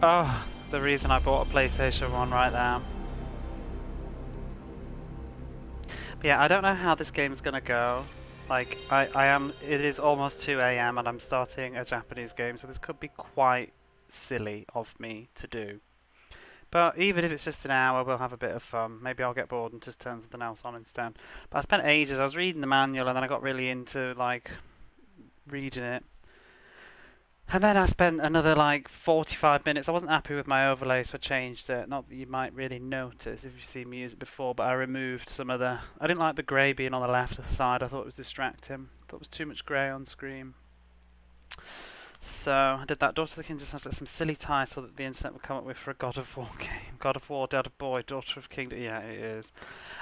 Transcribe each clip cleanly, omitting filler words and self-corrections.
Oh, the reason I bought a PlayStation 1 right there. But yeah, I don't know how this game's gonna go. Like, it is almost 2 a.m. and I'm starting a Japanese game, so this could be quite silly of me to do. But even if it's just an hour, we'll have a bit of fun. Maybe I'll get bored and just turn something else on instead. But I spent ages, I was reading the manual and then I got really into, like, reading it. And then I spent another, like, 45 minutes. I wasn't happy with my overlay, so I changed it. Not that you might really notice if you've seen me use it before, but I removed some of the... I didn't like the grey being on the left side. I thought it was distracting. I thought it was too much grey on screen. So I did that. Daughter of the King just has some silly title that the internet would come up with for a God of War game. God of War, Dead of Boy, Daughter of Kingdom. Yeah, it is.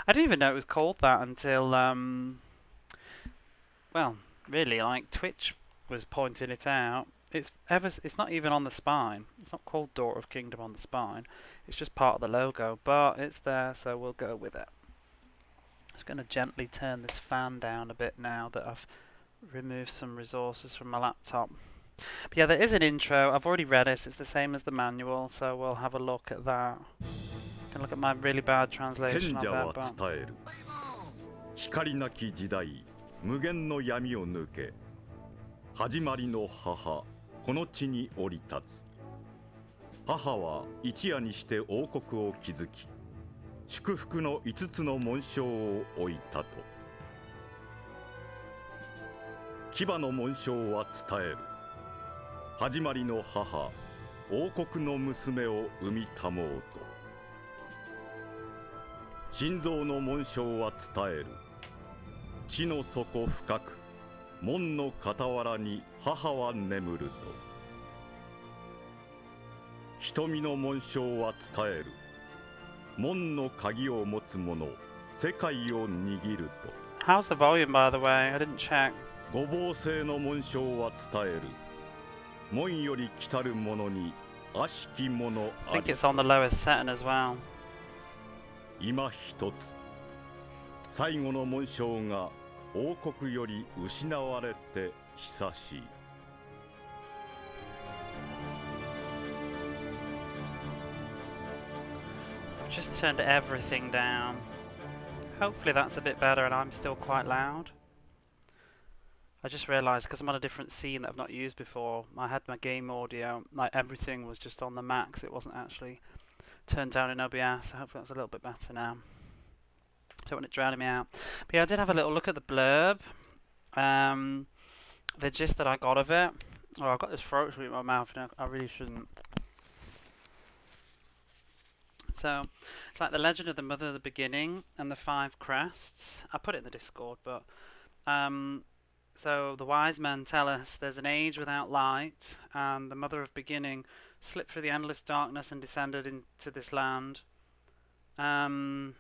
I didn't even know it was called that until, well, really, like Twitch was pointing it out. It's not even on the spine. It's not called Daughter of Kingdom on the spine. It's just part of the logo, but it's there, so we'll go with it. I'm just going to gently turn this fan down a bit now that I've removed some resources from my laptop. But yeah, there is an intro. I've already read it. It's the same as the manual, so we'll have a look at that. You can look at my really bad translation of that. But 光なき時代、無限の闇を抜け、始まりの母、この地に降り立つ。母は一夜にして王国を築き、祝福の5つの紋章を置いたと。牙の紋章は伝える。始まりの母、王国の娘を産みたもうと。心臓の紋章は伝える。地の底深く、門の傍らに母は眠ると。瞳の紋章は伝える。門の鍵を持つ者、世界を握ると。How's the volume, by the way? I didn't check. 五芒星の紋章は伝える。門より来たる者に悪しき者あり。I think it's on the lowest setting as well. 今一つ、最後の紋章が王国より失われて久しい。I've just turned everything down. Hopefully that's a bit better and I'm still quite loud. I just realised because I'm on a different scene that I've not used before, I had my game audio, like everything was just on the max, it wasn't actually turned down in OBS, so hopefully that's a little bit better now. Don't want it drowning me out. But yeah, I did have a little look at the blurb, the gist that I got of it. Oh, I've got this throat sweet in my mouth and I really shouldn't. So, it's like the legend of the mother of the beginning and the 5 crests. I put it in the Discord, but... So the wise men tell us there's an age without light, and the mother of beginning slipped through the endless darkness and descended into this land. The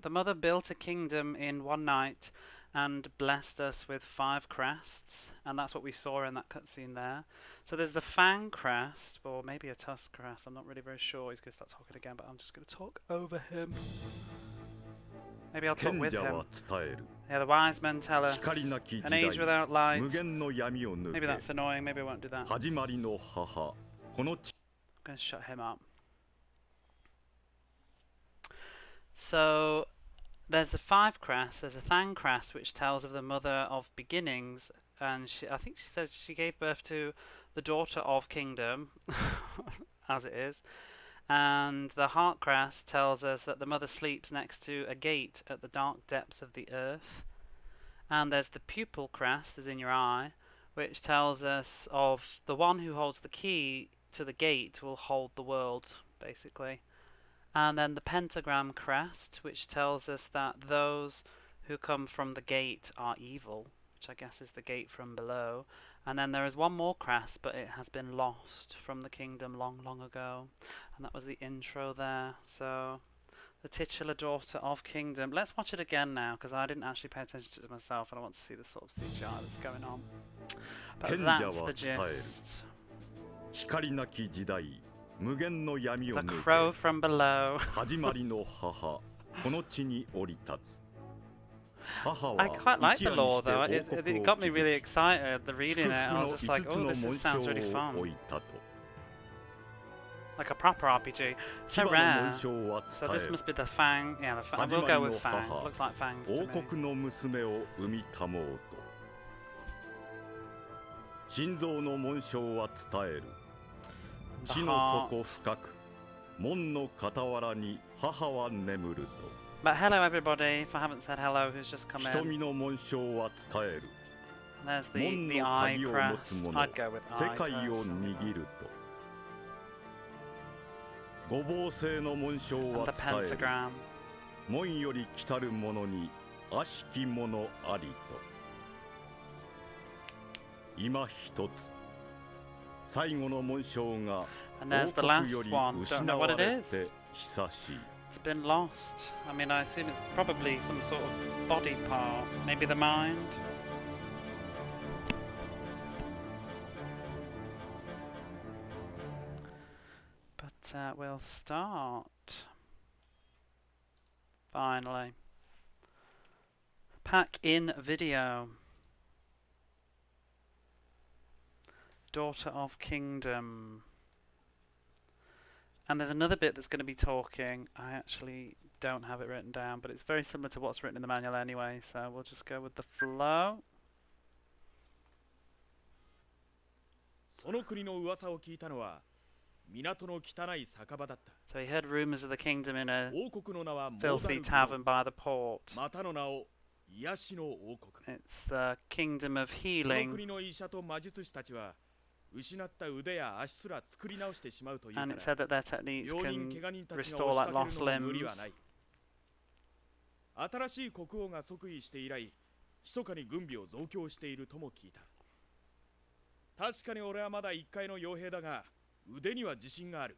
mother built a kingdom in one night and blessed us with 5 crests, and that's what we saw in that cutscene there. So there's the Fang crest, or maybe a Tusk crest, I'm not really very sure. He's going to start talking again, but I'm just going to talk over him. Maybe I'll talk with him. Yeah, the wise men tell us an age without light. Maybe that's annoying, maybe I won't do that. I'm going to shut him up. So, there's the 5 crests, there's a Thang crest which tells of the mother of beginnings, and I think she says she gave birth to the daughter of kingdom, as it is. And the heart crest tells us that the mother sleeps next to a gate at the dark depths of the earth. And there's the pupil crest, as in your eye, which tells us of the one who holds the key to the gate will hold the world, basically. And then the pentagram crest, which tells us that those who come from the gate are evil, which I guess is the gate from below. And then there is one more crest, but it has been lost from the kingdom long, long ago. And that was the intro there. So, the titular daughter of kingdom. Let's watch it again now, because I didn't actually pay attention to it myself, and I want to see the sort of CGI that's going on. But that's the gist. The crow from below. I quite like the lore though, it got me really excited, the reading it, I was just like, oh, this sounds really fun. like a proper RPG. So 牙の rare. 紋章は So 伝え this る must be the Fang. Yeah, the Fang. We'll go with Fang. Looks like Fangs to 王 me. 国の娘を産みたもうと心臓の紋章は伝える The 地の底 heart. 深く門の傍らに母は眠ると But hello everybody. If I haven't said hello, who's just come in? 瞳の紋章は伝える There's 門 the の eye 鍵を持つ crest. 者 I'd go with 世 eye 界を personally. 握ると五芒星の紋章 And は the 伝える pentagram. 門より来たる者に悪しき者ありと今一つ最後の紋章が And there's the 王国 last より one. Don't 失 know わ what it れ is. て久しい It's been lost. I mean, I assume it's probably some sort of body part. Maybe the mind? But we'll start. Finally. Pack in video. Daughter of Kingdom. And there's another bit that's going to be talking. I actually don't have it written down, but it's very similar to what's written in the manual anyway, so we'll just go with the flow. その国の噂を聞いたのは港の汚い酒場だった。 So he heard rumours of the kingdom in a 王国の名はモーダ filthy ル tavern by the port. またの名を癒しの王国。 It's the kingdom of その healing, 国の医者と魔術師たちは失った腕や足すら作り直してしまうというか and ら it said that their techniques 病人 can 怪我人たちが restore 押し like か lost けるのも無理は limbs. ない。新しい国王が即位して以来密かに軍備を増強しているとも聞いた。確かに俺はまだ一回の傭兵だが腕には自信がある。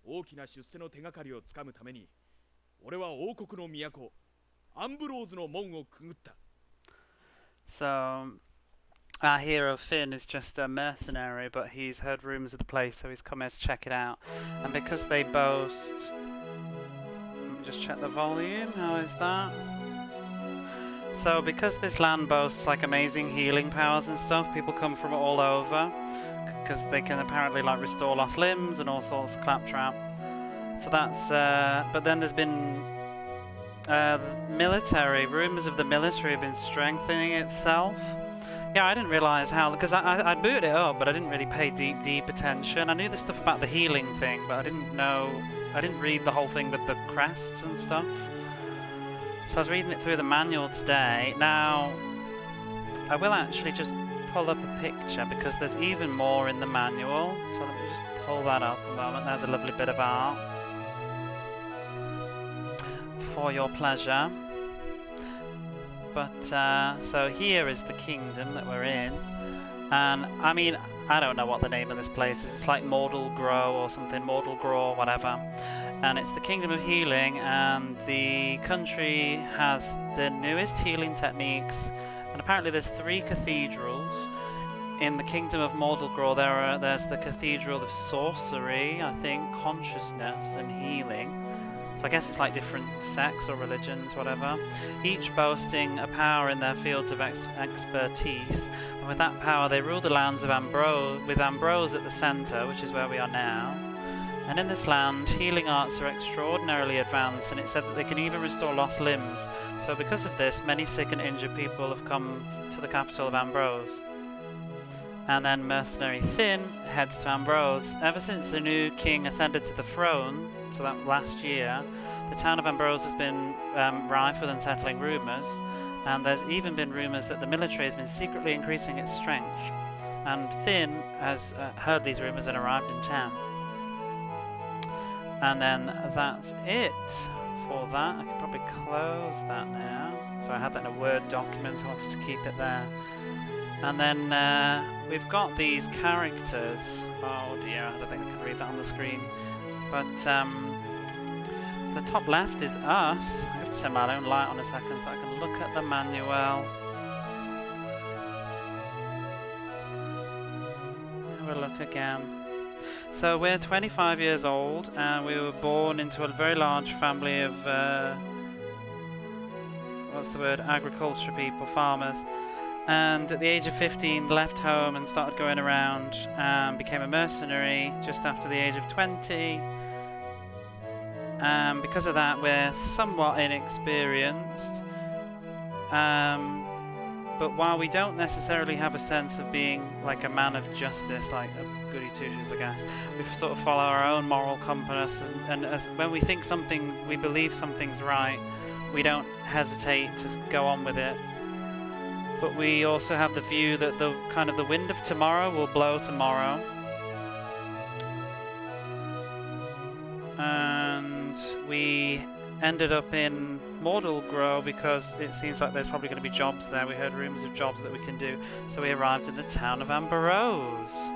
大きな出世の手がかりをつかむために俺は王国の都アンブローズの門をくぐった。 So our hero Finn is just a mercenary, but he's heard rumours of the place, so he's come here to check it out. And because they boast, let me just check the volume. How is that? So because this land boasts like amazing healing powers and stuff, people come from all over because they can apparently like restore lost limbs and all sorts of claptrap. So that's but then there's been military rumours of the military have been strengthening itself. Yeah, I didn't realise how, because I booted it up, but I didn't really pay deep attention. I knew the stuff about the healing thing, but I didn't read the whole thing with the crests and stuff. So I was reading it through the manual today. Now, I will actually just pull up a picture, because there's even more in the manual. So let me just pull that up a moment. There's a lovely bit of art. For your pleasure. But, so here is the kingdom that we're in. And, I mean, I don't know what the name of this place is. It's like Mordal Grow or something, Mordal Grow, whatever. And it's the Kingdom of Healing, and the country has the newest healing techniques. And apparently there's 3 cathedrals. In the Kingdom of Mordal Grow, there's the Cathedral of Sorcery, I think, Consciousness and Healing. So I guess it's like different sects or religions, whatever. Each boasting a power in their fields of expertise. And with that power they rule the lands of Ambrose, with Ambrose at the centre, which is where we are now. And in this land, healing arts are extraordinarily advanced, and it said that they can even restore lost limbs. So because of this, many sick and injured people have come to the capital of Ambrose. And then mercenary Thin heads to Ambrose. Ever since the new king ascended to the throne, so that last year, the town of Ambrose has been rife with unsettling rumours, and there's even been rumours that the military has been secretly increasing its strength. And Thin has heard these rumours and arrived in town. And then that's it for that. I can probably close that now. So I had that in a Word document, I wanted to keep it there. And then we've got these characters. Oh dear, I don't think I can read that on the screen. But the top left is us. I have to turn my own light on a second so I can look at the manual. Have a look again. So we're 25 years old, and we were born into a very large family of what's the word? Agriculture people, farmers. and at the age of 15 left home and started going around and became a mercenary just after the age of 20. Because of that, we're somewhat inexperienced. But while we don't necessarily have a sense of being like a man of justice, like a goody two-shoes, I guess, we sort of follow our own moral compass, and as when we think something, we believe something's right, we don't hesitate to go on with it. But we also have the view that the kind of the wind of tomorrow will blow tomorrow. And we ended up in Mordal Grow because it seems like there's probably going to be jobs there. We heard rumours of jobs that we can do. So we arrived in the town of Amber Rose.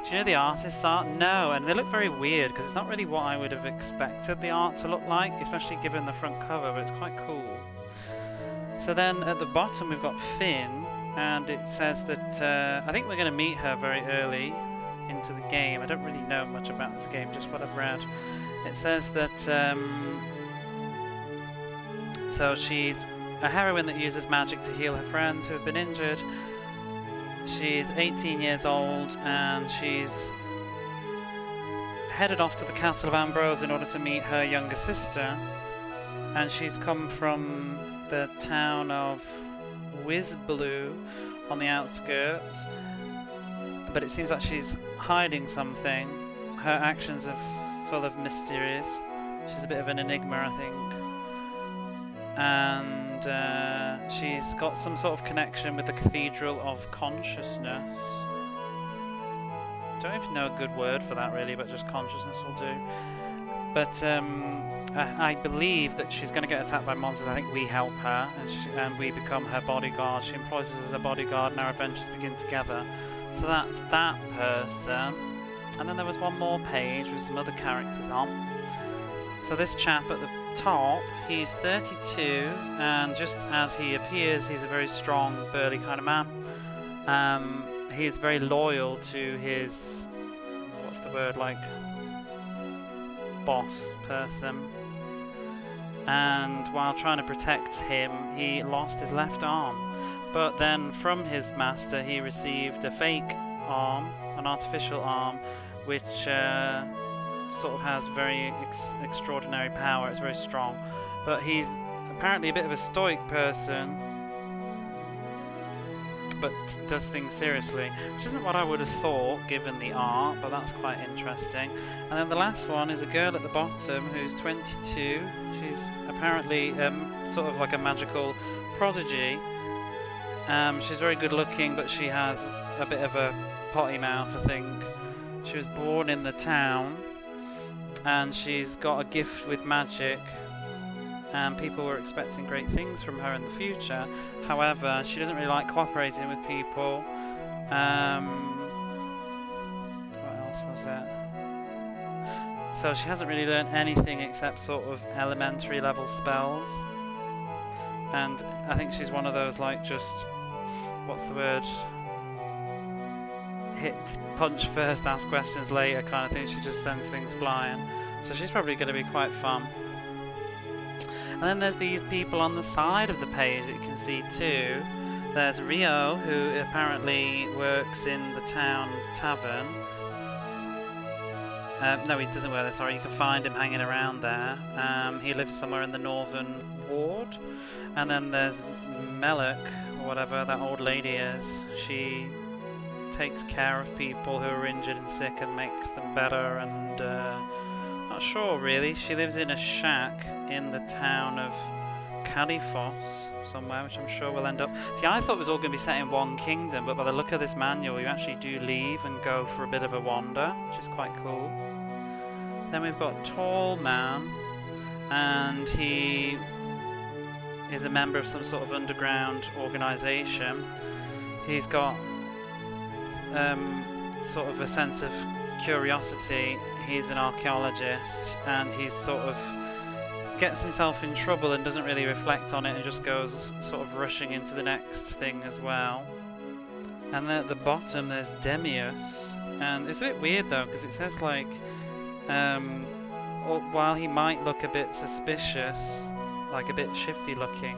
Do you know the artist's art? No, and they look very weird because it's not really what I would have expected the art to look like, especially given the front cover, but it's quite cool. So then at the bottom we've got Finn, and it says that I think we're going to meet her very early into the game. I don't really know much about this game, just what I've read. It says that so she's a heroine that uses magic to heal her friends who have been injured. She's 18 years old and she's headed off to the castle of Ambrose in order to meet her younger sister. And she's come from the town of Wizblue on the outskirts. But it seems like she's hiding something. Her actions are full of mysteries. She's a bit of an enigma, I think. And she's got some sort of connection with the Cathedral of Consciousness. Don't even know a good word for that really, but just consciousness will do. But I believe that she's going to get attacked by monsters. I think we help her, and we become her bodyguard. She employs us as a bodyguard, and our adventures begin together. So that's that person. And then there was one more page with some other characters on. So this chap at the top, he's 32, and just as he appears, he's a very strong, burly kind of man. He is very loyal to his, what's the word, like, boss person. And while trying to protect him, he lost his left arm. But then from his master, he received a fake arm, an artificial arm, which sort of has very extraordinary power. It's very strong. But he's apparently a bit of a stoic person, but does things seriously, which isn't what I would have thought given the art, but that's quite interesting. And then the last one is a girl at the bottom who's 22. She's apparently sort of like a magical prodigy. She's very good looking, but she has a bit of a potty mouth, I think. She was born in the town, and she's got a gift with magic, and people were expecting great things from her in the future. However, she doesn't really like cooperating with people. What else was it? So she hasn't really learned anything except sort of elementary level spells. And I think she's one of those, like, just, what's the word? Hit punch first, ask questions later kind of thing. She just sends things flying. So she's probably going to be quite fun. And then there's these people on the side of the page that you can see too. There's Rio, who apparently works in the town tavern. No, he doesn't work there, sorry. You can find him hanging around there. He lives somewhere in the northern ward. And then there's Melik, or whatever that old lady is. She takes care of people who are injured and sick and makes them better, and not sure really. She lives in a shack in the town of Califos somewhere, which I'm sure will end up... See, I thought it was all going to be set in one kingdom, but by the look of this manual you actually do leave and go for a bit of a wander, which is quite cool. Then we've got Tall Man, and he is a member of some sort of underground organisation. He's got sort of a sense of curiosity. He's an archaeologist, and he's sort of gets himself in trouble and doesn't really reflect on it and just goes sort of rushing into the next thing as well. And then at the bottom there's Demius, and it's a bit weird though because it says like while he might look a bit suspicious, like a bit shifty looking,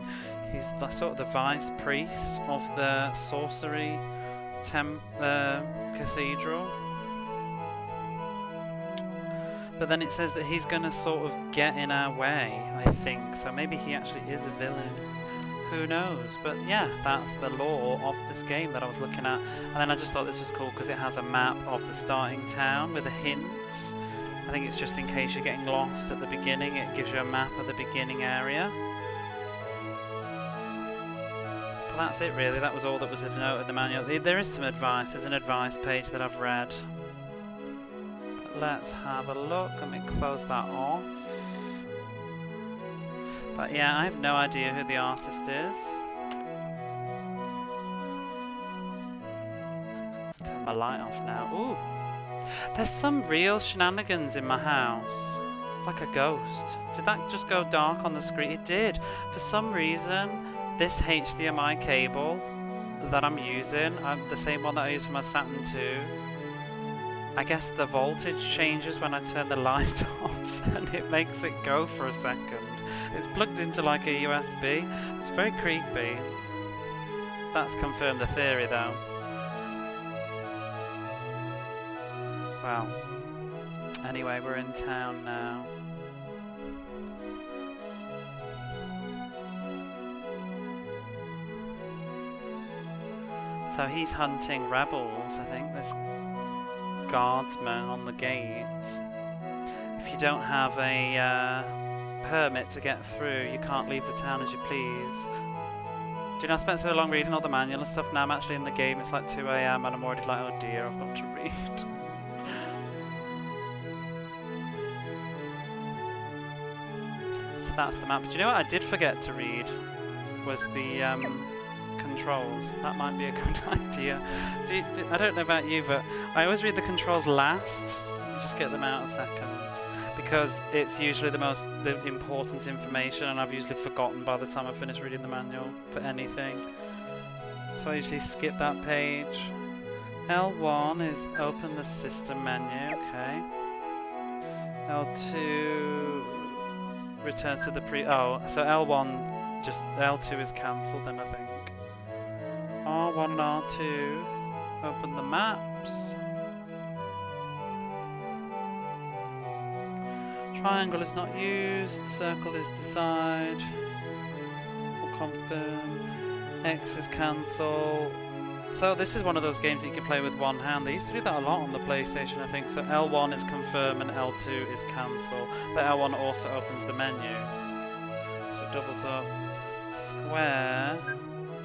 He's the sort of the vice priest of the sorcery cathedral. But then it says that he's going to sort of get in our way, I think. So maybe he actually is a villain. Who knows? But yeah, that's the lore of this game that I was looking at. And then I just thought this was cool because it has a map of the starting town with the hints. I think it's just in case you're getting lost at the beginning, it gives you a map of the beginning area. But that's it really, that was all that was of note in the manual. There is some advice, there's an advice page that I've read. But let's have a look, let me close that off. But yeah, I have no idea who the artist is. Turn my light off now. Ooh! There's some real shenanigans in my house. It's like a ghost. Did that just go dark on the screen? It did. For some reason, this HDMI cable that I'm using, the same one that I use for my Saturn II, I guess the voltage changes when I turn the light off and it makes it go for a second. It's plugged into like a USB. It's very creepy. That's confirmed the theory though. Wow. Anyway, we're in town now. So he's hunting rebels, I think. There's guardsmen on the gates. If you don't have a permit to get through, you can't leave the town as you please. Do you know, I spent so long reading all the manual and stuff, now I'm actually in the game, it's like 2 AM and I'm already like, oh dear, I've got to read. So that's the map. But do you know what I did forget to read? Was the controls. That might be a good idea. I don't know about you, but I always read the controls last. Just get them out a second. Because it's usually the important information, and I've usually forgotten by the time I finish reading the manual for anything. So I usually skip that page. L1 is open the system menu, okay. L2 returns to the so L1 L2 is cancelled then I think. R1 and R2 open the maps. Triangle is not used, circle is decide, we'll confirm, X is cancel. So this is one of those games that you can play with one hand. They used to do that a lot on the PlayStation I think. So L1 is confirm and L2 is cancel. But L1 also opens the menu. So doubles up. Square.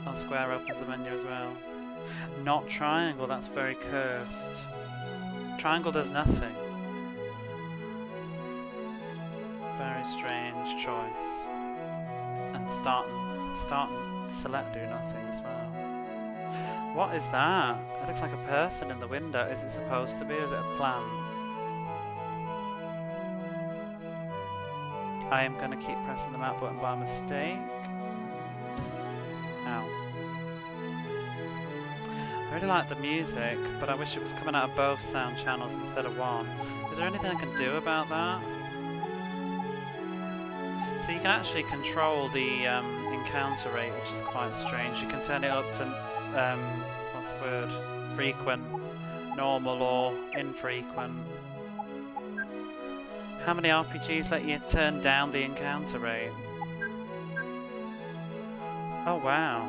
Oh, square opens the menu as well. Not triangle, that's very cursed. Triangle does nothing. Very strange choice. And start and select do nothing as well. What is that? It looks like a person in the window. Is it supposed to be, or is it a plant? I am going to keep pressing the map button by mistake. Ow. I really like the music, but I wish it was coming out of both sound channels instead of one. Is there anything I can do about that? So you can actually control the encounter rate, which is quite strange. You can turn it up to, what's the word? Frequent, normal, or infrequent. How many RPGs let you turn down the encounter rate? Oh wow.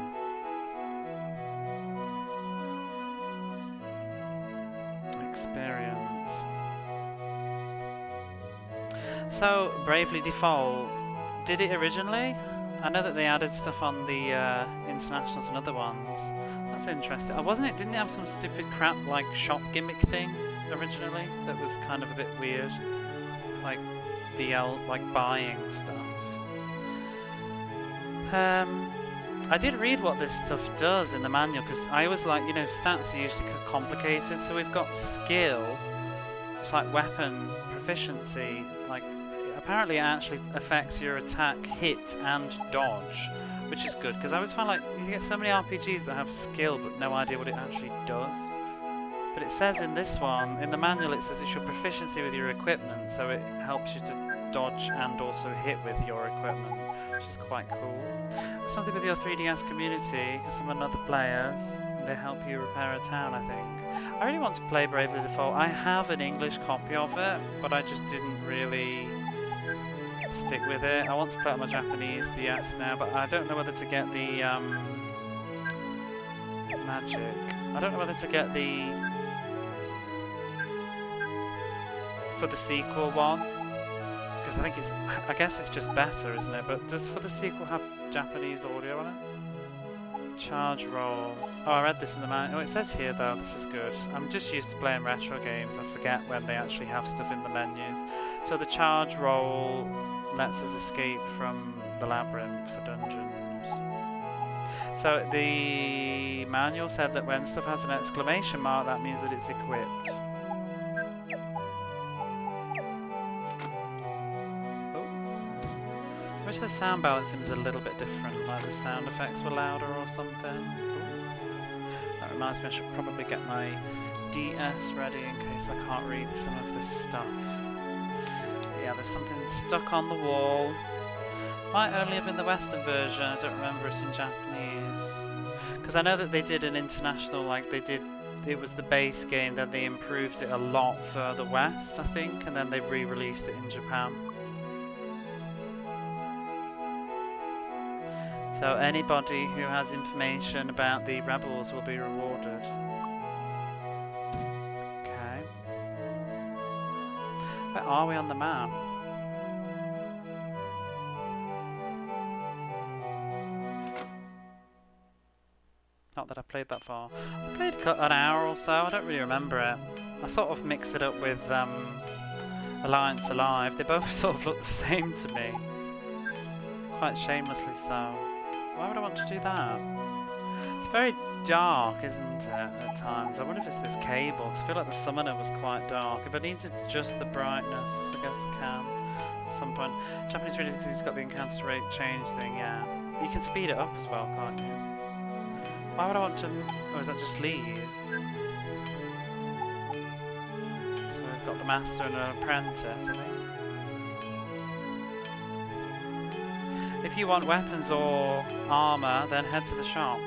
Experience. So, Bravely Default. Did it originally? I know that they added stuff on the internationals and other ones. That's interesting. Didn't it have some stupid crap like shop gimmick thing originally that was kind of a bit weird? Like DL, like buying stuff. I did read what this stuff does in the manual because I was like, you know, stats are usually complicated. So we've got skill, it's like weapon proficiency, like. Apparently it actually affects your attack, hit, and dodge, which is good, because I always find like you get so many RPGs that have skill but no idea what it actually does. But it says in this one, in the manual it says it's your proficiency with your equipment, so it helps you to dodge and also hit with your equipment, which is quite cool. Something with your 3DS community, because some other players, they help you repair a town, I think. I really want to play Bravely Default. I have an English copy of it, but I just didn't really stick with it. I want to play it on my Japanese DS now, but I don't know whether to get the magic. I don't know whether to get the for the sequel one, because I think it's, I guess it's just better, isn't it? But does for the sequel have Japanese audio on it? Charge roll. Oh, I read this in the manual. Oh, it says here though. This is good. I'm just used to playing retro games. I forget when they actually have stuff in the menus. So the charge roll lets us escape from the labyrinth, the dungeons. So the manual said that when stuff has an exclamation mark, that means that it's equipped. I wish the sound balancing was a little bit different, like the sound effects were louder or something. Ooh. That reminds me I should probably get my DS ready in case I can't read some of this stuff. But yeah, there's something stuck on the wall. Might only have been the Western version, I don't remember it in Japanese. Because I know that they did an international, like they did, it was the base game, then they improved it a lot further west, I think, and then they re-released it in Japan. So anybody who has information about the rebels will be rewarded. Okay. Where are we on the map? Not that I played that far. I played an hour or so, I don't really remember it. I sort of mixed it up with Alliance Alive. They both sort of look the same to me. Quite shamelessly so. Why would I want to do that? It's very dark, isn't it, at times? I wonder if it's this cable, because I feel like the summoner was quite dark. If I need to adjust the brightness, I guess I can at some point. Japanese readers, because he's got the encounter rate change thing, yeah. You can speed it up as well, can't you? Why would I want to... Oh, is that just leave? So we've got the master and an apprentice, I think. If you want weapons or armour, then head to the shop.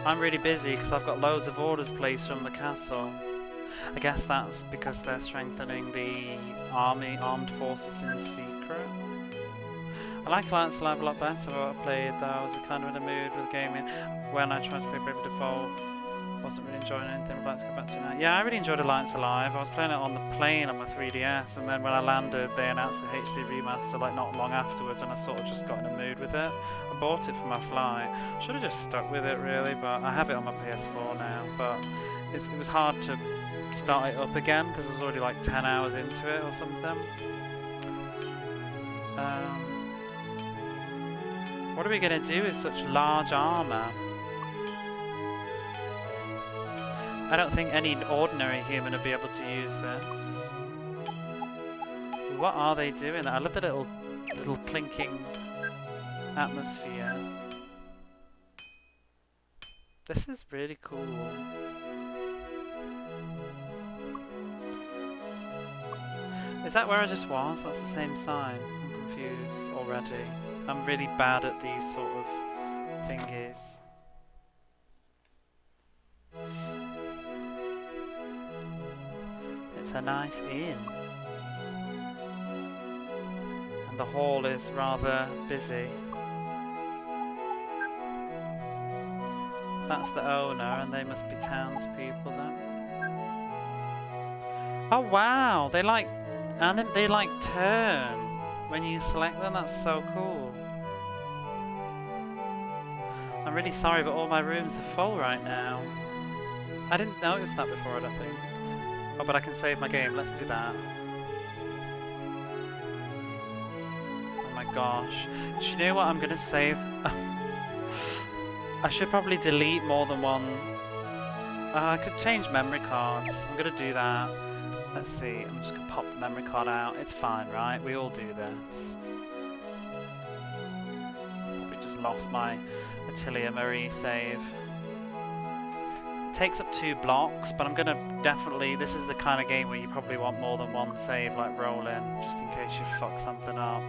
I'm really busy because I've got loads of orders placed from the castle. I guess that's because they're strengthening the armed forces in secret. I like Alliance Alive a lot better what I played though. I was kind of in a mood with gaming when I tried to play Bravely Default. Wasn't really enjoying anything, I'd like to go back to now. Yeah, I really enjoyed Alliance Alive. I was playing it on the plane on my 3DS, and then when I landed they announced the HD remaster like not long afterwards, and I sort of just got in a mood with it. I bought it for my flight. Should have just stuck with it really, but I have it on my PS4 now. But it was hard to start it up again because I was already like 10 hours into it or something. What are we going to do with such large armour? I don't think any ordinary human would be able to use this. What are they doing? I love the little clinking atmosphere. This is really cool. Is that where I just was? That's the same sign. I'm confused already. I'm really bad at these sort of thingies. It's a nice inn. And the hall is rather busy. That's the owner, and they must be townspeople then. Oh wow, they like turn when you select them. That's so cool. I'm really sorry, but all my rooms are full right now. I didn't notice that before, I don't think. Oh, but I can save my game. Let's do that. Oh my gosh. Do you know what I'm going to save? I should probably delete more than one. I could change memory cards. I'm going to do that. Let's see. I'm just going to pop the memory card out. It's fine, right? We all do this. Probably just lost my Atelier Marie save. takes up 2 blocks, but I'm gonna definitely. This is the kind of game where you probably want more than one save, like roll in, just in case you fuck something up.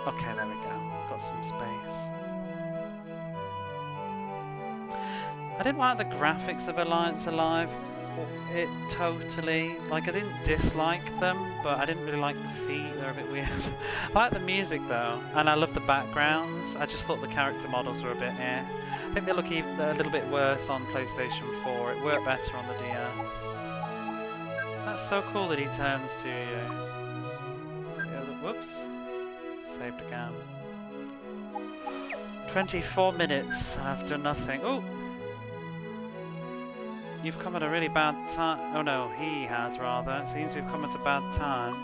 Okay, there we go. Got some space. I didn't like the graphics of Alliance Alive. It totally, like, I didn't dislike them, but I didn't really like the feet. They're a bit weird. I like the music though, and I love the backgrounds. I just thought the character models were a bit eh. I think they look even a little bit worse on PlayStation 4. It worked better on the DS. That's so cool that he turns to you. Yeah, whoops. Saved again. 24 minutes and I've done nothing. Oh! You've come at a really bad time. Oh no, he has rather. It seems we've come at a bad time.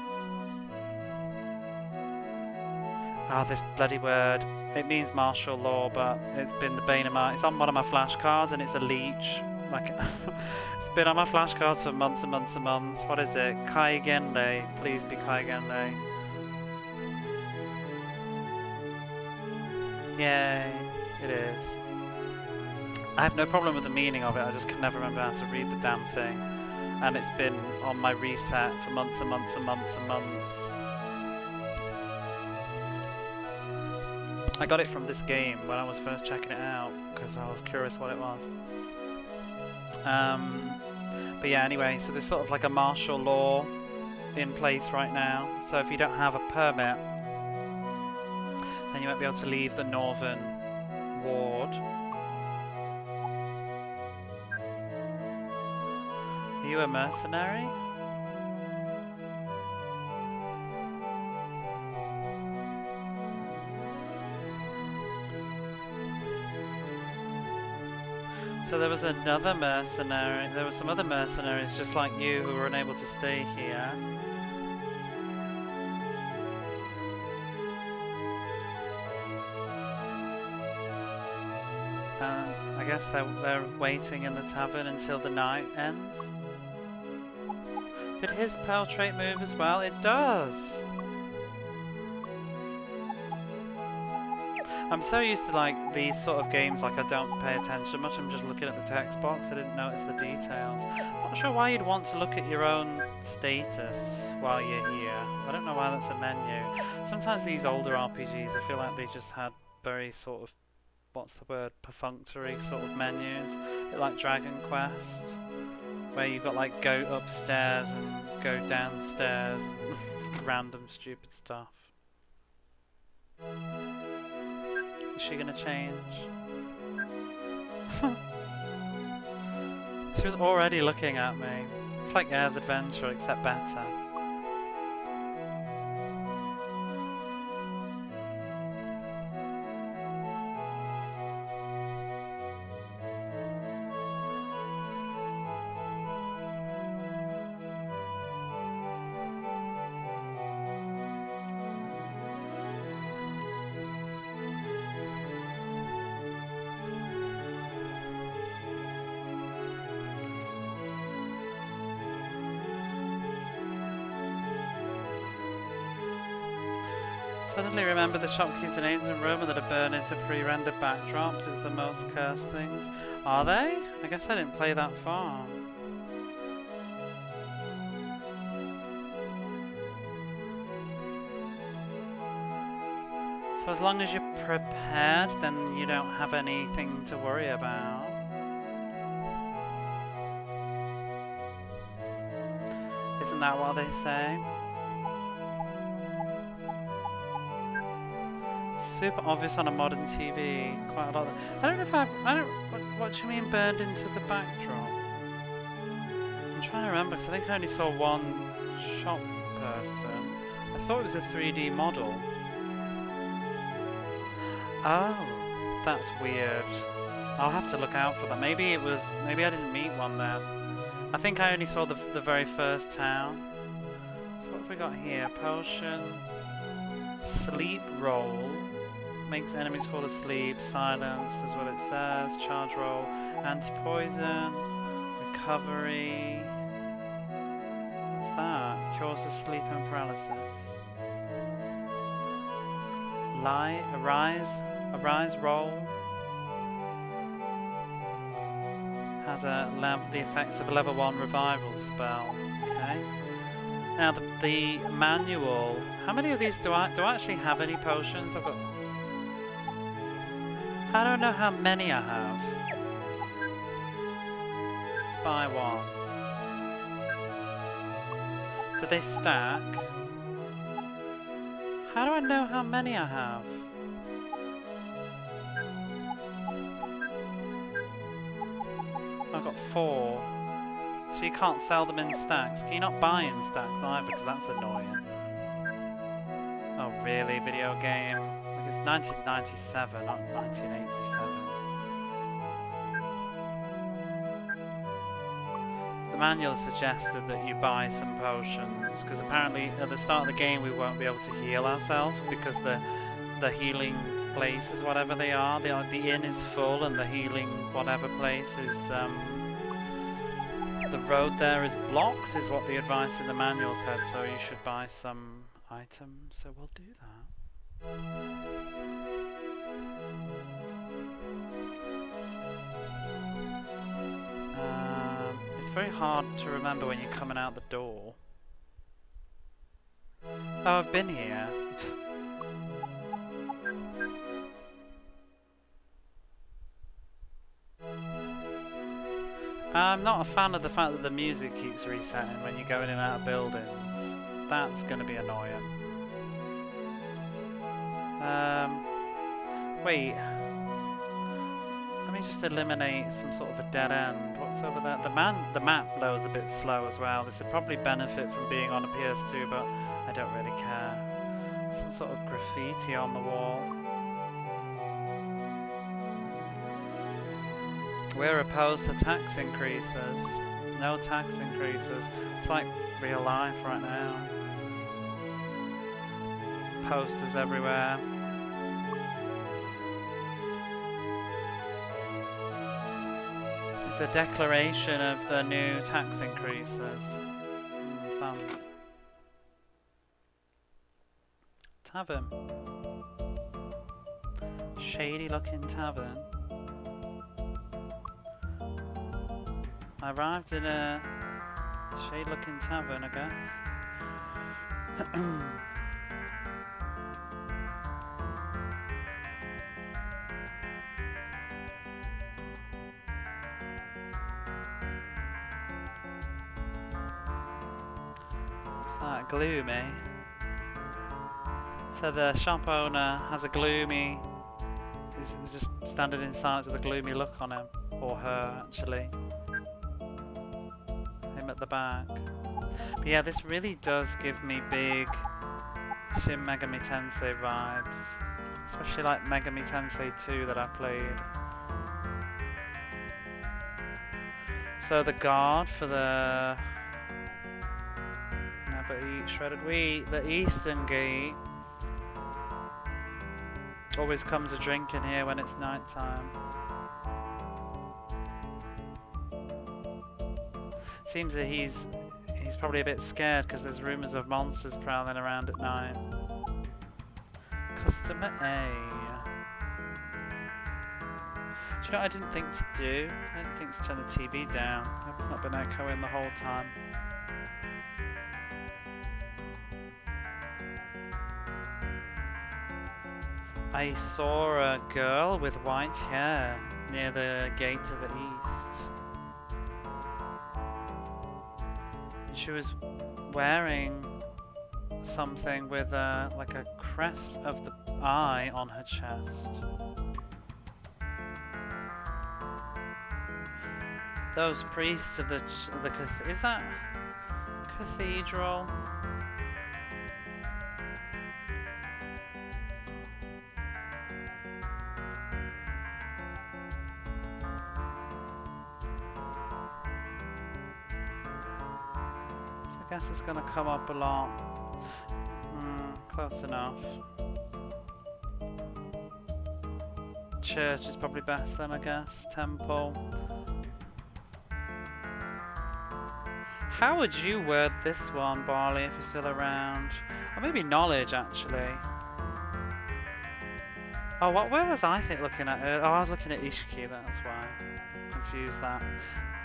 Ah, this bloody word. It means martial law, but it's been the bane of my... It's on one of my flashcards and it's a leech. Like, it's been on my flashcards for months and months and months. What is it? Kaigende. Please be Kaigende. Yay. It is. I have no problem with the meaning of it, I just can never remember how to read the damn thing. And it's been on my reset for months and months and months and months. I got it from this game when I was first checking it out, because I was curious what it was. But yeah, anyway, so there's sort of like a martial law in place right now. So if you don't have a permit, then you won't be able to leave the northern ward. Are you a mercenary? So there was another mercenary. There were some other mercenaries just like you who were unable to stay here. I guess they're waiting in the tavern until the night ends. Did his pearl trait move as well? It does! I'm so used to like these sort of games, like I don't pay attention much, I'm just looking at the text box, I didn't notice the details. Not sure why you'd want to look at your own status while you're here. I don't know why that's a menu. Sometimes these older RPGs, I feel like they just had very sort of, what's the word, perfunctory sort of menus. A bit like Dragon Quest, where you've got like go upstairs and go downstairs and random stupid stuff. Is she gonna change? She was already looking at me. It's like Air's Adventure, except better. Suddenly remember the shopkeys in ancient Rome that are burned into pre-rendered backdrops is the most cursed things. Are they? I guess I didn't play that far. So as long as you're prepared, then you don't have anything to worry about. Isn't that what they say? Super obvious on a modern TV. Quite a lot. I don't know if I don't. What do you mean burned into the backdrop? I'm trying to remember because I think I only saw one shop person. I thought it was a 3D model. Oh, that's weird. I'll have to look out for that. Maybe it was. Maybe I didn't meet one there. I think I only saw the very first town. So what have we got here? Potion. Sleep roll. Makes enemies fall asleep. Silence is what it says. Charge roll. Anti-poison. Recovery. What's that? Cures the sleep and paralysis. Lie. Arise. Arise roll. Has the effects of a level 1 revival spell. Okay. Now the manual. How many of these do I actually have any potions? I've got. I don't know how many I have. Let's buy one. Do they stack? How do I know how many I have? I've got 4. So you can't sell them in stacks. Can you not buy in stacks either? Because that's annoying. Oh really? Video game? Like it's 1997, not 1987. The manual suggested that you buy some potions, because apparently at the start of the game we won't be able to heal ourselves because the healing places, whatever they are, the inn is full and the healing whatever place is the road there is blocked, is what the advice in the manual said, so you should buy some items, so we'll do that. It's very hard to remember when you're coming out the door. Oh, I've been here. I'm not a fan of the fact that the music keeps resetting when you go in and out of buildings. That's going to be annoying. Wait. Let me just eliminate some sort of a dead end. What's over there? The map though is a bit slow as well. This would probably benefit from being on a PS2, but I don't really care. Some sort of graffiti on the wall. We're opposed to tax increases. No tax increases. It's like real life right now. Posters everywhere. It's a declaration of the new tax increases. Fun. Tavern. Shady looking tavern. I arrived in a shady looking tavern, I guess. It's that gloomy. So the shop owner has a gloomy, is just standing in silence with a gloomy look on him, or her actually. Him at the back. But yeah, this really does give me big Shin Megami Tensei vibes, especially like Megami Tensei 2 that I played. So the guard for the never eat shredded wheat, the eastern gate. Always comes a drink in here when it's night time. Seems that he's probably a bit scared because there's rumours of monsters prowling around at night. Customer A. Do you know what I didn't think to do? I didn't think to turn the TV down. I hope it's not been echoing the whole time. I saw a girl with white hair near the gate to the east. She was wearing something with like a crest of the eye on her chest. Those priests of the is that cathedral? I guess it's gonna come up a lot. Close enough. Church is probably best then, I guess. Temple. How would you word this one, Barley, if you're still around? Or maybe knowledge, actually. Oh, where was I looking at? Oh, I was looking at Ishiki, that's why. confused that.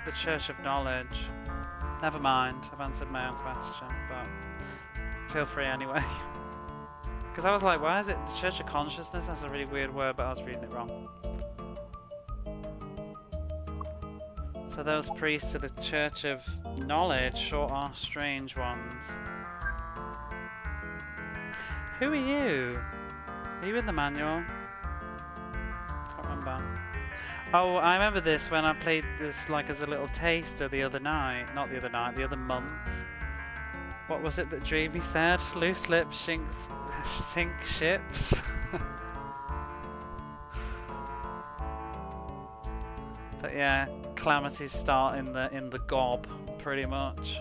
The Church of Knowledge. Never mind, I've answered my own question, but feel free anyway. Because I was like, why is it the Church of Consciousness? That's a really weird word, but I was reading it wrong. So those priests are the Church of Knowledge sure are strange ones. Who are you? Are you in the manual? Can't remember. Oh, I remember this when I played this like as a little taster the other night. Not the other night, the other month. What was it that Dreamy said? Loose lips sink ships. But yeah, calamities start in the gob, pretty much.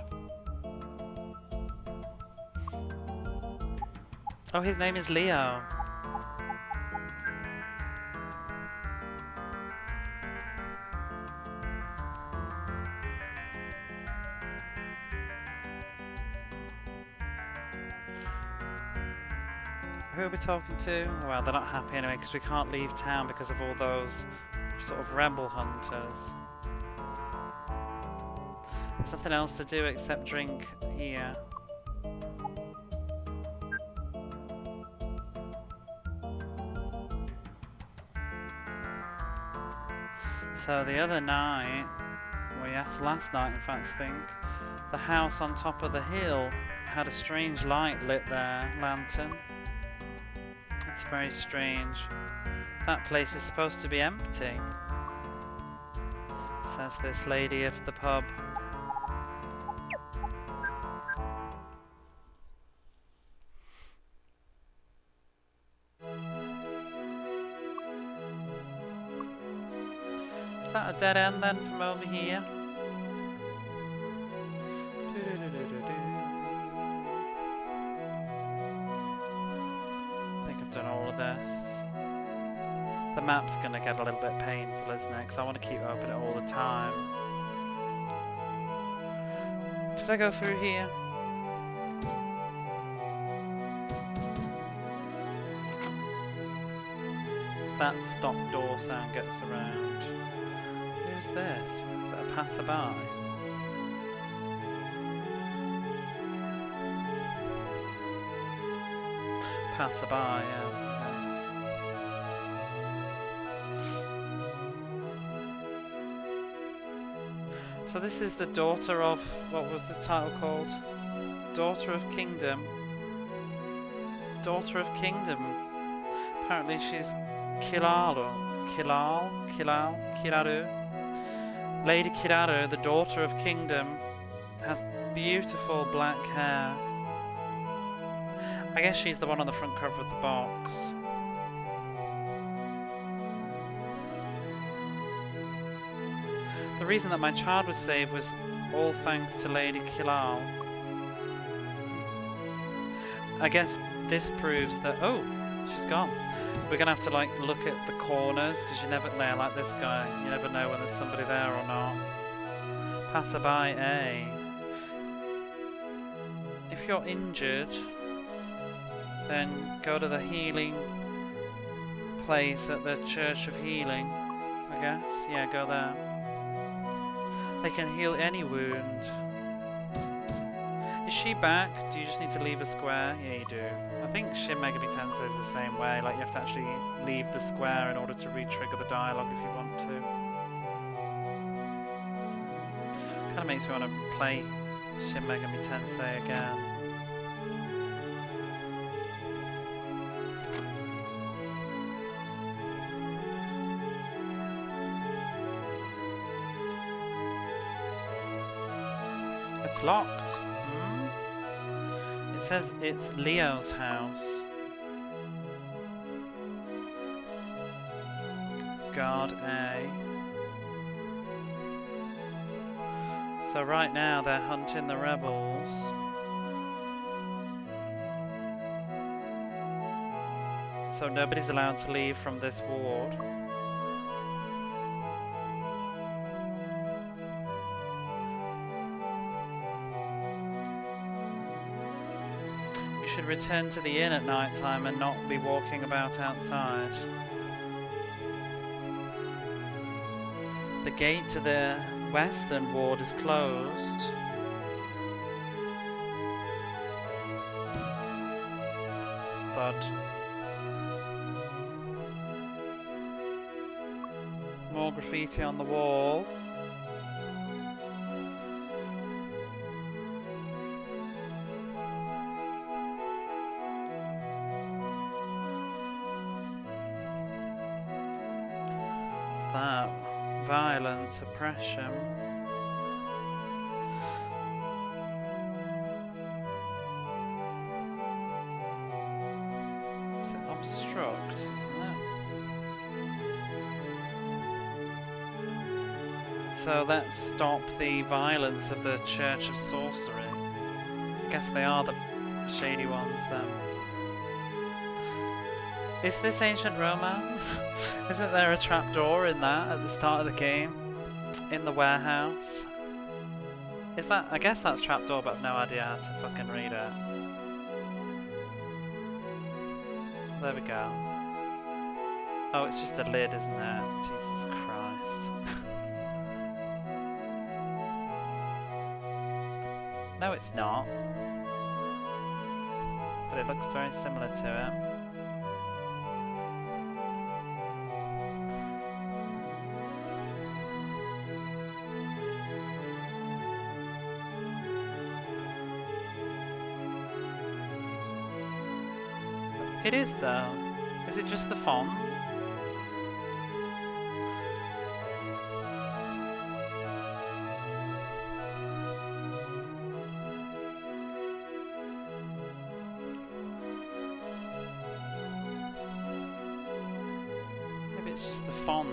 Oh, his name is Leo. Who are we talking to? Well, they're not happy anyway because we can't leave town because of all those sort of rebel hunters. There's nothing else to do except drink here. So the other night, well yes, last night in fact I think, the house on top of the hill had a strange light lit there, lantern. It's very strange. That place is supposed to be empty, says this lady of the pub. Is that a dead end then from over here? I think I've done all of this. The map's gonna get a little bit painful, isn't it? Because I want to keep open it all the time. Did I go through here? That stop door sound gets around. Who's this? Is that a passerby? Passerby, yeah. So this is the daughter of, what was the title called? Daughter of Kingdom. Daughter of Kingdom. Apparently she's Kiraru. Lady Kiraru, the daughter of Kingdom, has beautiful black hair. I guess she's the one on the front cover of the box. The reason that my child was saved was all thanks to Lady Kilal. I guess this proves that, oh, she's gone. We're gonna have to like look at the corners because you never know, like this guy, you never know when there's somebody there or not. Passerby A. If you're injured, then go to the healing place at the Church of Healing, I guess. Yeah, go there. They can heal any wound. Is she back? Do you just need to leave a square? Yeah, you do. I think Shin Megami Tensei is the same way. Like, you have to actually leave the square in order to re-trigger the dialogue if you want to. Kind of makes me want to play Shin Megami Tensei again. It's locked. It says it's Leo's house. Guard A. So right now they're hunting the rebels. So nobody's allowed to leave from this ward. Should return to the inn at night time and not be walking about outside. The gate to the western ward is closed. But more graffiti on the wall. What's that? Violence, oppression. Is it obstruct, isn't it? So let's stop the violence of the Church of Sorcery. I guess they are the shady ones then. Is this ancient Roman? Isn't there a trapdoor in that at the start of the game? In the warehouse? Is that? I guess that's trapdoor, but I've no idea how to fucking read it. There we go. Oh, it's just a lid, isn't it? Jesus Christ. No, it's not. But it looks very similar to it. It is though. Is it just the font? Maybe it's just the font.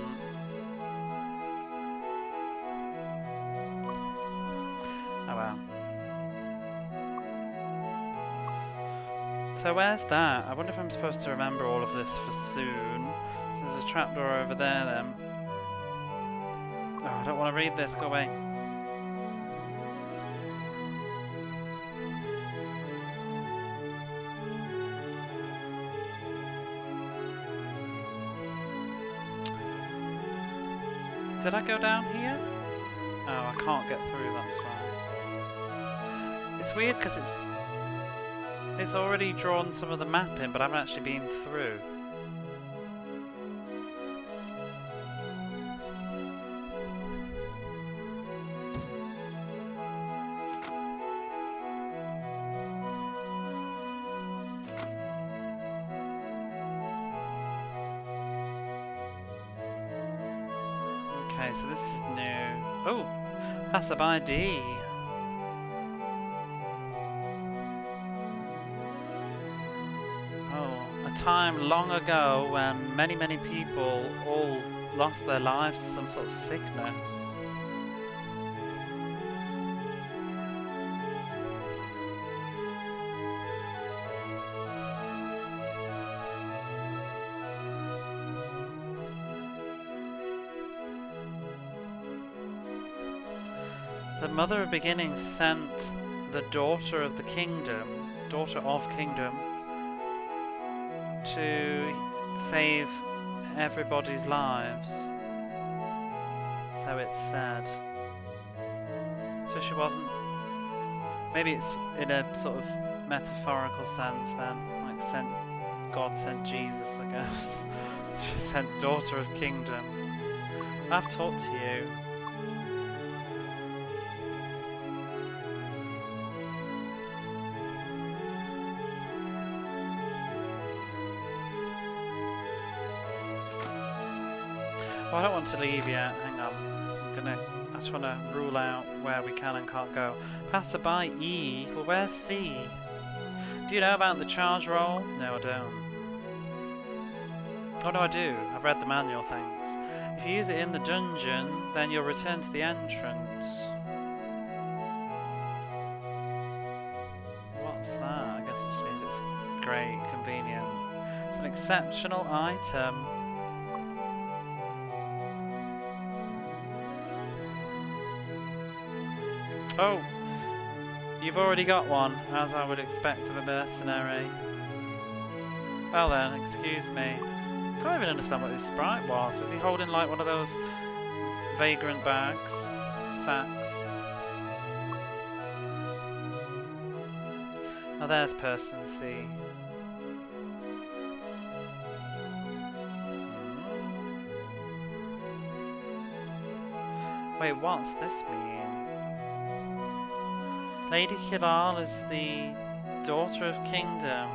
Oh well. So where's that? I wonder if I'm supposed to remember all of this for soon. So there's a trapdoor over there then. Oh, I don't want to read this, go away. Did I go down here? Oh, I can't get through, that's why. It's weird because it's already drawn some of the mapping, but I haven't actually been through. Okay, so this is new. Oh! Passerby D! A time long ago when many people all lost their lives to some sort of sickness. The Mother of Beginnings sent the daughter of Kingdom to save everybody's lives. So it's said. So she wasn't... Maybe it's in a sort of metaphorical sense then. Like God sent Jesus, I guess. She sent Daughter of Kingdom. I've talked to you. Well, I don't want to leave yet. Hang on. I just want to rule out where we can and can't go. Passerby E. Well, where's C? Do you know about the charge roll? No, I don't. Oh, no, I do. I've read the manual, thanks. If you use it in the dungeon, then you'll return to the entrance. What's that? I guess it just means it's great, convenient. It's an exceptional item. Oh, you've already got one, as I would expect of a mercenary. Well then, excuse me. I can't even understand what this sprite was. Was he holding like one of those vagrant bags, sacks. Oh, there's person C. Wait, what's this mean? Lady Kilal is the daughter of kingdom.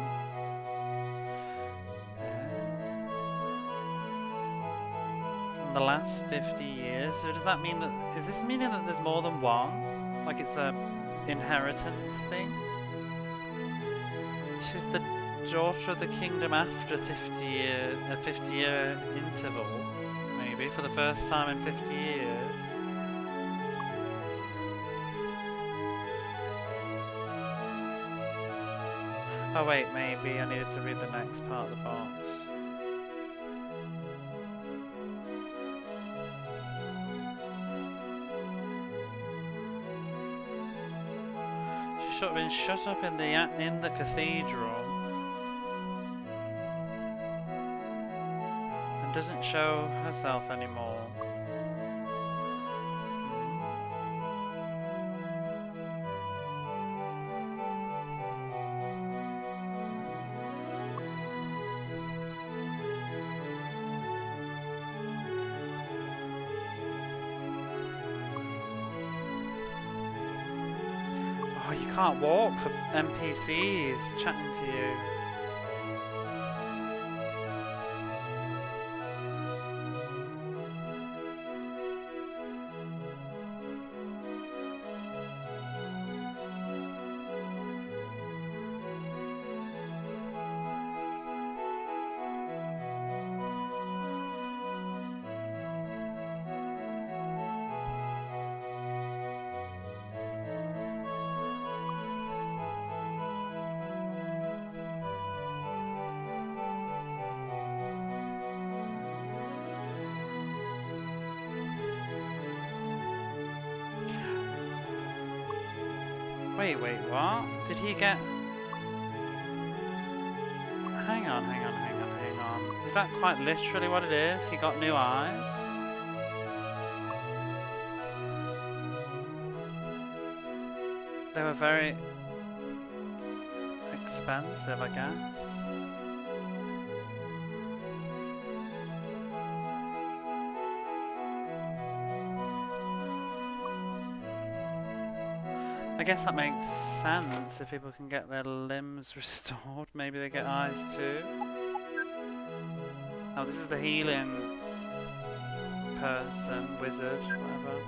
From the last 50 years. So does that mean that... Is this meaning that there's more than one? Like it's a inheritance thing? She's the daughter of the kingdom after 50 year, a 50-year interval. Maybe, for the first time in 50 years. Oh wait, maybe I needed to read the next part of the box. She should have been shut up in the cathedral and doesn't show herself anymore. You can't walk for NPCs chatting to you. Wait, what? Did he get... Hang on. Is that quite literally what it is? He got new eyes? They were very... expensive, I guess. I guess that makes sense. If people can get their limbs restored, maybe they get eyes too. Oh, this is the healing person, wizard, whatever.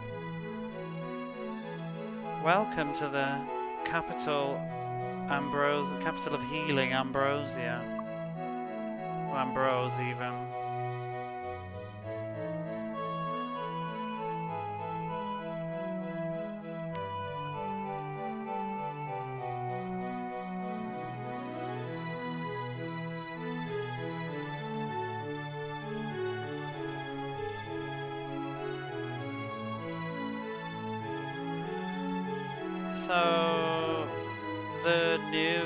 Welcome to the capital of healing, Ambrosia. Or Ambrose, even. So, the new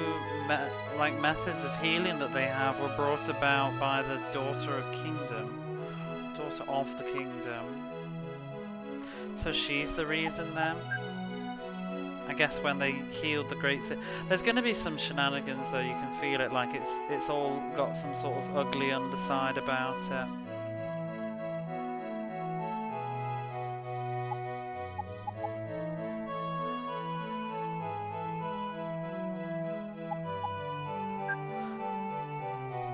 methods of healing that they have were brought about by the daughter of the kingdom. So she's the reason then? I guess when they healed the great city. There's going to be some shenanigans though, you can feel it, like it's all got some sort of ugly underside about it.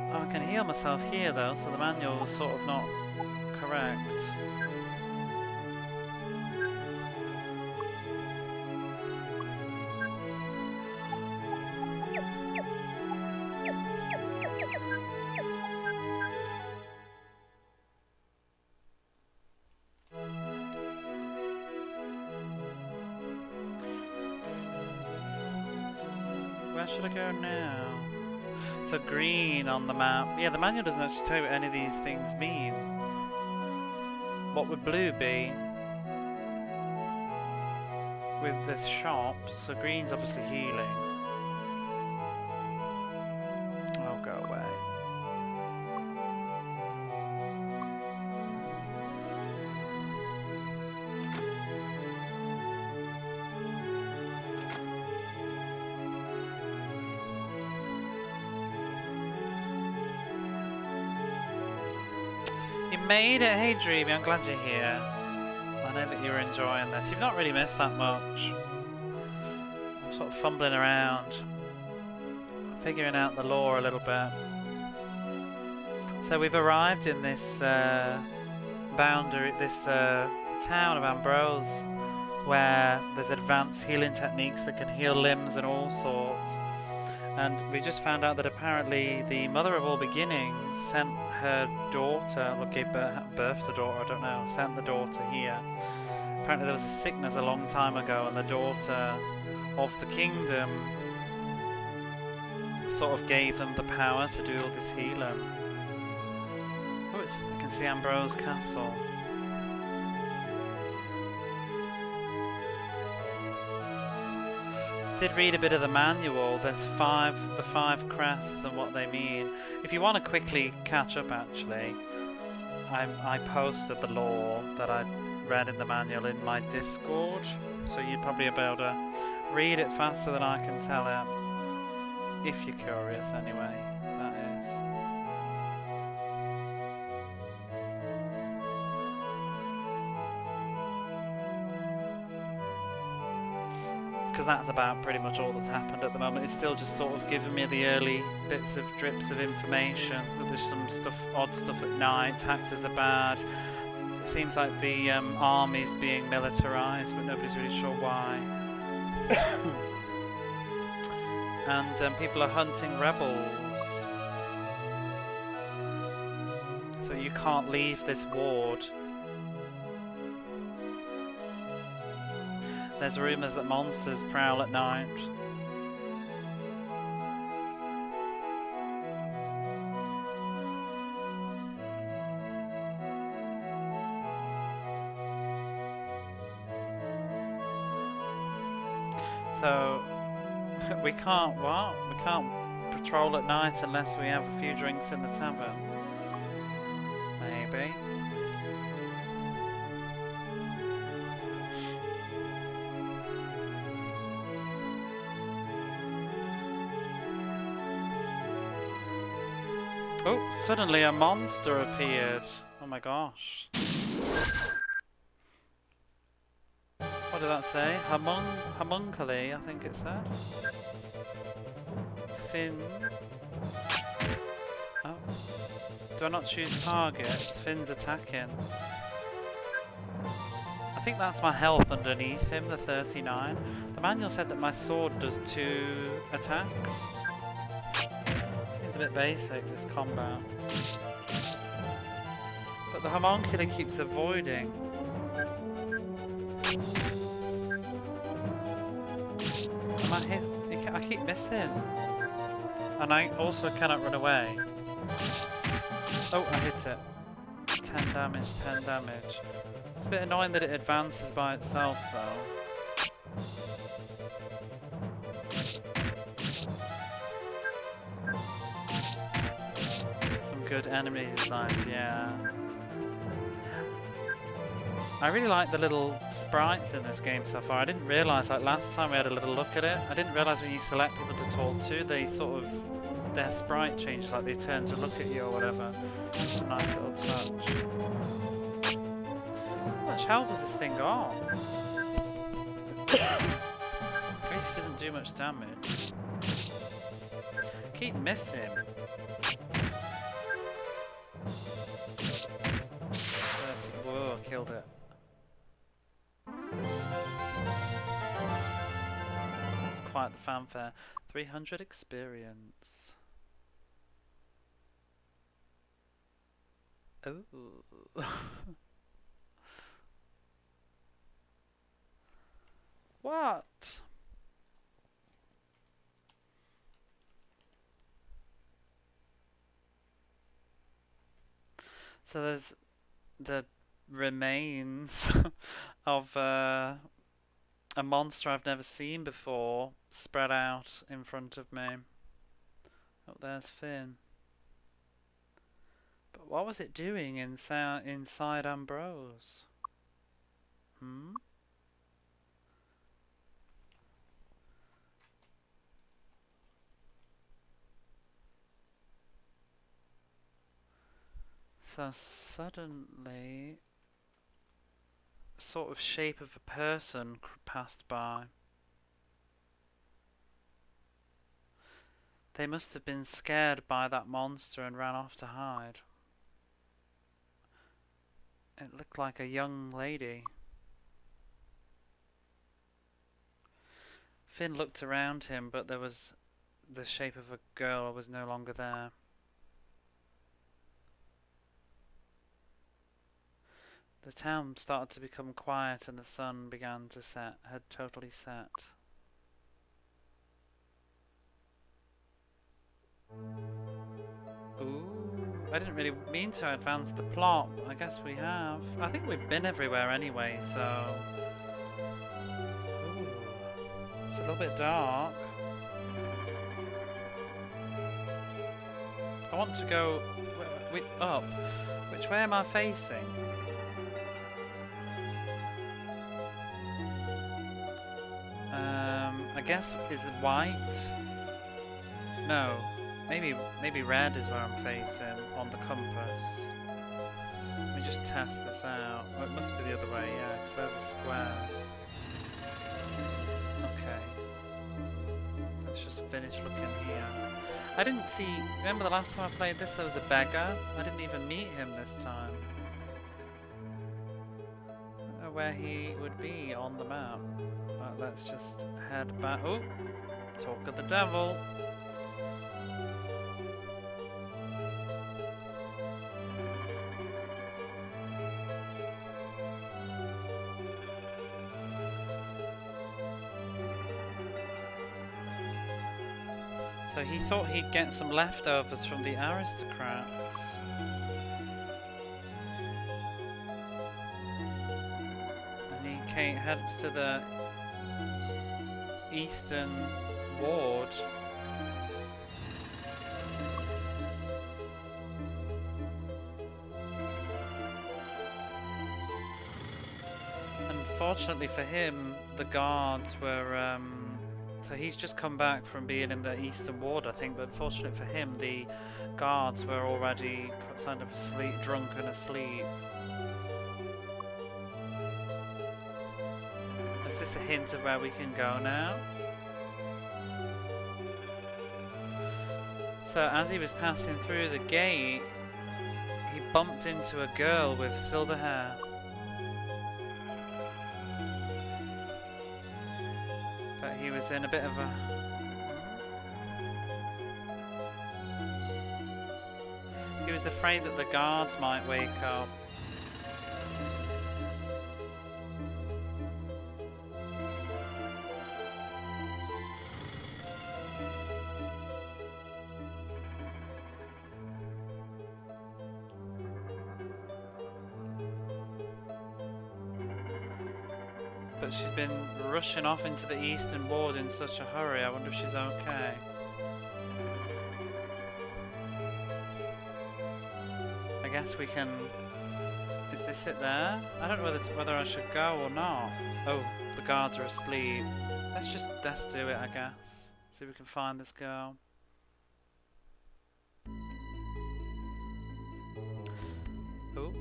I can heal myself here though, so the manual was sort of not correct. Where should I go now? So green on the map. Yeah, the manual doesn't actually tell you what any of these things mean. What would blue be? With this shop, so green's obviously healing. Oh, go away. made it. Hey Dreamy, I'm glad you're here. I know that you're enjoying this. You've not really missed that much. I'm sort of fumbling around, figuring out the lore a little bit. So we've arrived in this boundary, this town of Ambrose, where there's advanced healing techniques that can heal limbs and all sorts. And we just found out that apparently the mother of all beginnings sent her daughter, or gave birth to the daughter, I don't know, sent the daughter here. Apparently there was a sickness a long time ago, and the daughter of the kingdom sort of gave them the power to do all this healing. Oh, I can see Ambrose Castle. Did read a bit of the manual. There's the five crests and what they mean. If you want to quickly catch up, actually, I posted the lore that I read in the manual in my Discord, so you'd probably be able to read it faster than I can tell it. If you're curious, anyway, that is. Because that's about pretty much all that's happened at the moment. It's still just sort of giving me the early bits of drips of information. There's some stuff, odd stuff at night. Taxes are bad. It seems like the army's being militarized, but nobody's really sure why. And people are hunting rebels. So you can't leave this ward. There's rumours that monsters prowl at night. So, we can't what? We can't patrol at night unless we have a few drinks in the tavern. Maybe. Oh, suddenly a monster appeared. Oh my gosh. What did that say? Homunculi, I think it said. Finn. Oh. Do I not choose targets? Finn's attacking. I think that's my health underneath him, the 39. The manual said that my sword does 2 attacks. Seems a bit basic, this combat. But the homunculi keeps avoiding. Am I hit? I keep missing. And I also cannot run away. Oh, I hit it. 10 damage, 10 damage. It's a bit annoying that it advances by itself, though. Some good enemy designs, yeah. I really like the little sprites in this game so far. I didn't realise, like last time we had a little look at it, I didn't realise when you select people to talk to, they sort of, their sprite changes, like they turn to look at you or whatever. Just a nice little touch. How much health has this thing got? At least he doesn't do much damage. Keep missing. Whoa, killed it. It's quite the fanfare. 300 experience. Oh. What? So there's the remains of a monster I've never seen before spread out in front of me. Oh, there's Finn. But what was it doing inside Ambrose? Hmm? So suddenly, a sort of shape of a person passed by. They must have been scared by that monster and ran off to hide. It looked like a young lady. Finn looked around him, but there was the shape of a girl was no longer there. The town started to become quiet and the sun began to set, had totally set. Ooh, I didn't really mean to advance the plot, but I guess we have. I think we've been everywhere anyway, so... Ooh, it's a little bit dark. I want to go up. Which way am I facing? I guess, is it white? No. Maybe red is where I'm facing on the compass. Let me just test this out. Oh, it must be the other way, yeah, because there's a square. Okay. Let's just finish looking here. I didn't see... Remember the last time I played this, there was a beggar? I didn't even meet him this time. I don't know where he would be on the map. But let's just head back... Oh! Talk of the devil! So he thought he'd get some leftovers from the aristocrats. And he head to the eastern ward. Unfortunately for him, the guards were... So he's just come back from being in the Eastern Ward, I think, but unfortunately for him, the guards were already kind of asleep, drunk and asleep. Is this a hint of where we can go now? So as he was passing through the gate, he bumped into a girl with silver hair. He was in a bit of a... He was afraid that the guards might wake up. But she's been rushing off into the Eastern Ward in such a hurry. I wonder if she's okay. I guess we can... Is this it there? I don't know whether I should go or not. Oh, the guards are asleep. Let's do it, I guess. See if we can find this girl. Oh.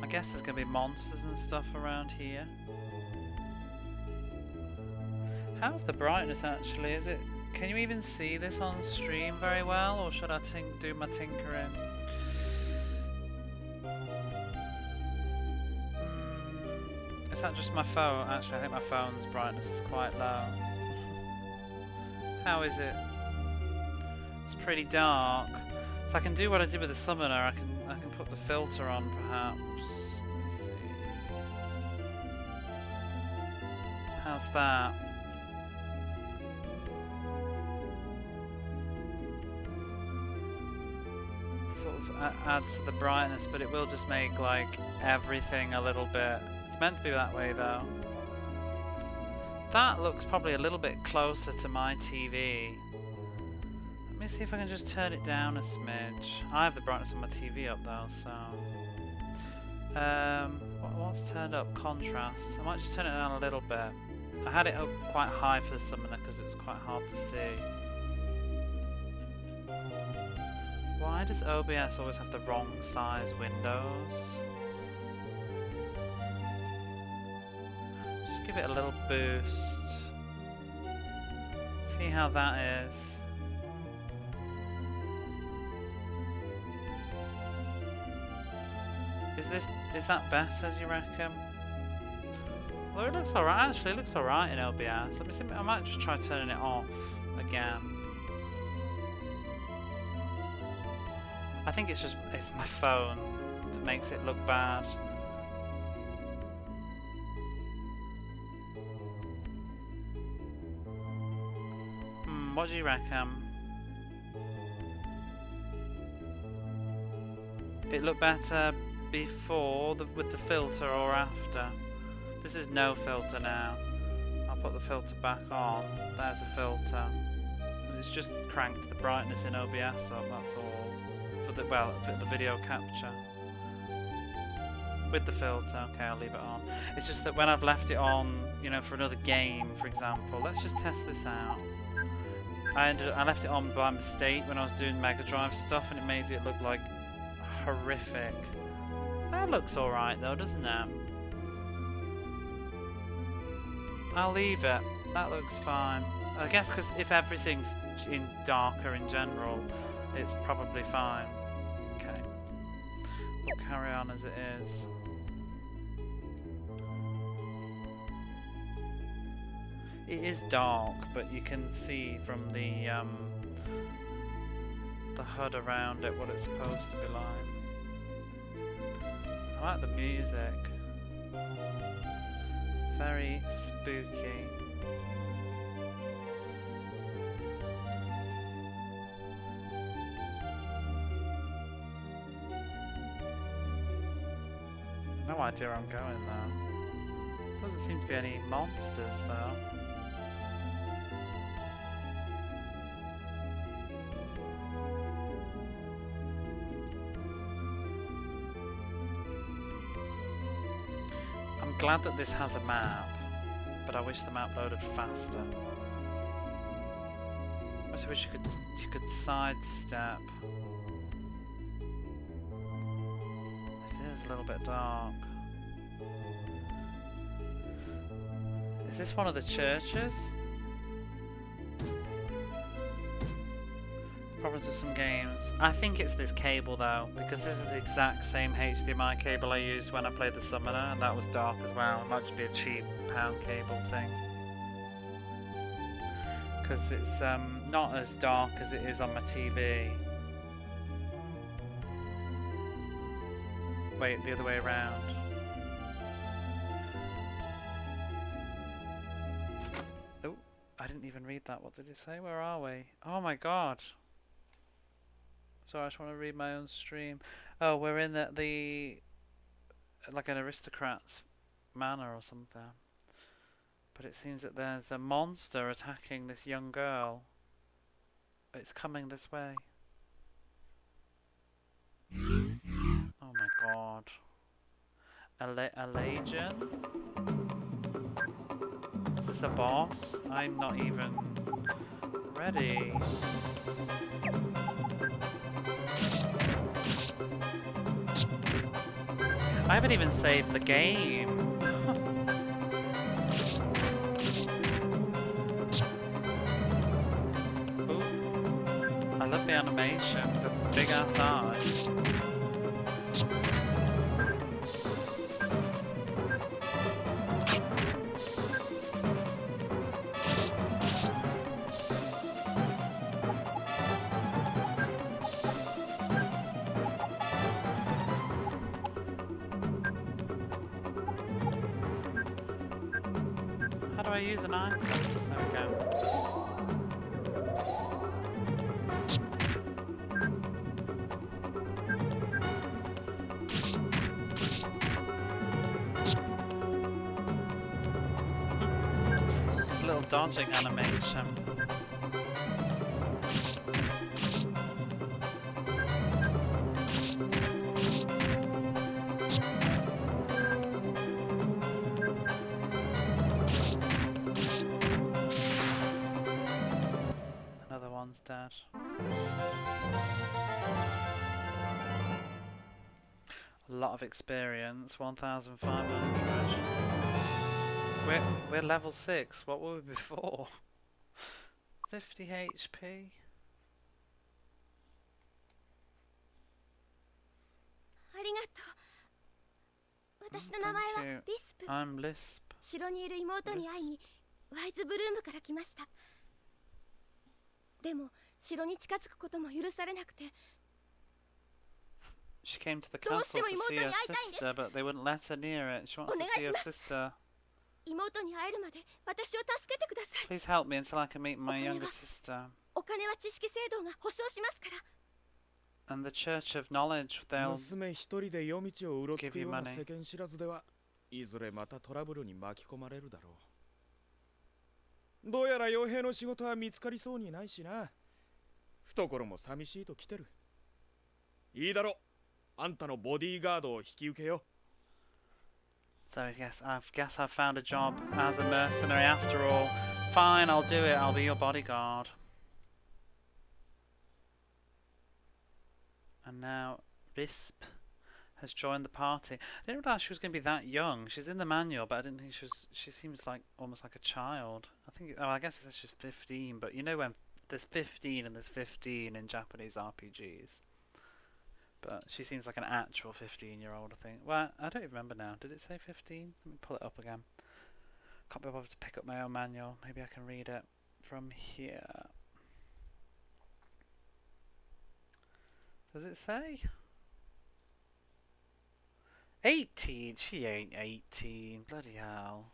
I guess there's going to be monsters and stuff around here. How's the brightness actually? Is it? Can you even see this on stream very well, or should I do my tinkering? Is that just my phone? Actually, I think my phone's brightness is quite low. How is it? It's pretty dark. So I can do what I did with the summoner. I can put the filter on, perhaps. Let me see. How's that? Sort of adds to the brightness, but it will just make like everything a little bit... It's meant to be that way though. That looks probably a little bit closer to my TV. Let me see if I can just turn it down a smidge. I have the brightness on my TV up though, so... what's turned up? Contrast. I might just turn it down a little bit. I had it up quite high for the summoner because it was quite hard to see. Why does OBS always have the wrong size windows? Just give it a little boost. See how that is. Is that better, do you reckon? Well, it looks alright. Actually, it looks alright in OBS. Let me see. I might just try turning it off again. I think it's my phone that makes it look bad. What do you reckon? It looked better before with the filter or after? This is no filter now. I'll put the filter back on. There's a filter. It's just cranked the brightness in OBS up, that's all. For the video capture. With the filter, okay, I'll leave it on. It's just that when I've left it on, you know, for another game, for example, let's just test this out. I left it on by mistake when I was doing Mega Drive stuff, and it made it look like horrific. That looks alright though, doesn't it? I'll leave it. That looks fine. I guess because if everything's darker in general, it's probably fine. Okay. We'll carry on as it is. It is dark, but you can see from the HUD around it what it's supposed to be like. I like the music. Very spooky. No idea where I'm going though. Doesn't seem to be any monsters though. I'm glad that this has a map, but I wish the map loaded faster. I also wish you could sidestep. This is a little bit dark. Is this one of the churches? Problems with some games. I think it's this cable though, because this is the exact same HDMI cable I used when I played the Summoner, and that was dark as well. It might just be a cheap pound cable thing. Because it's not as dark as it is on my TV. Wait, the other way around. Oh, I didn't even read that. What did it say? Where are we? Oh my god. Sorry, I just want to read my own stream. Oh, we're in the like an aristocrat's manor or something. But it seems that there's a monster attacking this young girl. It's coming this way. Oh my god. A legion? Is this a boss? I'm not even ready. I haven't even saved the game. Ooh. I love the animation, the big ass eyes. How do I use an item? There we go. It's a little dodging animation. Another one's dead. A lot of experience, 1,500. We're level 6. What were we before? 50 HP. ありがとう。私の名前はリスプ。I'm Lisp. 城にいる妹に会いにワイズブルームから来ました。でも城に近づくことも許されなくて。She came to the castle to see her sister, but they wouldn't let her near it. She wants to see her sister. 妹に会えるまで私を助けてください。 Please help me until I can meet my younger sister. お金は知識制度が保証しますから。 And the Church of Knowledge, they'll 娘一人で夜道をうろつくような世間知らずではいずれまたトラブルに巻き込まれるだろう。どうやら傭兵の仕事は見つかりそうにないしな。懐も寂しいと来てる。いいだろう。あんたのボディーガードを引き受けよう。 So I guess I've found a job as a mercenary after all. Fine, I'll do it. I'll be your bodyguard. And now Risp has joined the party. I didn't realise she was going to be that young. She's in the manual, but I didn't think she was. She seems like almost like a child. I think. Oh, I guess it says she's 15. But you know when there's 15 and there's 15 in Japanese RPGs. But she seems like an actual 15-year-old, I think. Well, I don't even remember now. Did it say 15? Let me pull it up again. Can't be bothered to pick up my own manual. Maybe I can read it from here. Does it say? 18? She ain't 18. Bloody hell.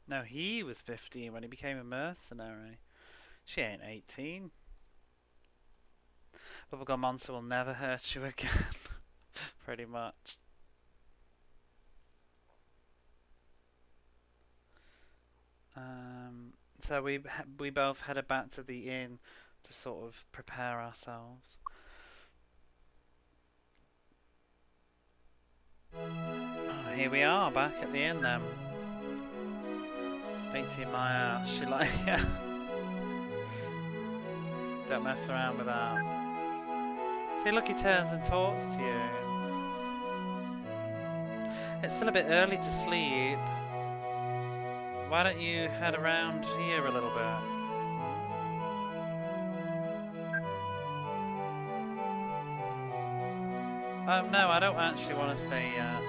No, he was 15 when he became a mercenary. She ain't 18. Bubblegum Monster will never hurt you again. Pretty much. So we both headed back to the inn to sort of prepare ourselves. Oh, here we are, back at the inn then. 18 my ass. She like, yeah. Don't mess around with that. See, look, he turns and talks to you. It's still a bit early to sleep. Why don't you head around here a little bit? No, I don't actually want to stay yet.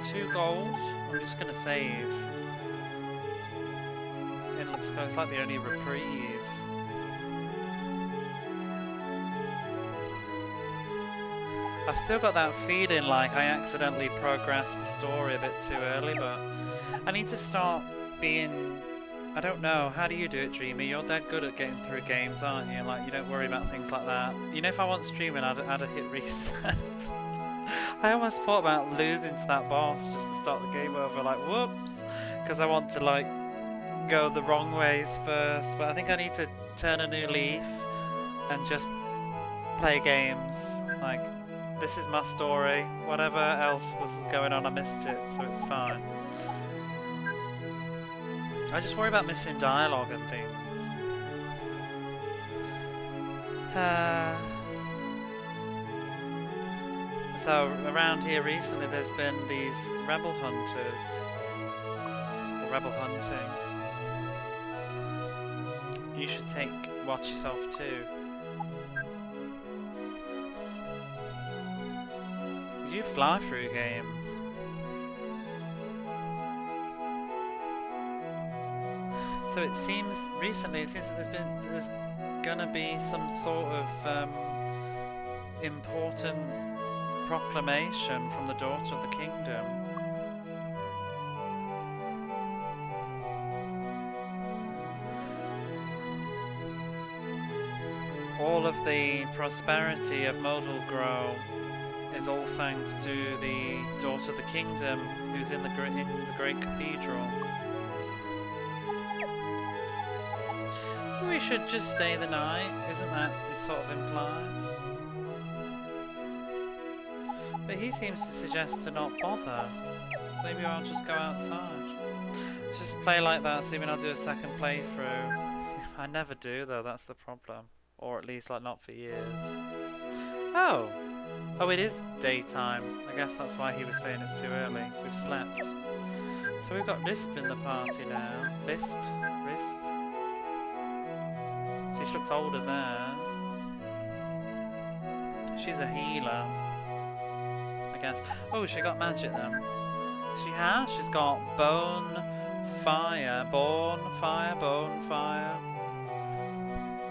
2 gold. I'm just going to save. It looks like the only reprieve. I've still got that feeling like I accidentally progressed the story a bit too early, but I need to start being... I don't know, how do you do it, Dreamy? You're dead good at getting through games, aren't you? Like, you don't worry about things like that. You know, if I want streaming, I'd have hit reset. I almost thought about losing to that boss just to start the game over, like, whoops! Because I want to, like, go the wrong ways first, but I think I need to turn a new leaf and just play games. Like, this is my story. Whatever else was going on, I missed it, so it's fine. I just worry about missing dialogue and things. So around here recently there's been these rebel hunters. Or rebel hunting. You should watch yourself too. You fly through games. So it seems recently that there's gonna be some sort of important proclamation from the daughter of the kingdom. All of the prosperity of Modal Grow is all thanks to the daughter of the kingdom, who's in the great cathedral. We should just stay the night, isn't that sort of implied? But he seems to suggest to not bother, so maybe I'll just go outside. Just play like that, assuming I'll do a second playthrough. I never do though, that's the problem. Or at least like not for years. Oh! Oh, it is daytime. I guess that's why he was saying it's too early. We've slept. So we've got Lisp in the party now. Lisp? Risp? See, she looks older there. She's a healer, I guess. Oh, she got magic then. She has? She's got bone, fire, bone, fire, bone, fire.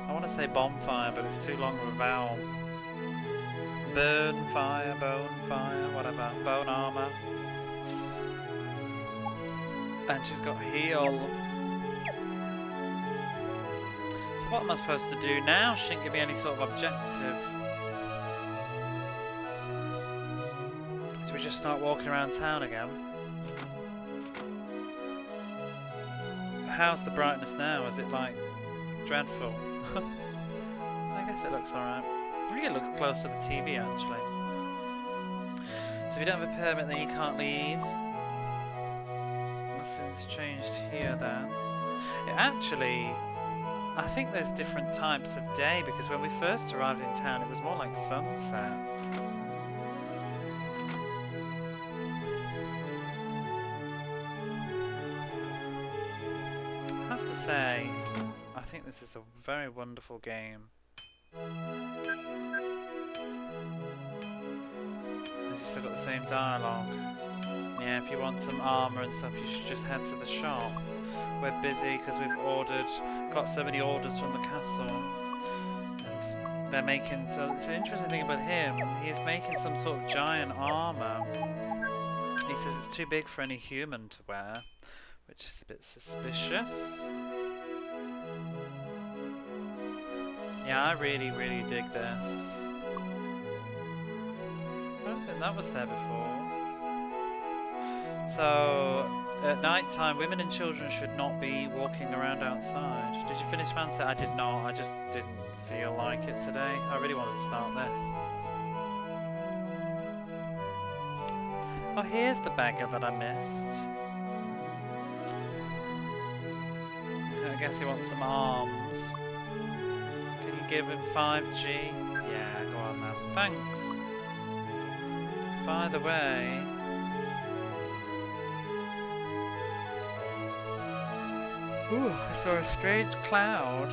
I want to say bonfire, but it's too long of a vowel. Burn, fire, bone, fire, whatever. Bone armor. And she's got heal. So what am I supposed to do now? She didn't give me any sort of objective. So we just start walking around town again. How's the brightness now? Is it like dreadful? I guess it looks alright. I think it looks close to the TV actually. So if you don't have a permit then you can't leave. Nothing's changed here then. It actually, I think there's different types of day because when we first arrived in town it was more like sunset. I have to say, I think this is a very wonderful game. It's still got the same dialogue. Yeah, if you want some armour and stuff, you should just head to the shop. We're busy because we've got so many orders from the castle. And they're making, so it's an interesting thing about him, he's making some sort of giant armour. He says it's too big for any human to wear, which is a bit suspicious. Yeah, I really, really dig this. I don't think that was there before. So, at night time, women and children should not be walking around outside. Did you finish Fantasy? I did not. I just didn't feel like it today. I really wanted to start this. Oh, here's the beggar that I missed. I guess he wants some arms. Can you give him 5G? Yeah, go on then. Thanks. By the way... Ooh, I saw a strange cloud.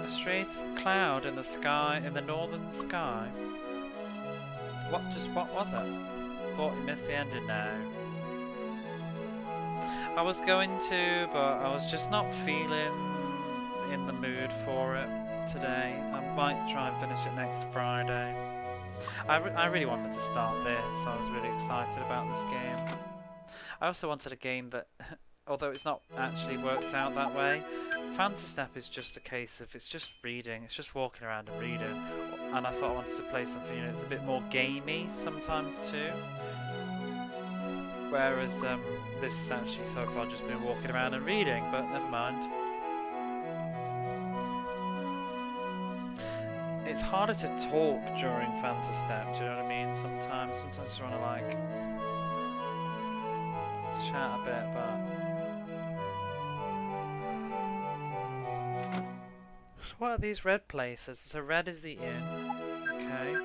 A strange cloud in the sky, in the northern sky. What was it? Thought you missed the ending now. I was going to, but I was just not feeling in the mood for it today. I might try and finish it next Friday. I really wanted to start this, so I was really excited about this game. I also wanted a game that... although it's not actually worked out that way, Phantasnap is just a case of it's just reading, it's just walking around and reading. And I thought I wanted to play something, you know, it's a bit more gamey sometimes too. Whereas this has actually so far just been walking around and reading, but never mind. It's harder to talk during Phantasnap, do you know what I mean? Sometimes you just want to like chat a bit, but. So what are these red places? So red is the inn. Okay.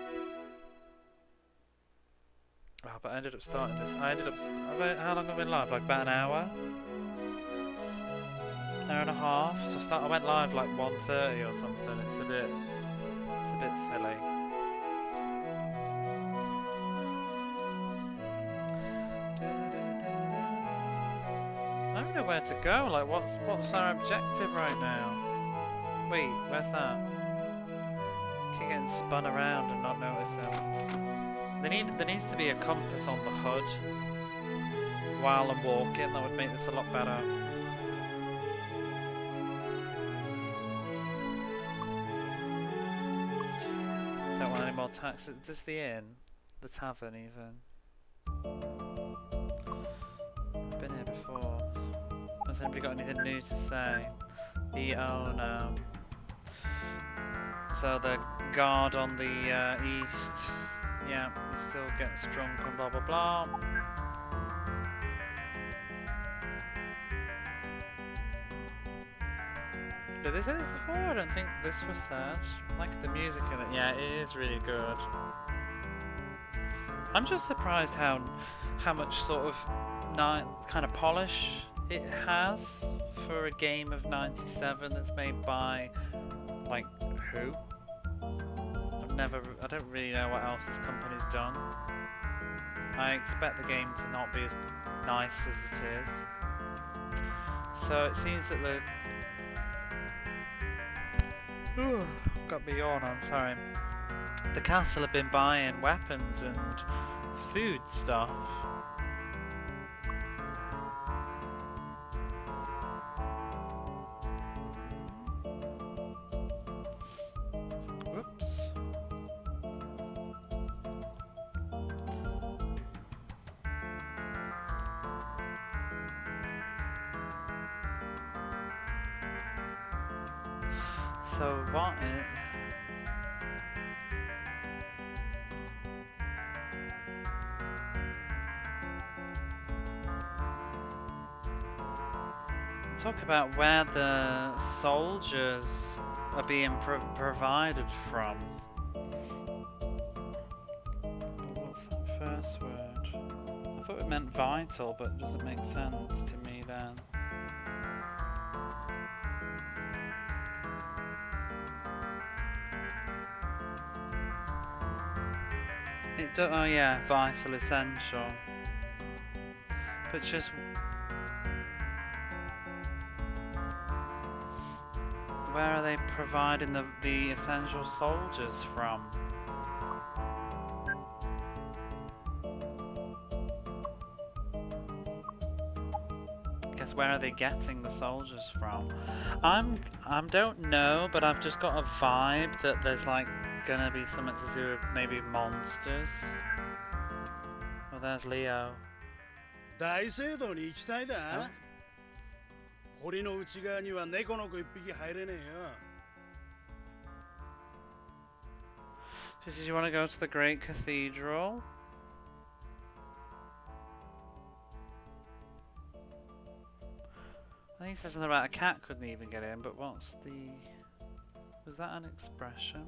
Oh, but I ended up starting this. How long have I been live? Like about an hour? Hour and a half? So I went live like 1:30 or something. It's a bit silly. I don't know where to go. Like, what's our objective right now? Wait, where's that? Keep getting spun around and not noticing. There needs to be a compass on the hood while I'm walking. That would make this a lot better. Don't want any more taxes. Is this the inn? The tavern, even? I've been here before. Has anybody got anything new to say? The owner. So the guard on the east, yeah, he still gets drunk and blah blah blah. Did they say this before? I don't think this was said. Like the music in it. Yeah, it is really good. I'm just surprised how much sort of kind of polish it has for a game of 97 that's made by, like, who? I don't really know what else this company's done. I expect the game to not be as nice as it is. So it seems that got me yawn on, sorry. The castle have been buying weapons and food stuff. Whoops. So what is... Talk about where the soldiers are being provided from. What's that first word? I thought it meant vital, but it doesn't make sense to me then. Oh yeah, vital, essential. But just... where are they providing the essential soldiers from? I guess where are they getting the soldiers from? I don't know, but I've just got a vibe that there's like gonna be something to do with maybe monsters. Oh, there's Leo. 大聖堂に行きたいだ。堀の内側には猫の子一匹入れねえよ。So did you want to go to the Great Cathedral? I think he said something about a cat couldn't even get in, but what's the... was that an expression?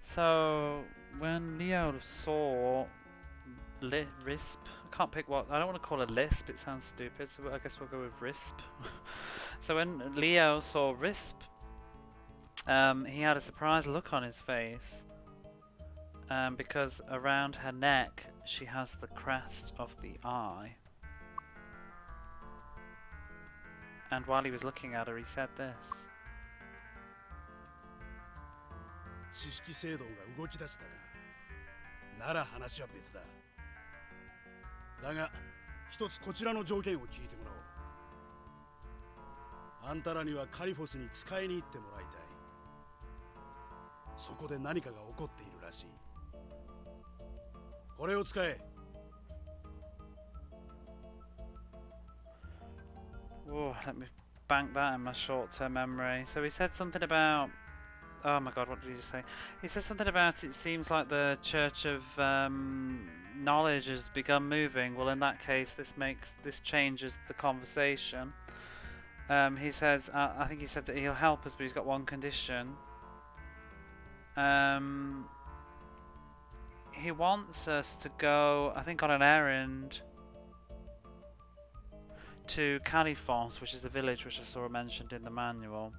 So, when Leo saw Risp, I can't pick what, I don't want to call it Lisp, it sounds stupid, so I guess we'll go with Risp. So when Leo saw Risp, he had a surprised look on his face, because around her neck she has the crest of the eye. And while he was looking at her, he said this. 知識制度が動き出したが、なら話は別だ。だが、一つこちらの条件を聞いてもらおう。あんたらにはカリフォスに使いに行ってもらいたい。そこで何かが起こっているらしい。これを使え。Whoa, let me bank that in my short-term memory. So he said something about... oh my god, what did he just say? He said something about it seems like the Church of Knowledge has begun moving. Well, in that case, this changes the conversation. He says, I think he said that he'll help us, but he's got one condition. He wants us to go, I think, on an errand to Califos, which is a village which I saw mentioned in the manual.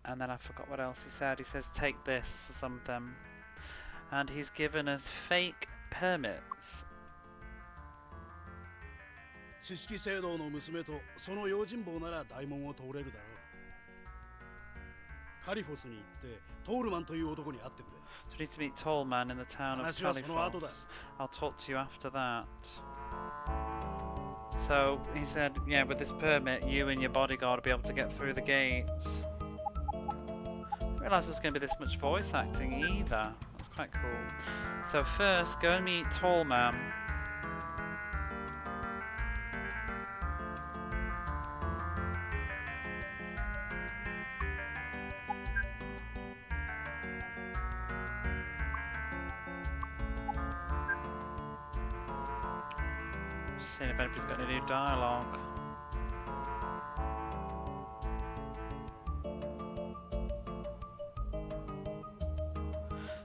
And then I forgot what else he said. He says, take this or something. And he's given us fake permits. 知識聖堂の娘とその用心棒なら大門を通れるだろう。カリフォスに行ってトールマンという男に会ってくれ。So we need to meet Tollman in the town of Califos. I'll talk to you after that. So he said, yeah, with this permit, you and your bodyguard will be able to get through the gates. I didn't realise there was going to be this much voice acting either. That's quite cool. So first, go and meet Tollman. Just seeing if anybody's got any new dialogue.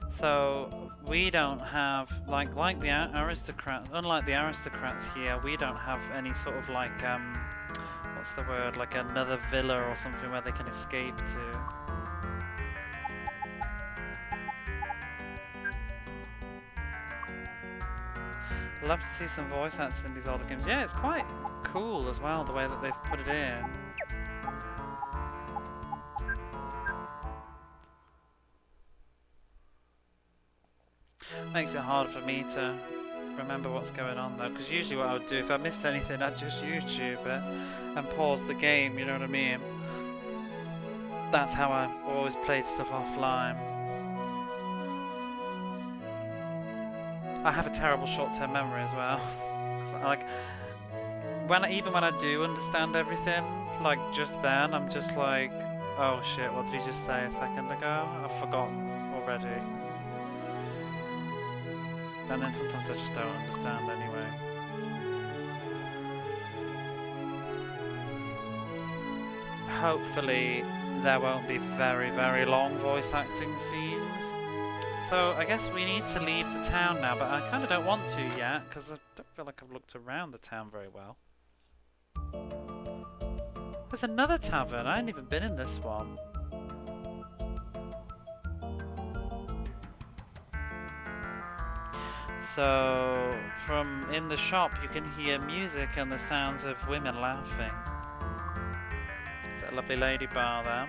So we don't have like the aristocrats. Unlike the aristocrats here, we don't have any sort of like what's the word? Like another villa or something where they can escape to. Love to see some voice acting in these older games. Yeah, it's quite cool as well the way that they've put it in. Makes it hard for me to remember what's going on though, because usually what I would do if I missed anything, I'd just YouTube it and pause the game, you know what I mean? That's how I always played stuff offline. I have a terrible short-term memory as well. Like, even when I do understand everything, like just then, I'm just like, oh shit, what did he just say a second ago? I've forgotten already. And then sometimes I just don't understand anyway. Hopefully there won't be very, very long voice acting scenes. So I guess we need to leave the town now, but I kind of don't want to yet, because I don't feel like I've looked around the town very well. There's another tavern, I ain't even been in this one. So, from in the shop you can hear music and the sounds of women laughing. There's a lovely lady bar there.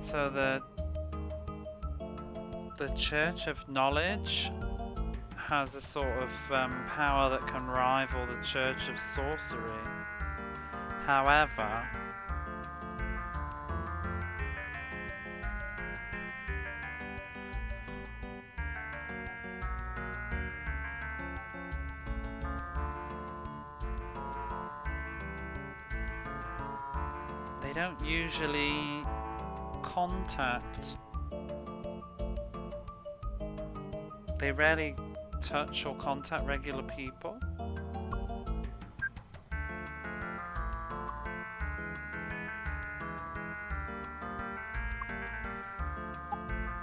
So the Church of Knowledge has a sort of power that can rival the Church of Sorcery. However, they don't usually contact. They rarely touch or contact regular people.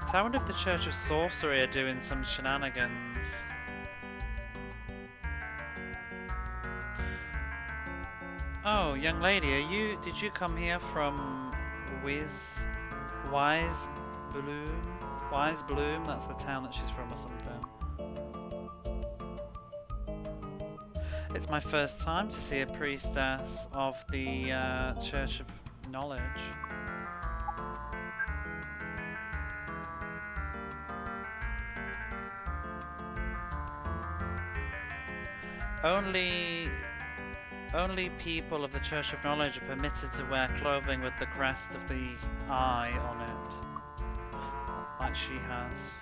So I wonder if the Church of Sorcery are doing some shenanigans. Oh, young lady, did you come here from Wise Bloom, that's the town that she's from or something. It's my first time to see a priestess of the Church of Knowledge. Only people of the Church of Knowledge are permitted to wear clothing with the crest of the eye on it. Like she has.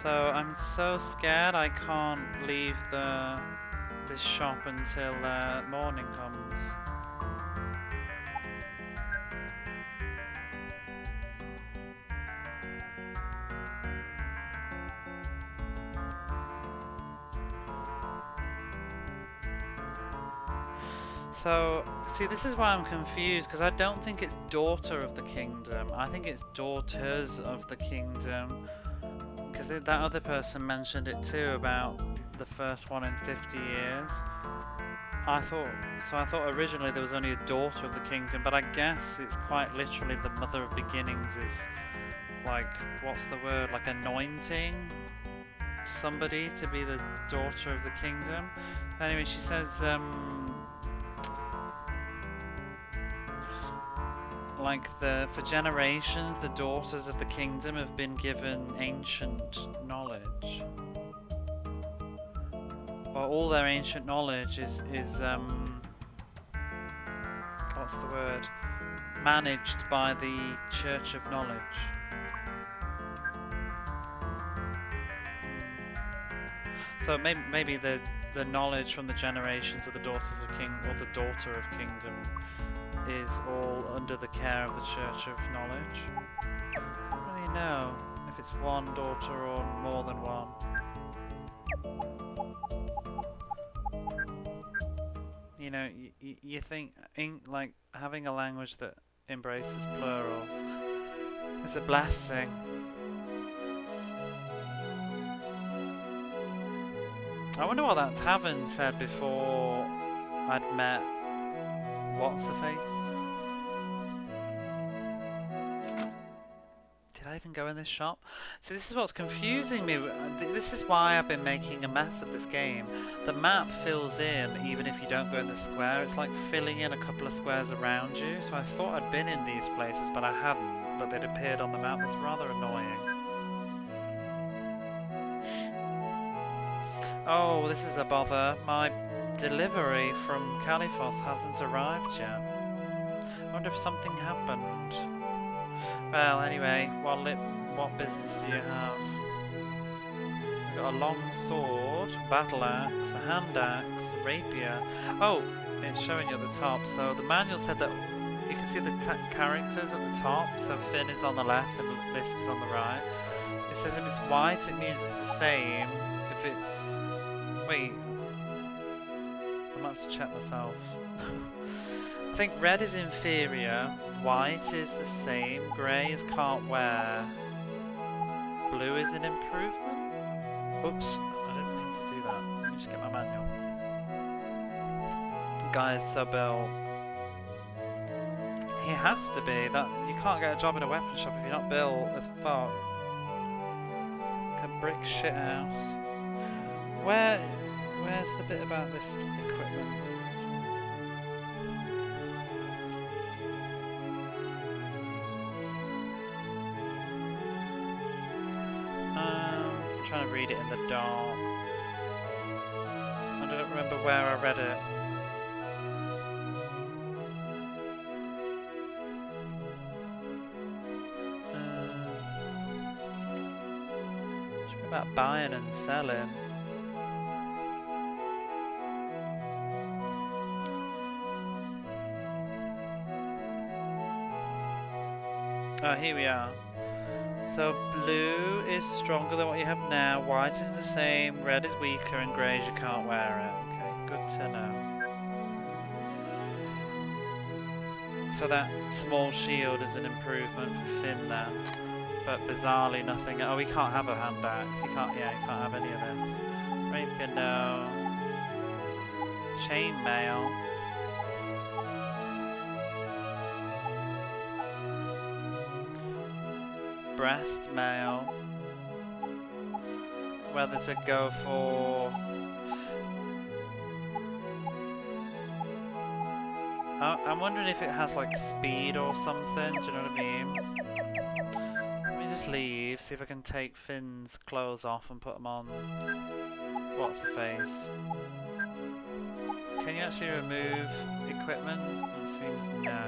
So I'm so scared I can't leave this shop until morning comes. So, see, this is why I'm confused, because I don't think it's Daughter of the Kingdom. I think it's Daughters of the Kingdom. Because that other person mentioned it too, about the first one in 50 years. I thought originally there was only a Daughter of the Kingdom, but I guess it's quite literally the Mother of Beginnings is, like, what's the word? Like anointing somebody to be the Daughter of the Kingdom. Anyway, she says, for generations, the daughters of the kingdom have been given ancient knowledge. all their ancient knowledge is what's the word? Managed by the Church of Knowledge. So maybe the knowledge from the generations of the daughters of king, or the daughter of kingdom, is all under the care of the Church of Knowledge. I don't really know if it's one daughter or more than one. You know, you think like having a language that embraces plurals is a blessing. I wonder what that tavern said before I'd met what's-her-face. Did I even go in this shop? See, this is what's confusing me. This is why I've been making a mess of this game. The map fills in even if you don't go in the square. It's like filling in a couple of squares around you. So I thought I'd been in these places, but I hadn't. But they'd appeared on the map. That's rather annoying. Oh, this is a bother. My delivery from Califos hasn't arrived yet. I wonder if something happened. Well, anyway, what business do you have? We've got a long sword, battle axe, a hand axe, a rapier. Oh, it's showing you at the top. So the manual said that you can see the characters at the top. So Finn is on the left and Lisp is on the right. It says if it's white, it means it's the same. If it's... Wait. I might have to check myself. I think red is inferior, white is the same, grey is can't wear, blue is an improvement? Oops, I didn't mean to do that. Let me just get my manual. Guy is so built. He has to be. That you can't get a job in a weapon shop if you're not built as fuck. Like a brick shithouse. Where's the bit about this equipment? I'm trying to read it in the dark. I don't remember where I read it. Should be about buying and selling. Oh, here we are. So blue is stronger than what you have now, white is the same, red is weaker, and grey is you can't wear it. Okay, good to know. So that small shield is an improvement for Finn there. But bizarrely nothing. Oh, he can't have a hand axe. He can't have any of this. Rapier, no. Chainmail. Breast mail. Whether to go for... I'm wondering if it has like speed or something, do you know what I mean? Let me just leave, see if I can take Finn's clothes off and put them on what's-her-face. Can you actually remove equipment? It seems no.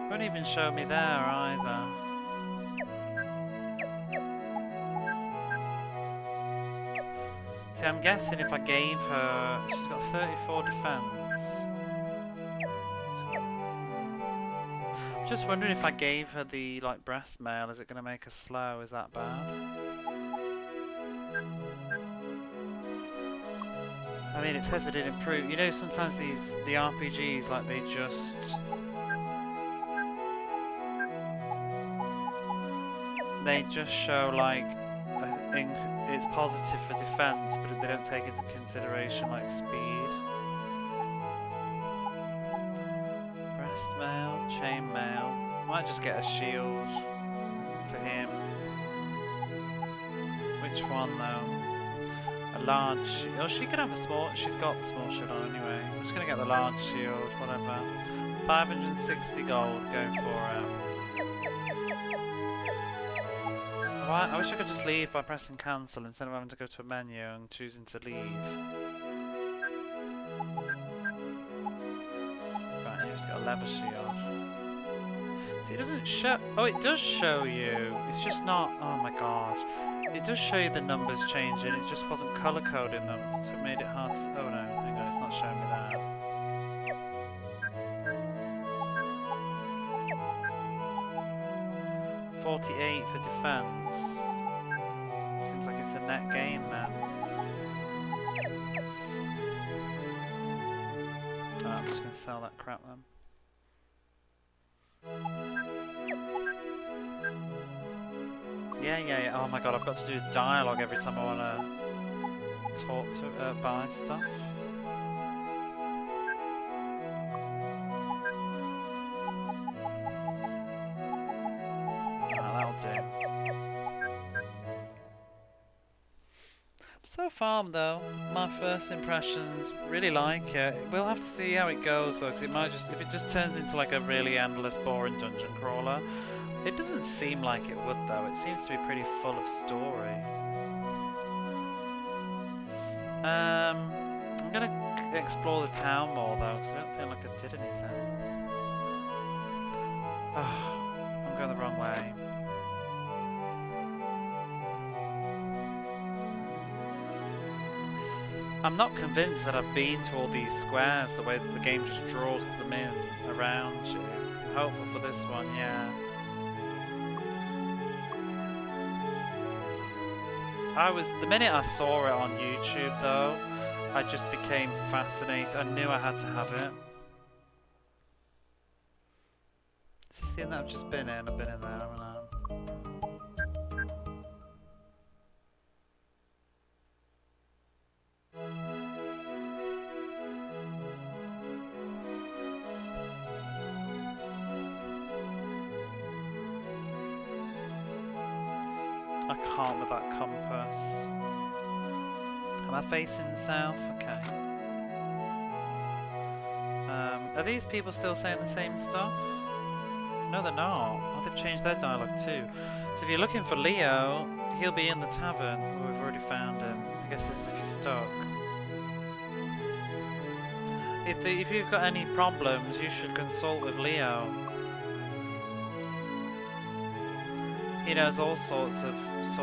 Won't even show me there either. See, I'm guessing if I gave her... She's got 34 defense. I'm just wondering if I gave her the like breast mail, is it going to make her slow? Is that bad? I mean, it says it didn't improve. You know, sometimes the RPGs, like they just... They just show like it's positive for defense, but they don't take into consideration like speed. Breast mail, chain mail. Might just get a shield for him. Which one though? A large shield. Oh, she could have a small. She's got the small shield on anyway. I'm just gonna get the large shield, whatever. 560 gold, going for why? I wish I could just leave by pressing cancel instead of having to go to a menu and choosing to leave. Right, here's got a leather shield. See, it doesn't show. Oh, it does show you. It's just not. Oh my god. It does show you the numbers changing. It just wasn't color coding them, so it made it hard to. Oh no, hang on, it's not showing me that. 48 for defense. Seems like it's a net gain then. Oh, I'm just gonna sell that crap then. Yeah. Oh my god, I've got to do dialogue every time I wanna talk to buy stuff. So far, though, my first impressions, really like it. We'll have to see how it goes, though, because it might just, if it just turns into like a really endless, boring dungeon crawler, it doesn't seem like it would, though. It seems to be pretty full of story. I'm gonna explore the town more, though, because I don't feel like I did anything. Oh, I'm going the wrong way. I'm not convinced that I've been to all these squares the way that the game just draws them in around you. I'm hopeful for this one, yeah. The minute I saw it on YouTube though, I just became fascinated. I knew I had to have it. Is this the end that I've just been in? I've been in there, haven't I? I can't with that compass. Am I facing south? Okay. Are these people still saying the same stuff? No, they're not. Oh, they've changed their dialogue too. So if you're looking for Leo, he'll be in the tavern. Oh, we've already found him. I guess this is if you're stuck. If you've got any problems, you should consult with Leo. He knows all sorts of I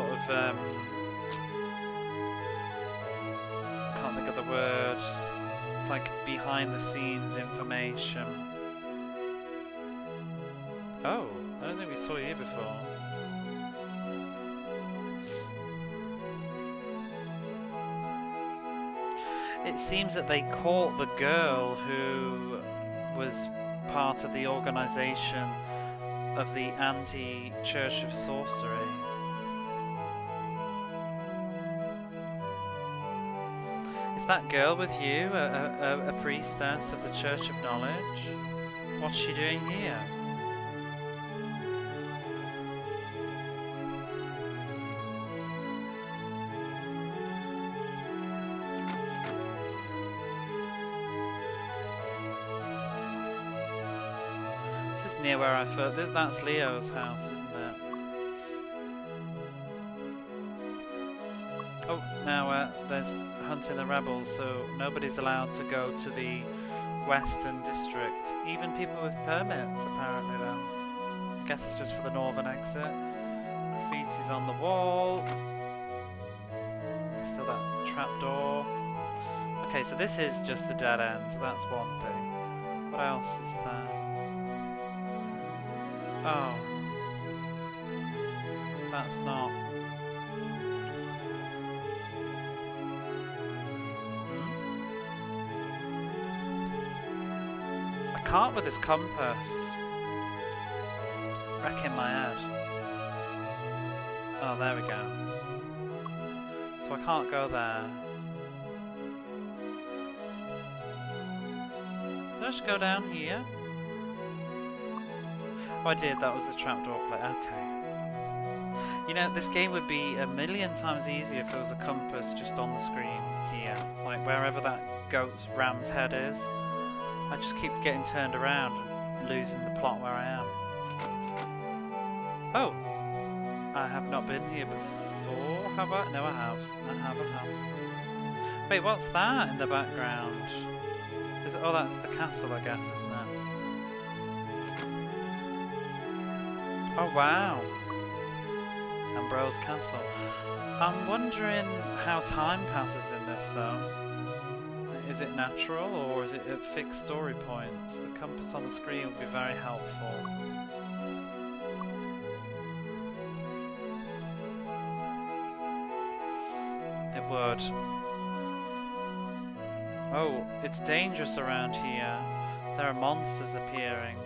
can't think of the word. It's like behind the scenes information. Oh, I don't think we saw you before. It seems that they caught the girl who was part of the organization of the anti-Church of Sorcery. Is that girl with you a priestess of the Church of Knowledge? What's she doing here? Near where I thought that's Leo's house, isn't it? Oh, now there's hunting the rebels, so nobody's allowed to go to the Western District. Even people with permits, apparently. Then I guess it's just for the northern exit. Graffiti's on the wall. There's still that trapdoor. Okay, so this is just a dead end. So that's one thing. What else is there? Oh. That's not. I can't with this compass. Wrecking my head. Oh, there we go. So I can't go there. Did I just go down here? Oh, I did. That was the trapdoor play. Okay. You know, this game would be a million times easier if there was a compass just on the screen here. Like, wherever that goat's ram's head is. I just keep getting turned around and losing the plot where I am. Oh! I have not been here before, have I? No, I have. I have. Wait, what's that in the background? Is it? Oh, that's the castle, I guess, isn't it? Oh, wow. Ambrose Castle. I'm wondering how time passes in this, though. Is it natural, or is it at fixed story points? The compass on the screen would be very helpful. It would. Oh, it's dangerous around here. There are monsters appearing.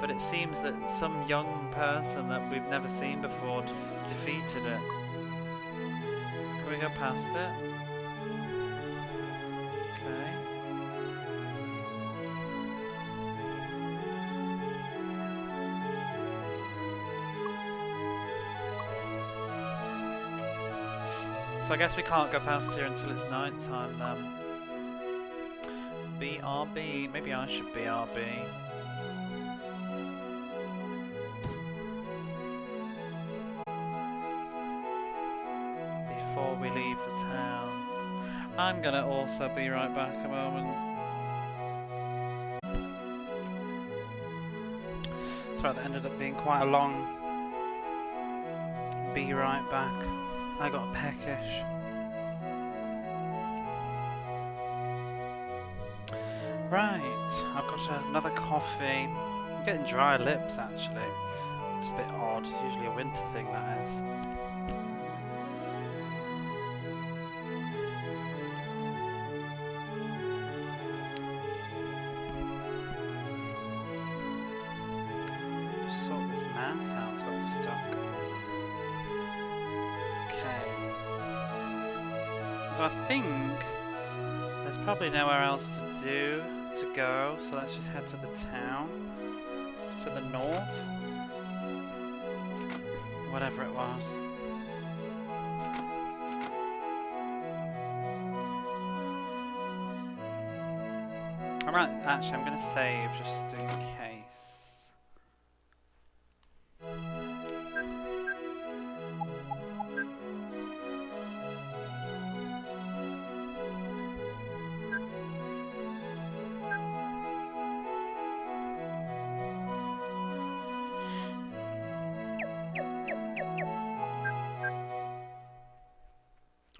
But it seems that some young person that we've never seen before defeated it. Can we go past it? Okay. So I guess we can't go past here until it's night time then. BRB. Maybe I should BRB. Before we leave the town. I'm gonna also be right back a moment. Sorry, that ended up being quite a long be right back. I got peckish. Right, I've got another coffee. I'm getting dry lips actually. It's a bit odd, usually a winter thing that is. Sort this mouse out, it's got stuck. Okay. So I think there's probably nowhere else to go, so let's just head to the town. To the north. Whatever it was. Alright, actually I'm gonna save just in case.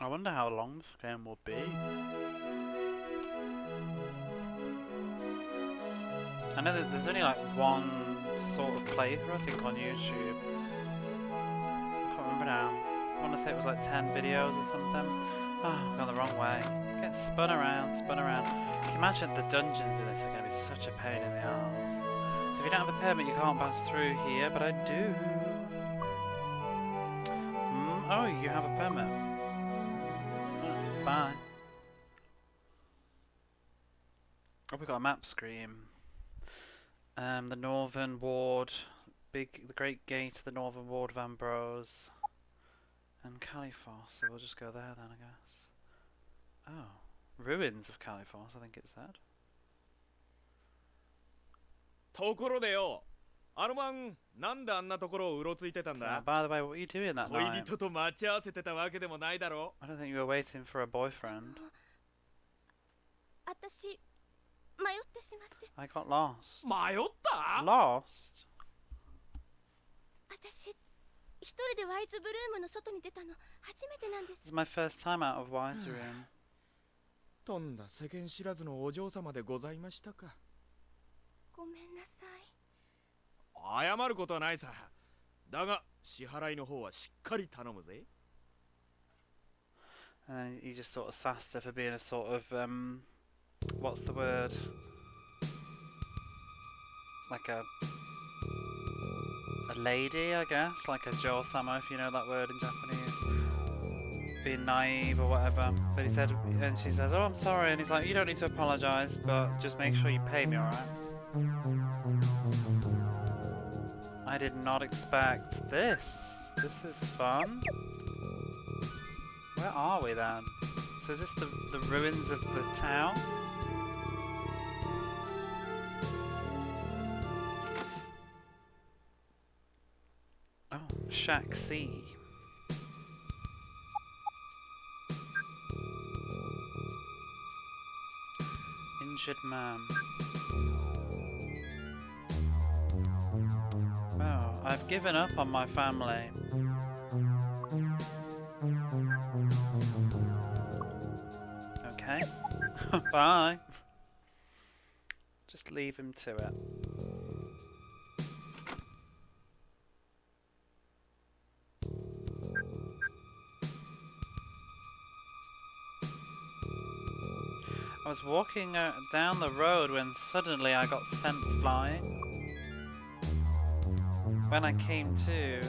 I wonder how long this game will be. I know that there's only like one sort of playthrough, I think, on YouTube. I can't remember now. I want to say it was like 10 videos or something. Oh, I've gone the wrong way. Get spun around, spun around. Can you imagine the dungeons in this are going to be such a pain in the arse. So if you don't have a permit, you can't pass through here, but I do. Oh, you have a permit. Bye. Oh, we got a map screen. The Northern Ward, the Great Gate of the Northern Ward of Ambrose, and Califos. So we'll just go there then, I guess. Oh, ruins of Califos, I think it said. ところでよ、あの晩なんであんなところをうろついてたん So, だ by the way, what were you doing that 恋 night? 人と待ち合わせてたわけでもないだろ I don't think you were waiting for a boyfriend. 私迷ってしまって。 I got lost. 迷った Lost? 私一人でワイズブルームの外に出たの初めてなんです。 This is my first time out of Wise Room. とんだ世間知らずのお嬢様でございましたか。ごめんなさい。謝ることはないさ。だが支払いの方はしっかり頼むぜ。 And then you just sort of sassed her for being a sort of, what's the word? Like a lady, I guess? Like a jo-sama, if you know that word in Japanese. Being naive or whatever. But he said, and she says, oh, I'm sorry. And he's like, you don't need to apologise, but just make sure you pay me, alright? I did not expect this. This is fun. Where are we then? So is this the ruins of the town? Shack C. Injured man. Wow, I've given up on my family. Okay. Bye. Just leave him to it. I was walking down the road when suddenly I got sent flying. When I came to,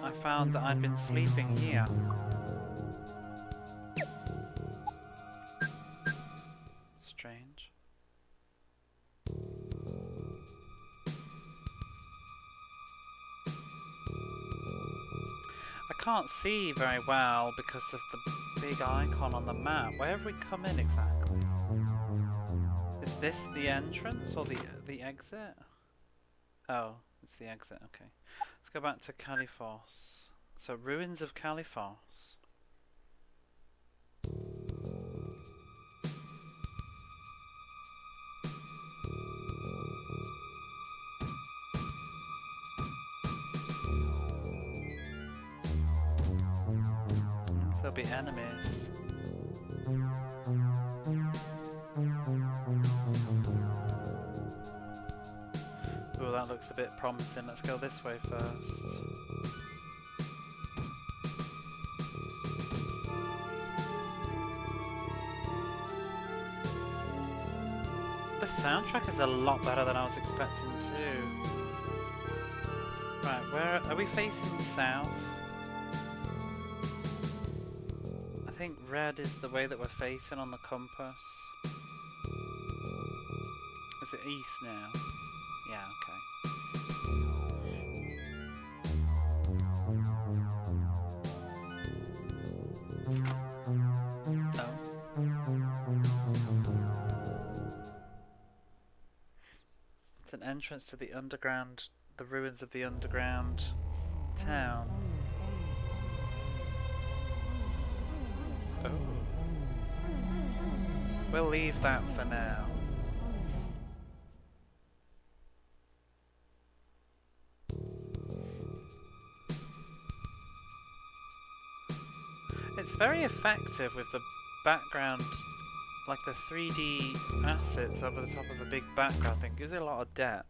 I found that I'd been sleeping here. Strange. I can't see very well because of the big icon on the map. Where have we come in exactly? Is this the entrance or the exit? Oh, it's the exit, okay. Let's go back to Califos. So, ruins of Califos. There'll be enemies. Oh, that looks a bit promising. Let's go this way first. The soundtrack is a lot better than I was expecting too. Right, where are we facing south? I think red is the way that we're facing on the compass. Is it east now? Yeah, okay. Oh. It's an entrance to the underground, the ruins of the underground town. Oh. We'll leave that for now. It's very effective with the background, like the 3D assets over the top of a big background thing. Gives it a lot of depth.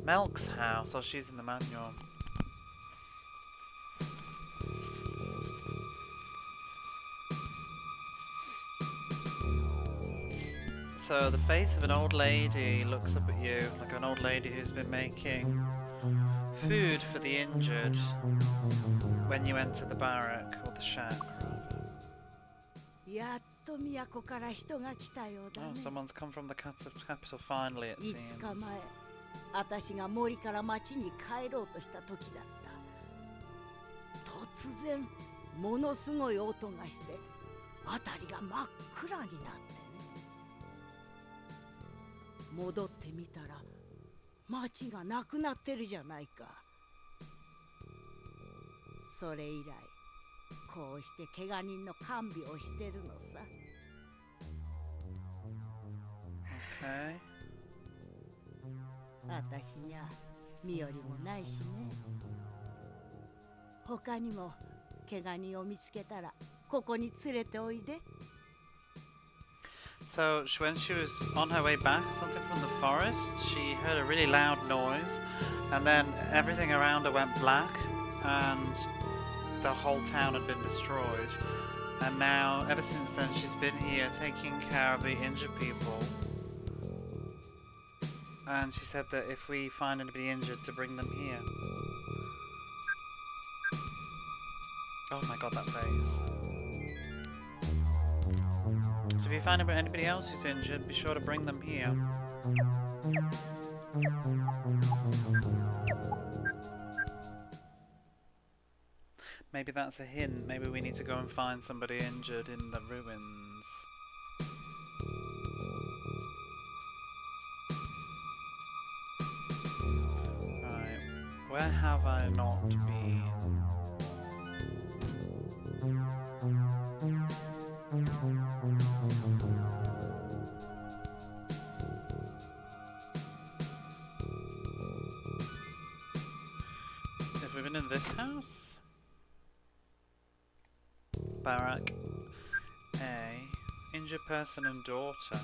Melk's house. Oh, she's in the manual. So the face of an old lady looks up at you, like an old lady who's been making food for the injured when you enter the barrack, or the shack rather. Oh, someone's come from the capital finally, it seems. 私が森から町に帰ろうとした時だった。突然ものすごい音がして辺りが真っ暗になってね。戻ってみたら町がなくなってるじゃないか。それ以来こうして怪我人の看病をしてるのさ。Okay. 私にゃ身寄りもないしね。他にも怪我人を見つけたらここに連れておいで。So when she was on her way back or something from the forest, she heard a really loud noise, and then everything around her went black, and the whole town had been destroyed. And now, ever since then, she's been here taking care of the injured people. And she said that if we find anybody injured, to bring them here. Oh my god, that face. So if you find anybody else who's injured, be sure to bring them here. Maybe that's a hint. Maybe we need to go and find somebody injured in the ruins. have I not been? Have we been in this house? Barrack A. Injured person and daughter.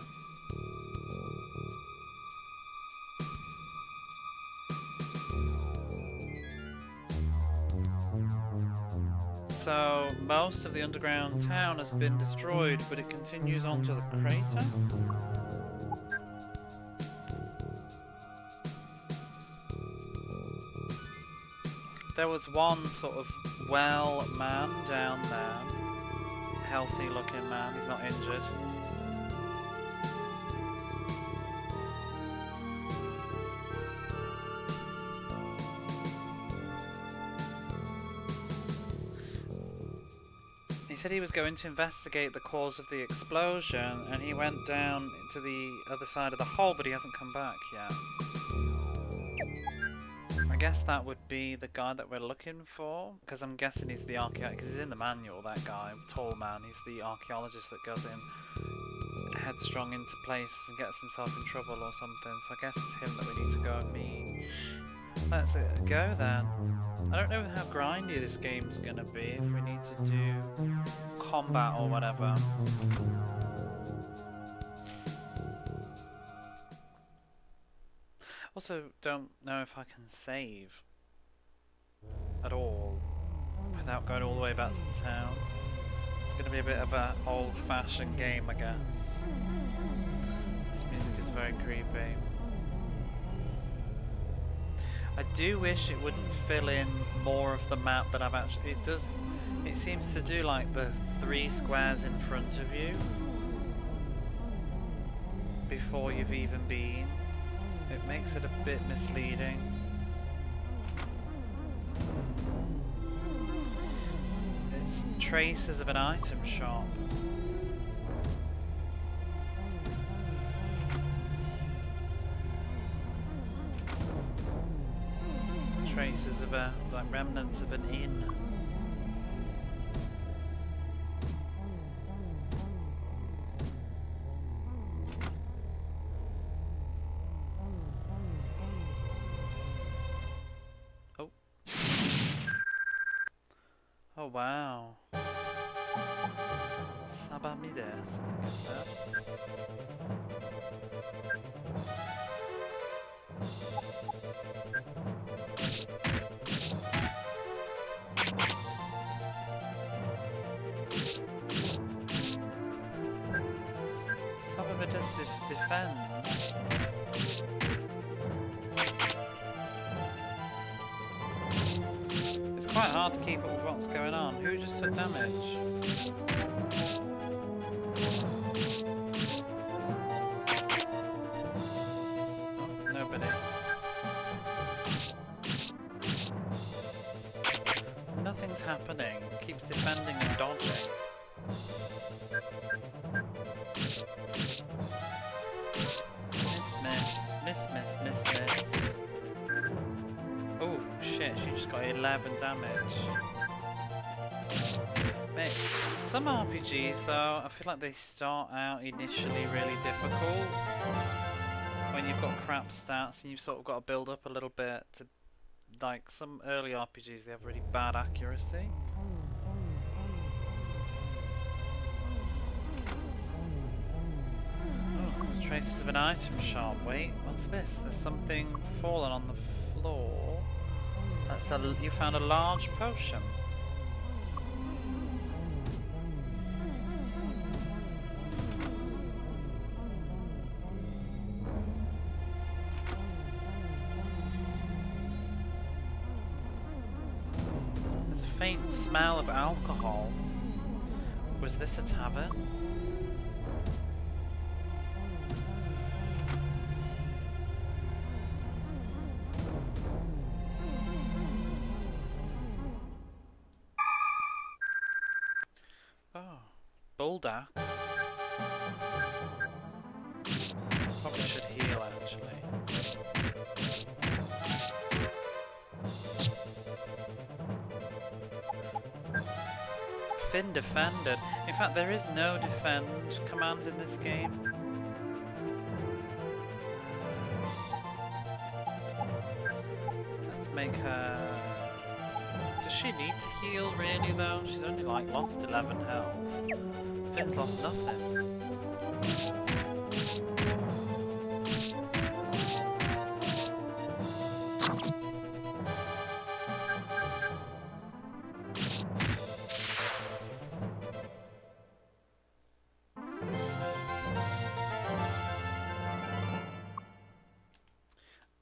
So, most of the underground town has been destroyed, but it continues on to the crater? There was one sort of well man down there. Healthy looking man, he's not injured. He said he was going to investigate the cause of the explosion, and he went down to the other side of the hole, but he hasn't come back yet. I guess that would be the guy that we're looking for, because I'm guessing he's the archaeologist, because he's in the manual, that guy, tall man, he's the archaeologist that goes in headstrong into places and gets himself in trouble or something, so I guess it's him that we need to go and meet. Let's go then. I don't know how grindy this game's gonna be, if we need to do combat or whatever. Also, don't know if I can save at all without going all the way back to the town. It's going to be a bit of an old-fashioned game, I guess. This music is very creepy. I do wish it wouldn't fill in more of the map that I've actually... It does... It seems to do like the 3 squares in front of you before you've even been. It makes it a bit misleading. It's traces of an item shop. Traces of a, like remnants of an inn. Oh wow. Sabamides, I guess that. Sabamides defends. It's quite hard to keep up with what's going on. Who just took damage? Oh, nobody. Nothing's happening. Keeps defending and dodging. Miss. Oh shit, she just got 11 damage. Mate, some RPGs though, I feel like they start out initially really difficult when you've got crap stats and you've sort of got to build up a little bit to, like some early RPGs, they have really bad accuracy. Oh, traces of an item shop. Wait, what's this? There's something fallen on the floor. That's a, you found a large potion. There's a faint smell of alcohol. Was this a tavern? Bulldog. Probably should heal actually. Finn defended. In fact, there is no defend command in this game. Let's make her... Does she need to heal really though? She's only like lost 11 health. Finn's lost nothing.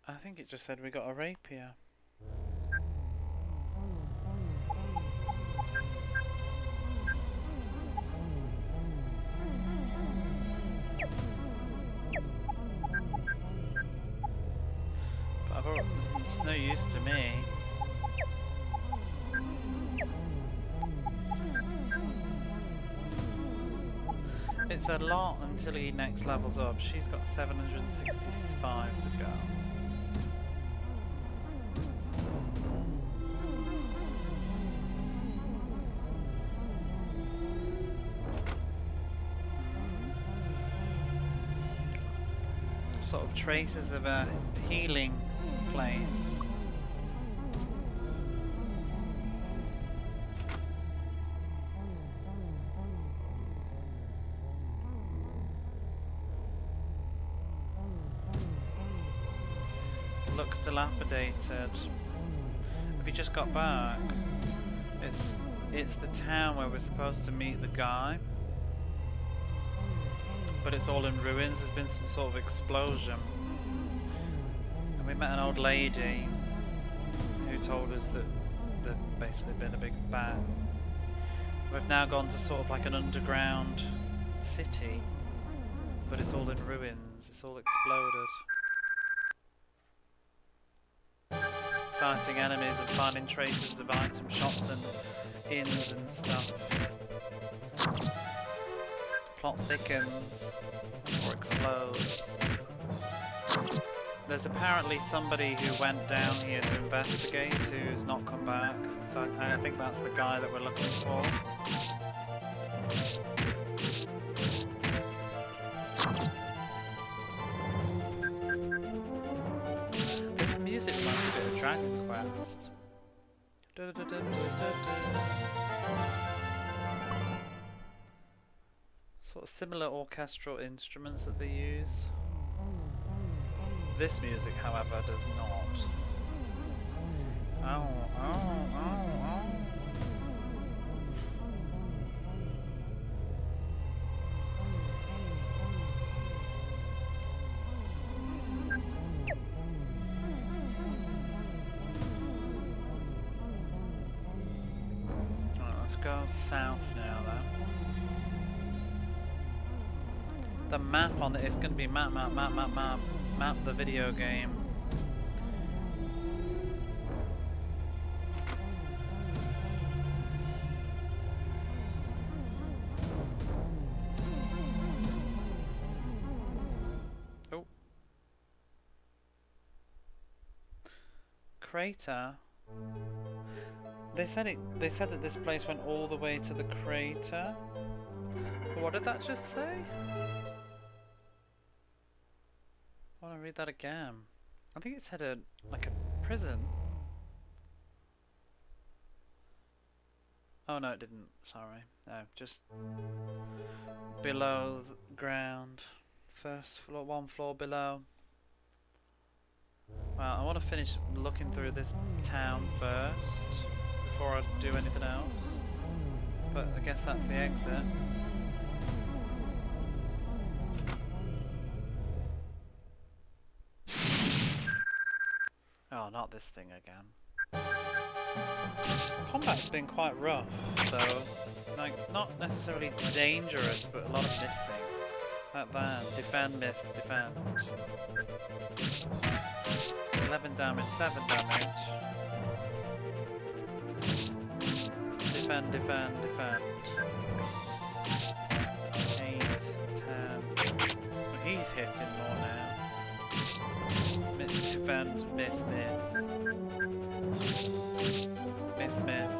I think it just said we got a rapier. But it's no use to me. It's a lot until he next levels up. She's got 765 to go. Sort of traces of a healing place. Looks dilapidated. Have you just got back? It's the town where we're supposed to meet the guy. But it's all in ruins. There's been some sort of explosion. And we met an old lady who told us that there'd basically been a big bang. We've now gone to sort of like an underground city, but it's all in ruins. It's all exploded. Fighting enemies and finding traces of item shops and inns and stuff. Plot thickens or explodes. There's apparently somebody who went down here to investigate who's not come back, so I think that's the guy that we're looking for. This music reminds me a bit of Dragon Quest. Sort of similar orchestral instruments that they use. This music, however, does not. Ow, ow, ow, ow. Alright, let's go south now then. The map on it is going to be map the video game. Oh. Crater. They said that this place went all the way to the crater. But what did that just say? I want to read that again. I think it said like a prison. Oh no, it didn't. Sorry. No, just below the ground. First floor, one floor below. Well, I want to finish looking through this town first before I do anything else. But I guess that's the exit. Oh, not this thing again. Combat's been quite rough, though. Like, not necessarily dangerous, but a lot of missing. Like that. Defend, miss, defend. 11 damage, 7 damage. Defend, defend, defend. 8, 10. Well, he's hitting more now. Defend, miss, miss. Miss, miss.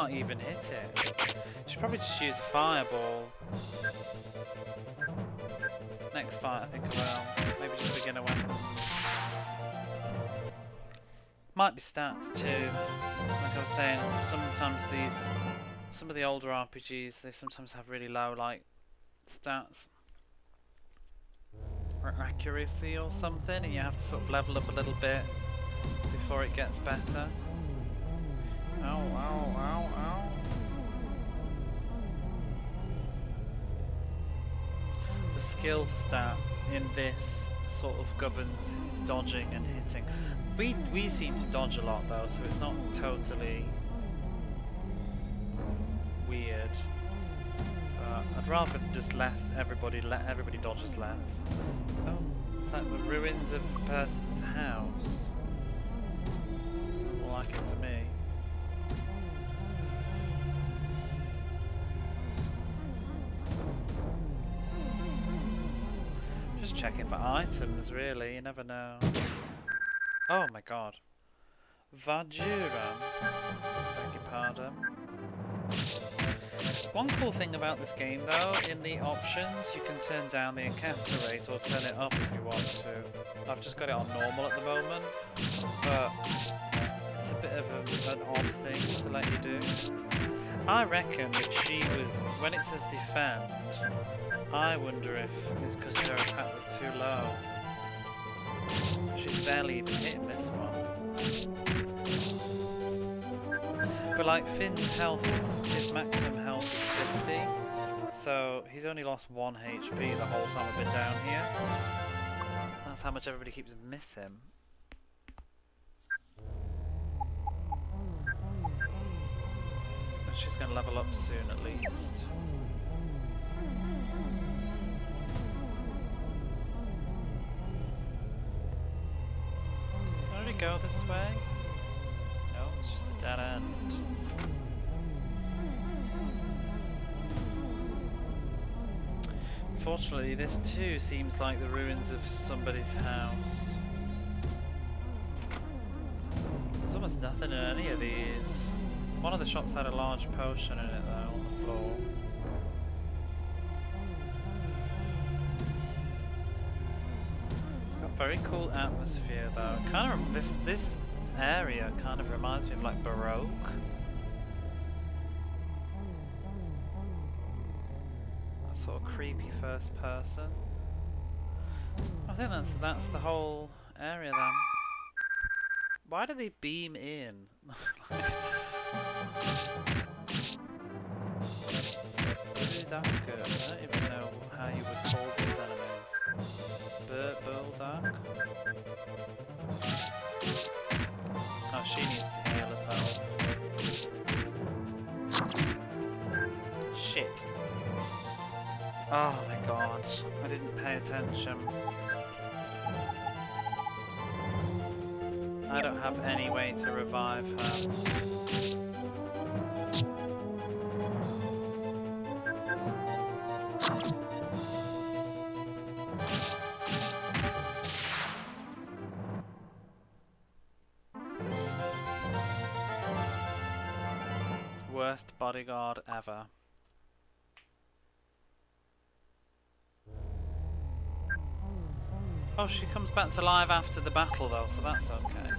can't even hit it. Should probably just use a fireball. Next fight, I think I will. Maybe just beginner weapons. Might be stats too. Like I was saying, sometimes some of the older RPGs, they sometimes have really low like stats or accuracy or something, and you have to sort of level up a little bit before it gets better. Ow, ow, ow, ow. The skill stat in this sort of governs dodging and hitting. We seem to dodge a lot though, so it's not totally weird. But I'd rather just let everybody dodges less. Oh, it's like the ruins of a person's house. More like it to me. Just checking for items, really. You never know. Oh my god. Vajuram. Beg your pardon. One cool thing about this game though, in the options you can turn down the encounter rate or turn it up if you want to. I've just got it on normal at the moment, but it's a bit of an odd thing to let you do. I reckon that she was, when it says defend, I wonder if it's because her attack was too low. She's barely even hitting this one. But like Finn's health his maximum health is 50, so he's only lost 1 HP the whole time I've been down here. That's how much everybody keeps missing. And she's going to level up soon at least. Go this way? No, it's just a dead end. Unfortunately, this too seems like the ruins of somebody's house. There's almost nothing in any of these. One of the shops had a large potion in it though, on the floor. Very cool atmosphere though. Kind of this area kind of reminds me of like Baroque. That sort of creepy first person. I think that's the whole area then. Why do they beam in? I don't even know how you would call these enemies. Bulldog. Oh, she needs to heal herself. Shit. Oh my god, I didn't pay attention. I don't have any way to revive her. Worst bodyguard ever. Oh, she comes back to life after the battle though, so that's okay.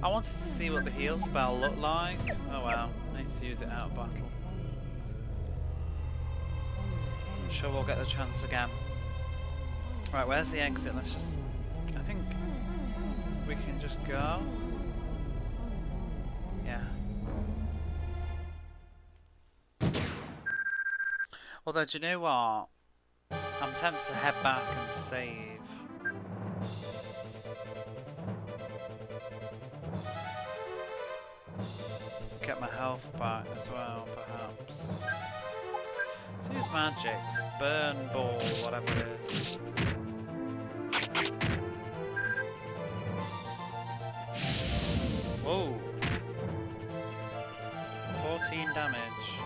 I wanted to see what the heal spell looked like. Oh wow, I need to use it out of battle. I'm sure we'll get the chance again. Right, where's the exit? Let's just... I think we can just go. Yeah. Although, do you know what? I'm tempted to head back and save. Get my health back as well, perhaps. Let's use magic. Burn ball, whatever it is. Whoa! 14 damage.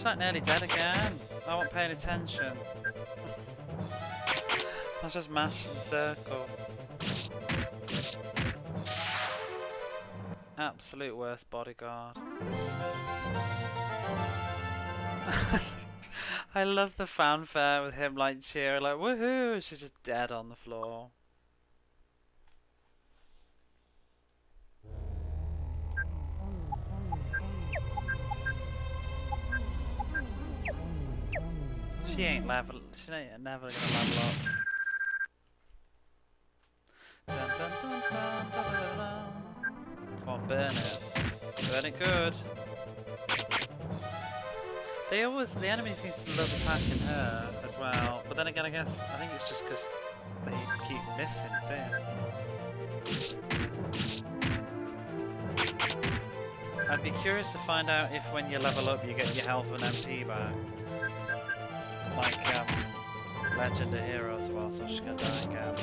She's like nearly dead again. I wasn't paying attention. I was just mashing circle. Absolute worst bodyguard. I love the fanfare with him like cheering, like woohoo! She's just dead on the floor. She ain't never gonna level up. Dun, dun, dun, dun, dun, dun, dun, dun. Come on, burn it. Burn it good. The enemy seems to love attacking her as well. But then again, I think it's just because they keep missing Finn. I'd be curious to find out if when you level up you get your health and MP back. Like Legend of Heroes, so I'm just gonna die again.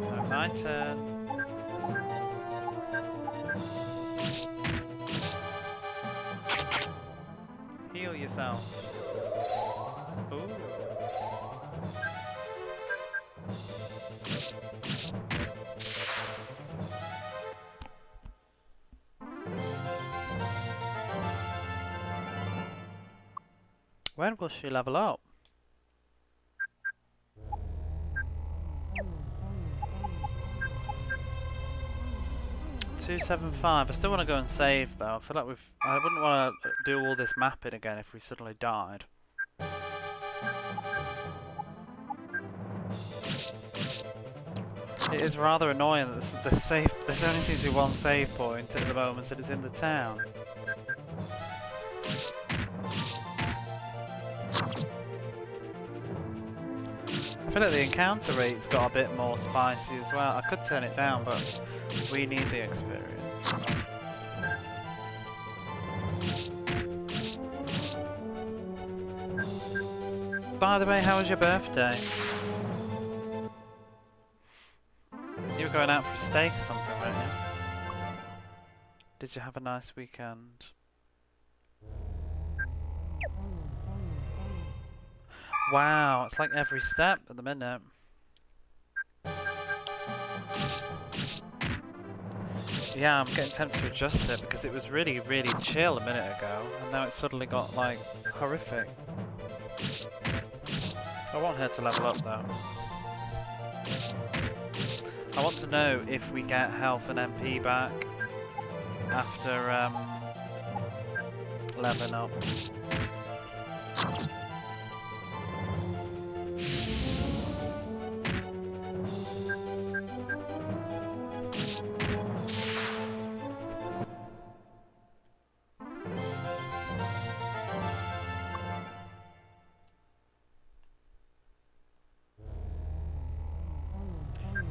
Right, my turn. Heal yourself. Ooh. When will she level up? 275. I still want to go and save though. I feel like I wouldn't want to do all this mapping again if we suddenly died. It is rather annoying that there's only seems to be one save point at the moment and it's in the town. I feel like the encounter rate's got a bit more spicy as well. I could turn it down, but we need the experience. By the way, how was your birthday? You were going out for a steak or something, weren't you? Did you have a nice weekend? Wow, it's like every step at the minute. Yeah, I'm getting tempted to adjust it because it was really, really chill a minute ago, and now it's suddenly got like horrific. I want her to level up though. I want to know if we get health and MP back after leveling up.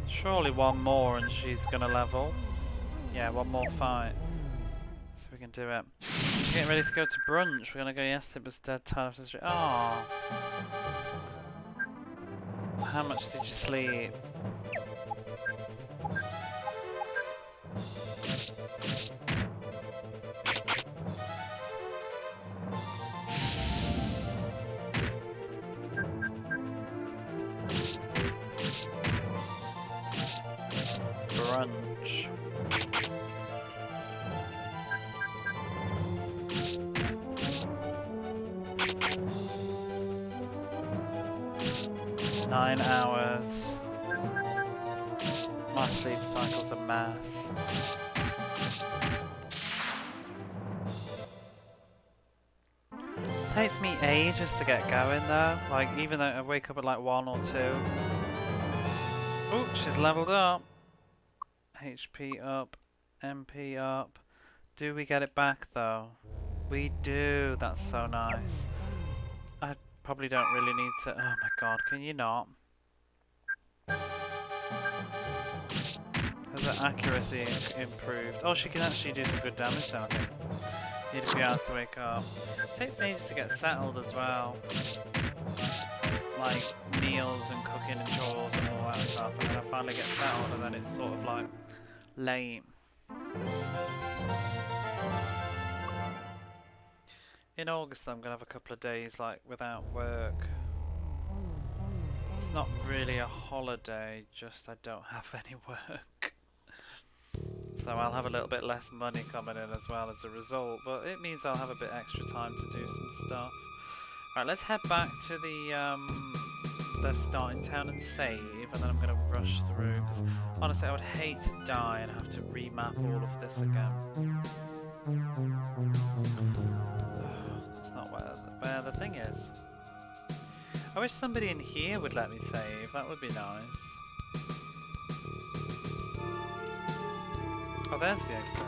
Surely one more and she's gonna level. Yeah, one more fight. So we can do it. She's getting ready to go to brunch. We're gonna go yesterday, but it's dead time after the street. Oh. How much did you sleep? Brunch. Nine hours. My sleep cycle's a mess. Takes me ages to get going though. Like even though I wake up at like 1 or 2. Oh, she's leveled up. HP up, MP up. Do we get it back though? We do. That's so nice. I probably don't really need to. Oh my god, can you not? Has her accuracy improved? Oh, she can actually do some good damage now, I think. Need a few hours to wake up. It takes me ages to get settled as well. Like meals and cooking and chores and all that stuff, and then I finally get settled and then it's sort of like lame. In August, I'm gonna have a couple of days like without work. It's not really a holiday, just I don't have any work. So I'll have a little bit less money coming in as well as a result, but it means I'll have a bit extra time to do some stuff. Right, let's head back to the starting town and save, and then I'm going to rush through, because honestly I would hate to die and have to remap all of this again. That's not where the thing is. I wish somebody in here would let me save, that would be nice. Oh, there's the exit.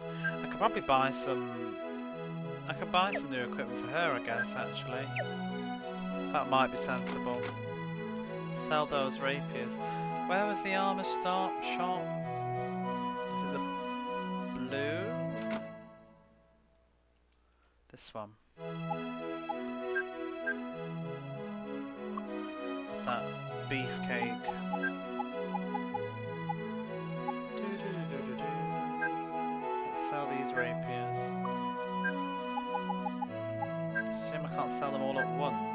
I could probably buy some... I could buy some new equipment for her, I guess, actually. That might be sensible. Sell those rapiers. Where was the armor shop? Is it the blue? This one. That beefcake. Let's sell these rapiers. Shame I can't sell them all at once.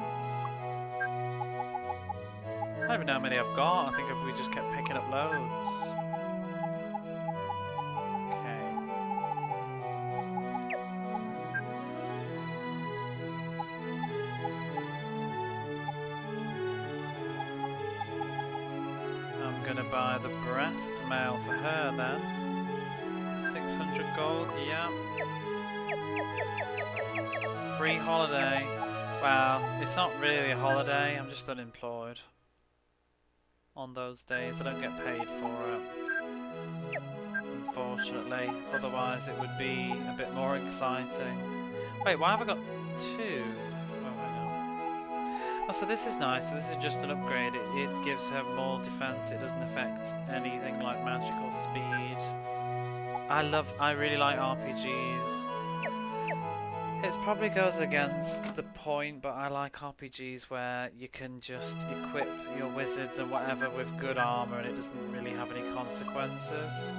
I don't even know how many I've got. I think if we just kept picking up loads. Okay. I'm gonna buy the breast mail for her then. 600 gold, yeah. Free holiday. Wow, it's not really a holiday, I'm just unemployed. On those days, I don't get paid for it. Unfortunately, otherwise it would be a bit more exciting. Wait, why have I got two? Oh, hang on. Oh, so this is nice. So this is just an upgrade. It gives her more defense. It doesn't affect anything like magical speed. I really like RPGs. It probably goes against the point, but I like RPGs where you can just equip your wizards and whatever with good armor and it doesn't really have any consequences.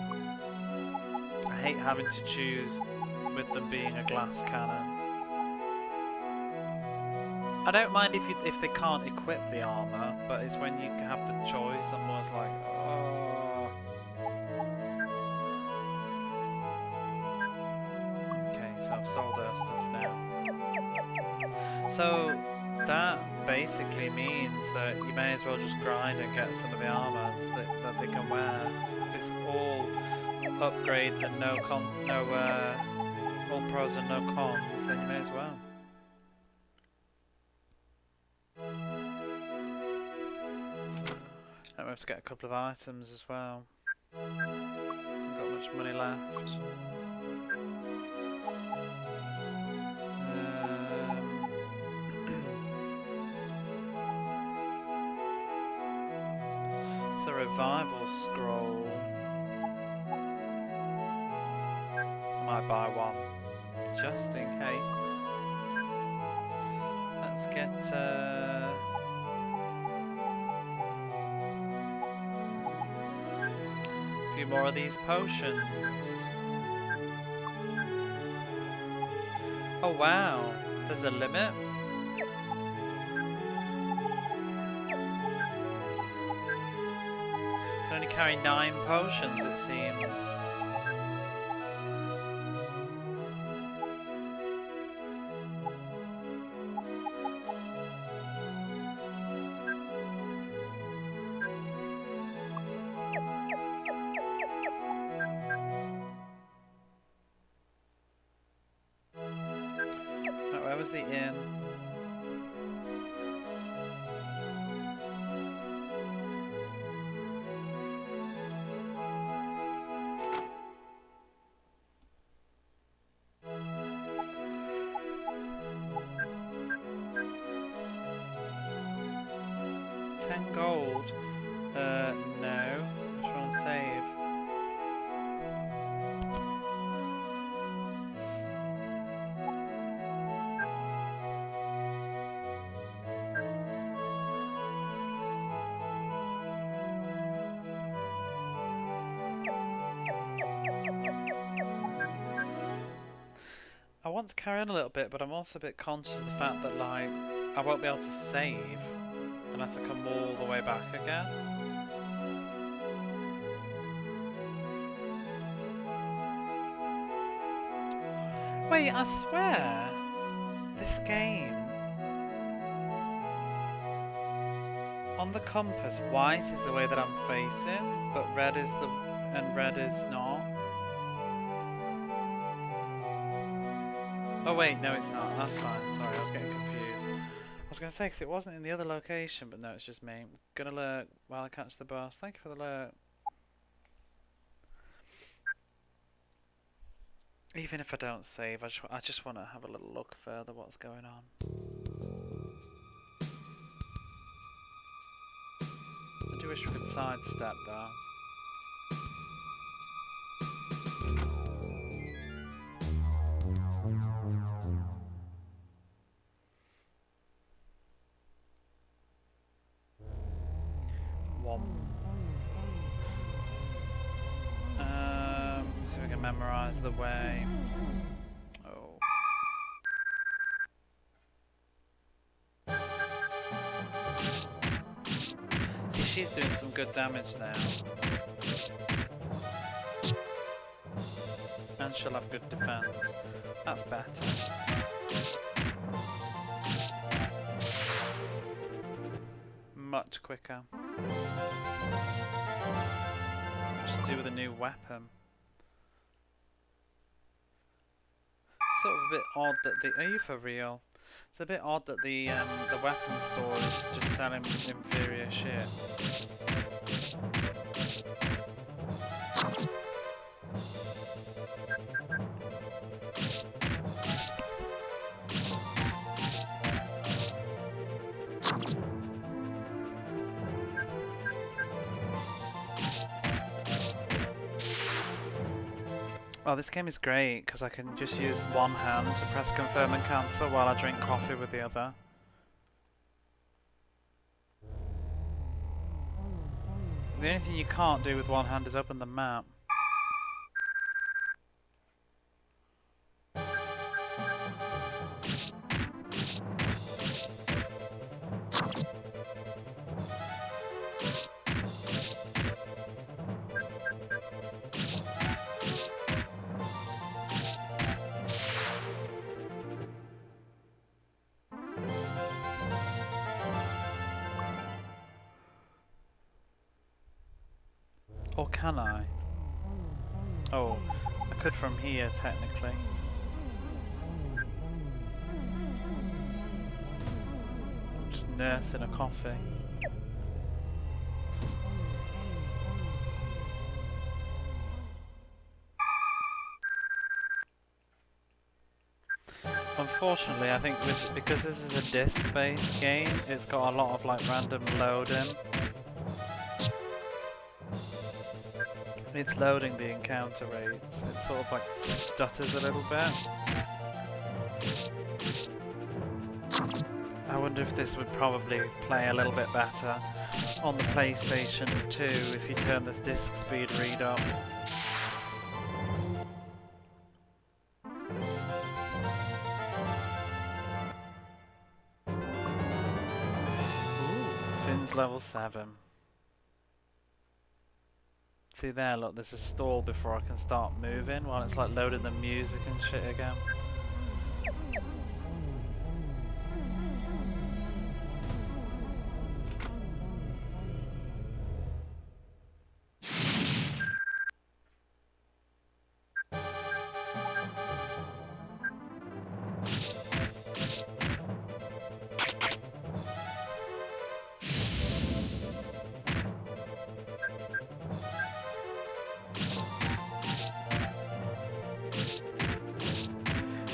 I hate having to choose with them being a glass cannon. I don't mind if they can't equip the armor, but it's when you have the choice, I'm always like, oh. So I've sold her stuff now. So that basically means that you may as well just grind and get some of the armors that they can wear. If it's all upgrades and all pros and no cons, then you may as well. I have to get a couple of items as well. Haven't got much money left. It's a revival scroll. I might buy one, just in case. Let's get a few more of these potions. Oh wow, there's a limit? Can only carry 9 potions, it seems. Right, where was the inn? Gold? No. I just want to save. want to carry on a little bit, but I'm also a bit conscious of the fact that, like, I won't be able to save unless I come all the way back again. Wait, I swear, this game, on the compass, white is the way that I'm facing, but red is not. Oh wait, no it's not, that's fine, sorry, I was getting confused. I was going to say, because it wasn't in the other location, but no, it's just me. I'm gonna lurk while I catch the bus. Thank you for the lurk. Even if I don't save, I just want to have a little look further what's going on. I do wish we could sidestep though. So we can memorize the way. Oh. See, she's doing some good damage now. And she'll have good defense. That's better. Much quicker. Just do with a new weapon. Sort of a bit odd that the. Are you for real? It's a bit odd that the weapon store is just selling inferior shit. Oh, this game is great because I can just use one hand to press confirm and cancel while I drink coffee with the other. The only thing you can't do with one hand is open the map. Or can I? Oh, I could from here, technically. Just nursing a coffee. Unfortunately, I think because this is a disc-based game, it's got a lot of like random loading. It's loading the encounter rates. It sort of like stutters a little bit. I wonder if this would probably play a little bit better on the PlayStation 2 if you turn this disc speed read up. Ooh, Finn's level 7. See there, look, there's a stall before I can start moving while it's like loading the music and shit again.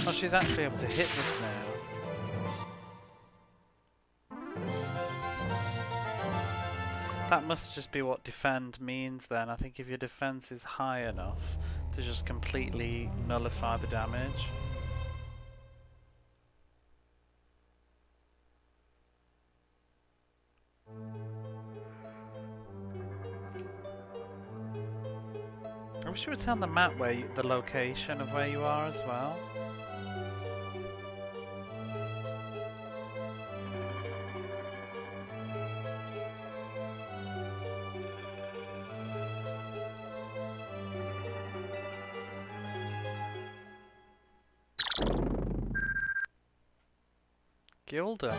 Oh, she's actually able to hit this now. That must just be what defend means then. I think if your defense is high enough to just completely nullify the damage. I wish it would tell on the map where the location of where you are as well. Gildan.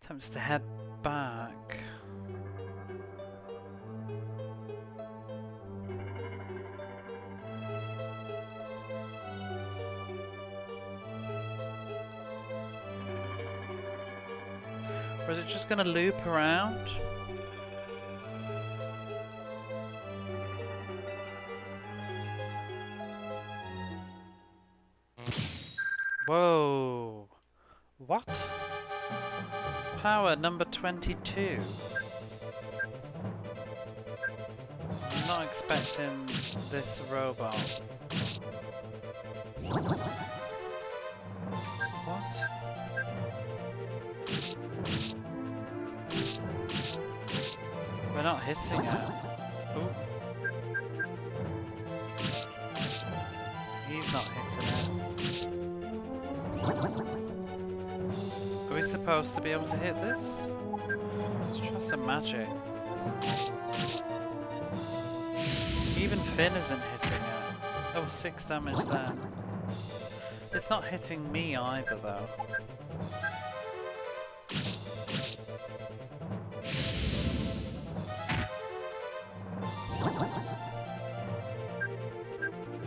Attempts to head back. Or is it just going to loop around? Whoa. What? Power number 22. I'm not expecting this robot. What? We're not hitting it. Ooh. He's not hitting it. Are we supposed to be able to hit this? Let's try some magic. Even Finn isn't hitting it. Oh, 6 damage there. It's not hitting me either, though.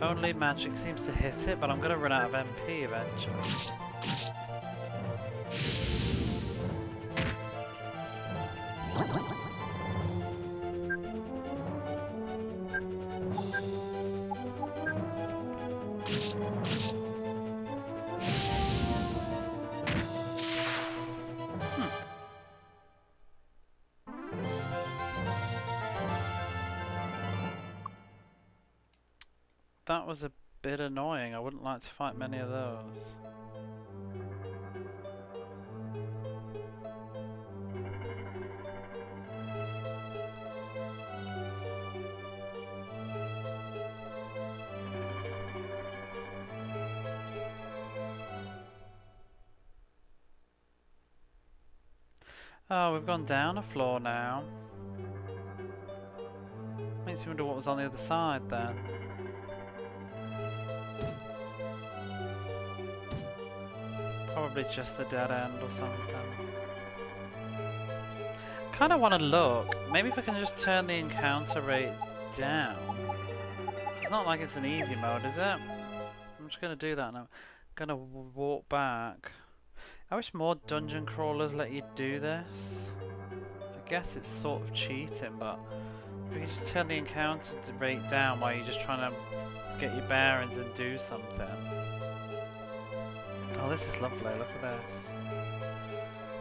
Only magic seems to hit it, but I'm gonna run out of MP eventually. That was a bit annoying. I wouldn't like to fight many of those. Oh, we've gone down a floor now. Makes me wonder what was on the other side then. Probably just the dead end or something. Kind of want to look. Maybe if I can just turn the encounter rate down. It's not like it's an easy mode, is it? I'm just going to do that now. I'm going to walk back. I wish more dungeon crawlers let you do this. I guess it's sort of cheating, but if you can just turn the encounter rate down while you're just trying to get your bearings and do something. Oh, this is lovely, look at this.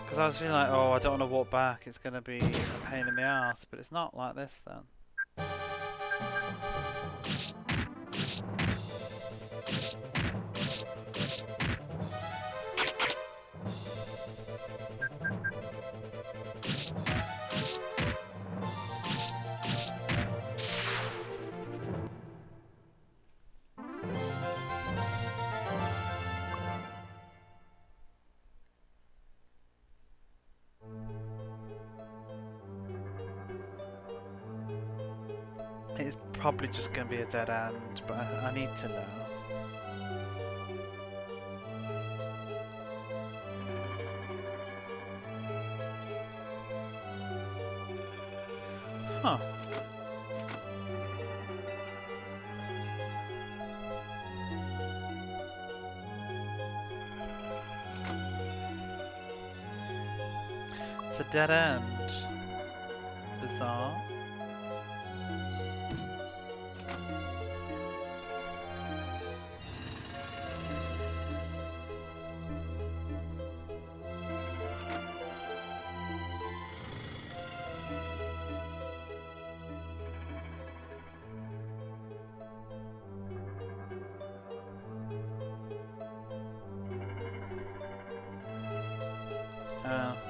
Because I was feeling like, oh, I don't want to walk back, it's going to be a pain in the arse, but it's not like this then. It's probably just going to be a dead end, but I need to know. Huh. It's a dead end. Bizarre.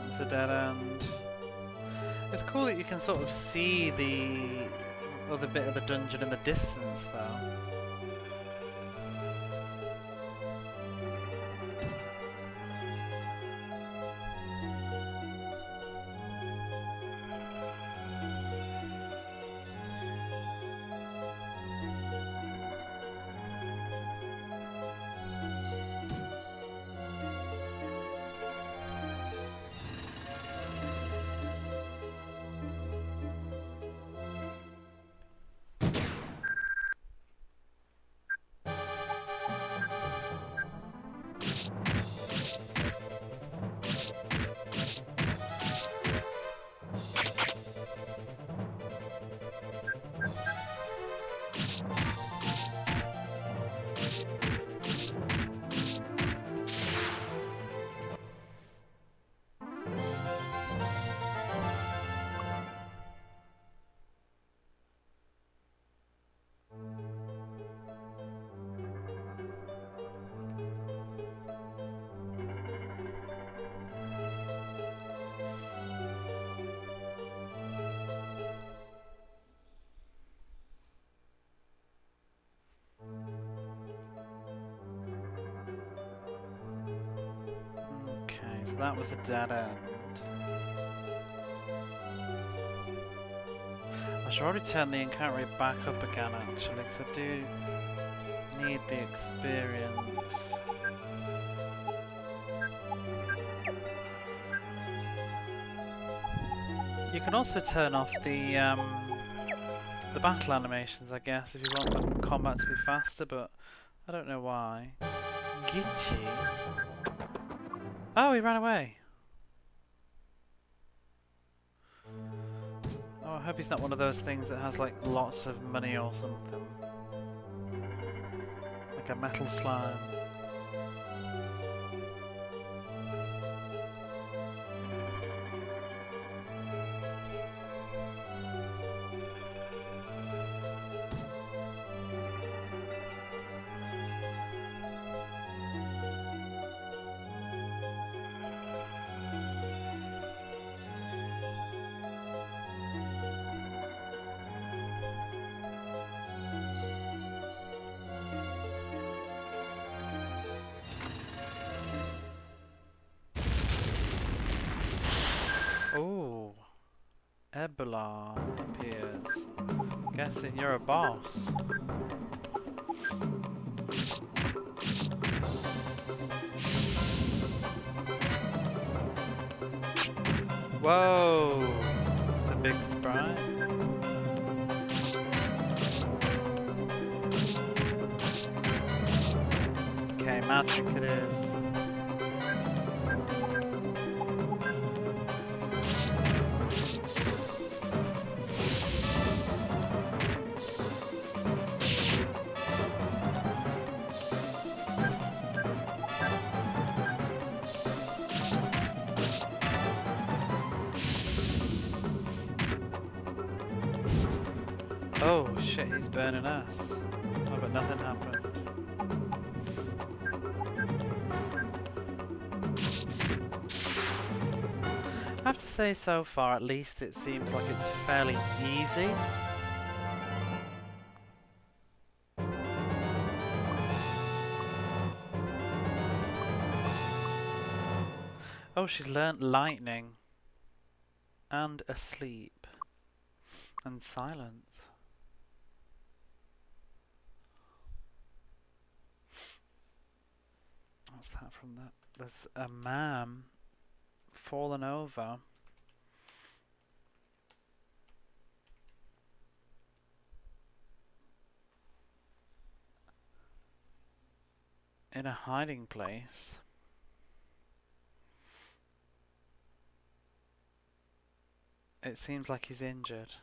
It's a dead end. It's cool that you can sort of see the other bit of the dungeon in the distance, though. So that was a dead end. I should probably turn the encounter rate back up again, actually, because I do need the experience. You can also turn off the battle animations, I guess, if you want the combat to be faster, but I don't know why. Gitchy. Oh, he ran away. Oh, I hope he's not one of those things that has like lots of money or something. Like a metal slime. Oh, Ebola appears. Guessing you're a boss. Whoa, it's a big sprite. Okay, magic it is. Oh shit, he's burning us. Oh, but nothing happened. I have to say, so far at least, it seems like it's fairly easy. Oh, she's learnt lightning. And asleep. And silent. What's that from that? There's a man fallen over. In a hiding place. It seems like he's injured.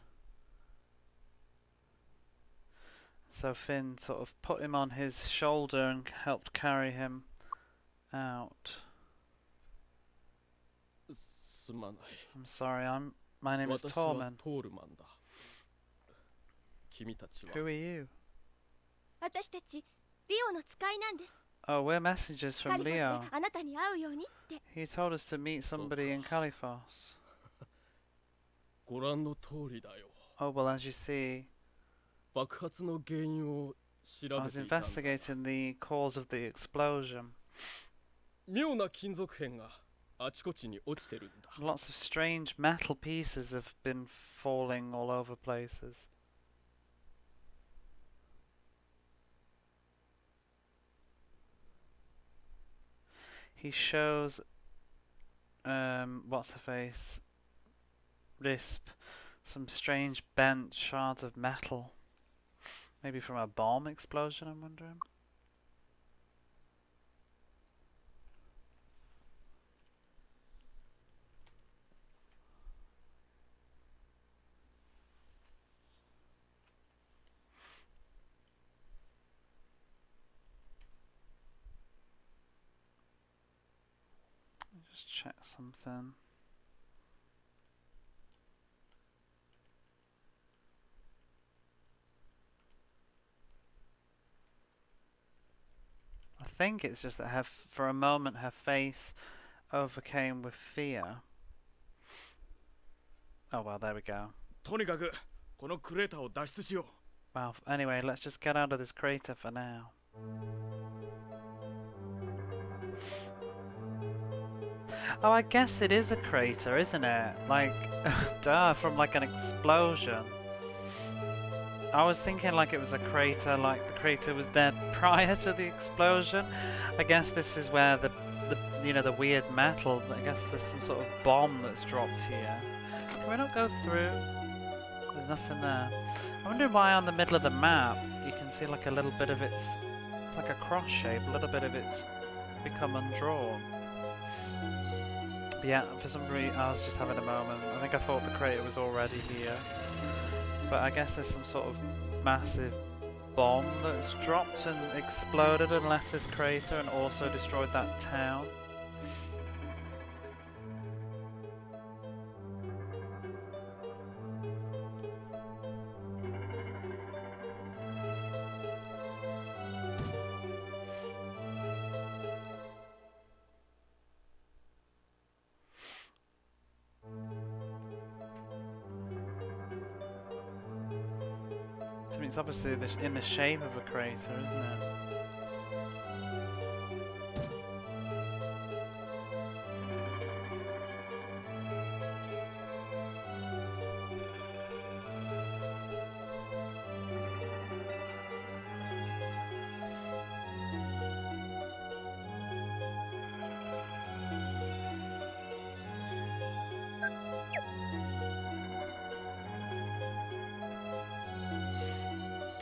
So Finn sort of put him on his shoulder and helped carry him out. I'm sorry, my name is Torman. Who are you? 私たちリオの使いなんです。Oh, we're messengers カ from リフォス Leo. であなたに会うようにって。 He told us to meet somebody in Califos. ご覧の通りだよ。 Oh, well, as you see, 爆発の原因を調 I べ was ていたんだ。 investigating the cause of the explosion. 妙な金属片があちこちに落ちてるんだ。 Lots of strange metal pieces have been falling all over places. He shows what's her face? Risp, some strange bent shards of metal. Maybe from a bomb explosion, I'm wondering. Just check something. I think it's just that for a moment her face overcame with fear. Oh well, there we go. とにかくこのクレーターを脱出しよう。 Well, anyway, let's just get out of this crater for now. Oh, I guess it is a crater, isn't it? Like, duh, from like an explosion. I was thinking like it was a crater, like the crater was there prior to the explosion. I guess this is where the you know, the weird metal, I guess there's some sort of bomb that's dropped here. Can we not go through? There's nothing there. I wonder why on the middle of the map you can see like a little bit of it's like a cross shape, a little bit of it's become undrawn. But yeah, for some reason I was just having a moment. I think I thought the crater was already here. But I guess there's some sort of massive bomb that's dropped and exploded and left this crater and also destroyed that town. I mean, it's obviously in the shape of a crater, isn't it?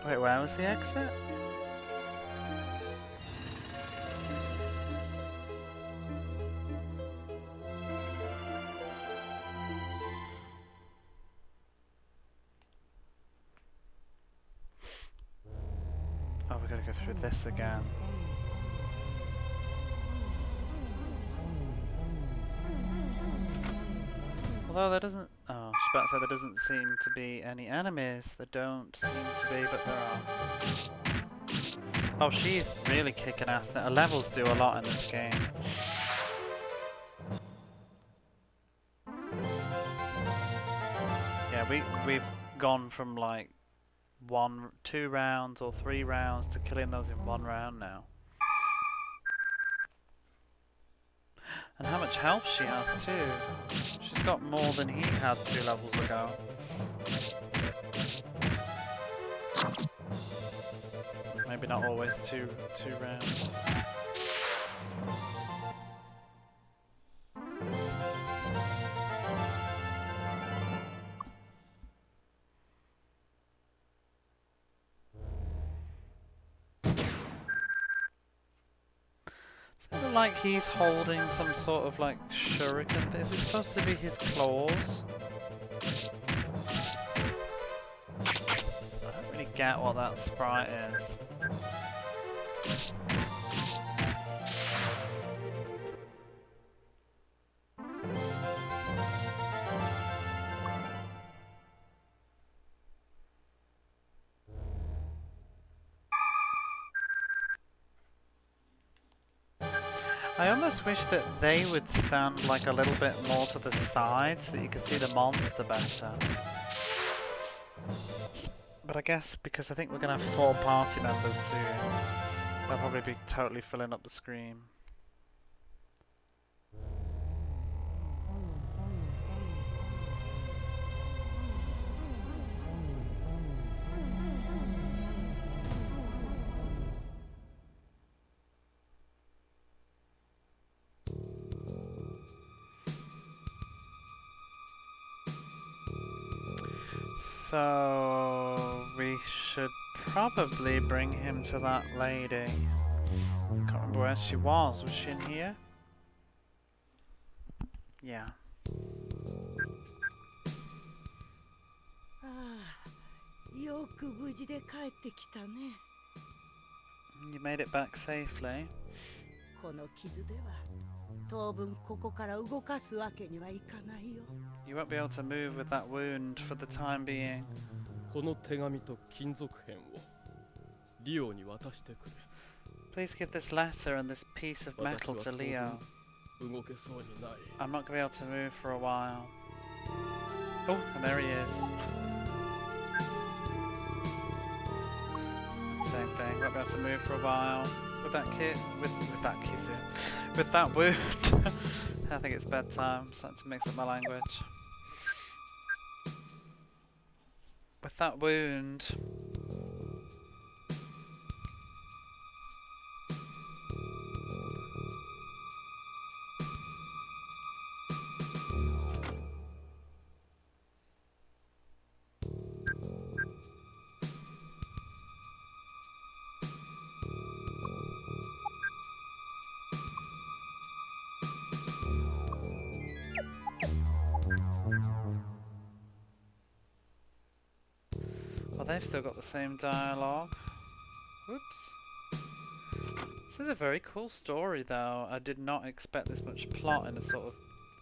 Wait, where was the exit? Oh, we gotta go through this again. Although there doesn't... Oh, I was about to say there doesn't seem to be any enemies. There don't seem to be, but there are. Oh, she's really kicking ass. Her levels do a lot in this game. Yeah, we've gone from like 2 rounds or 3 rounds to killing those in 1 round now. And how much health she has too. She's got more than he had 2 levels ago. Maybe not always two rounds. Does it look like he's holding some sort of like shuriken? Is it supposed to be his claws? I don't really get what that sprite is. I almost wish that they would stand like a little bit more to the side so that you could see the monster better. But I guess because I think we're going to have 4 party members soon, they'll probably be totally filling up the screen. So we should probably bring him to that lady. Can't remember where she was. Was she in here? Yeah. ああ、よく無事で帰ってきたね。You made it back safely. この傷では当分ここから動かすわけにはいかないよ。You won't be able to move with that wound for the time being. この手紙と金属片をリオに渡してくれ。 Please give this letter and this piece of metal to Leo. 動けそうにない。 I'm not going to be able to move for a while. Oh, and there he is. Same thing, won't be able to move for a while. With that kit, with that kizu. With that wound. I think it's bedtime, I'm starting to mix up my language. With that wound. Well, they've still got the same dialogue. Whoops. This is a very cool story, though. I did not expect this much plot in a sort of...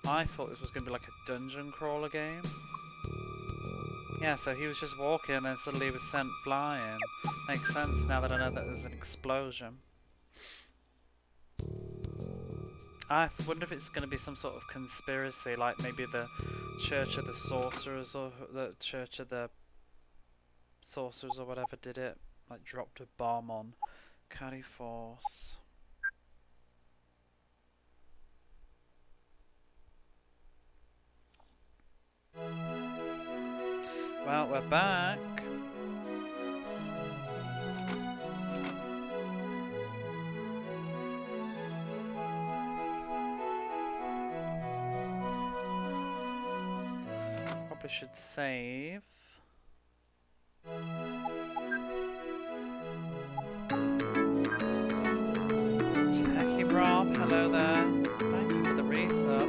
I thought this was going to be like a dungeon crawler game. Yeah, so he was just walking and then suddenly he was sent flying. Makes sense now that I know that there's an explosion. I wonder if it's going to be some sort of conspiracy, like maybe the Church of the Sorcerers or the Church of the Sorcerers or whatever did it, like dropped a bomb on Carry Force. Well, we're back. Probably should save. Techie Rob, hello there. Thank you for the resub.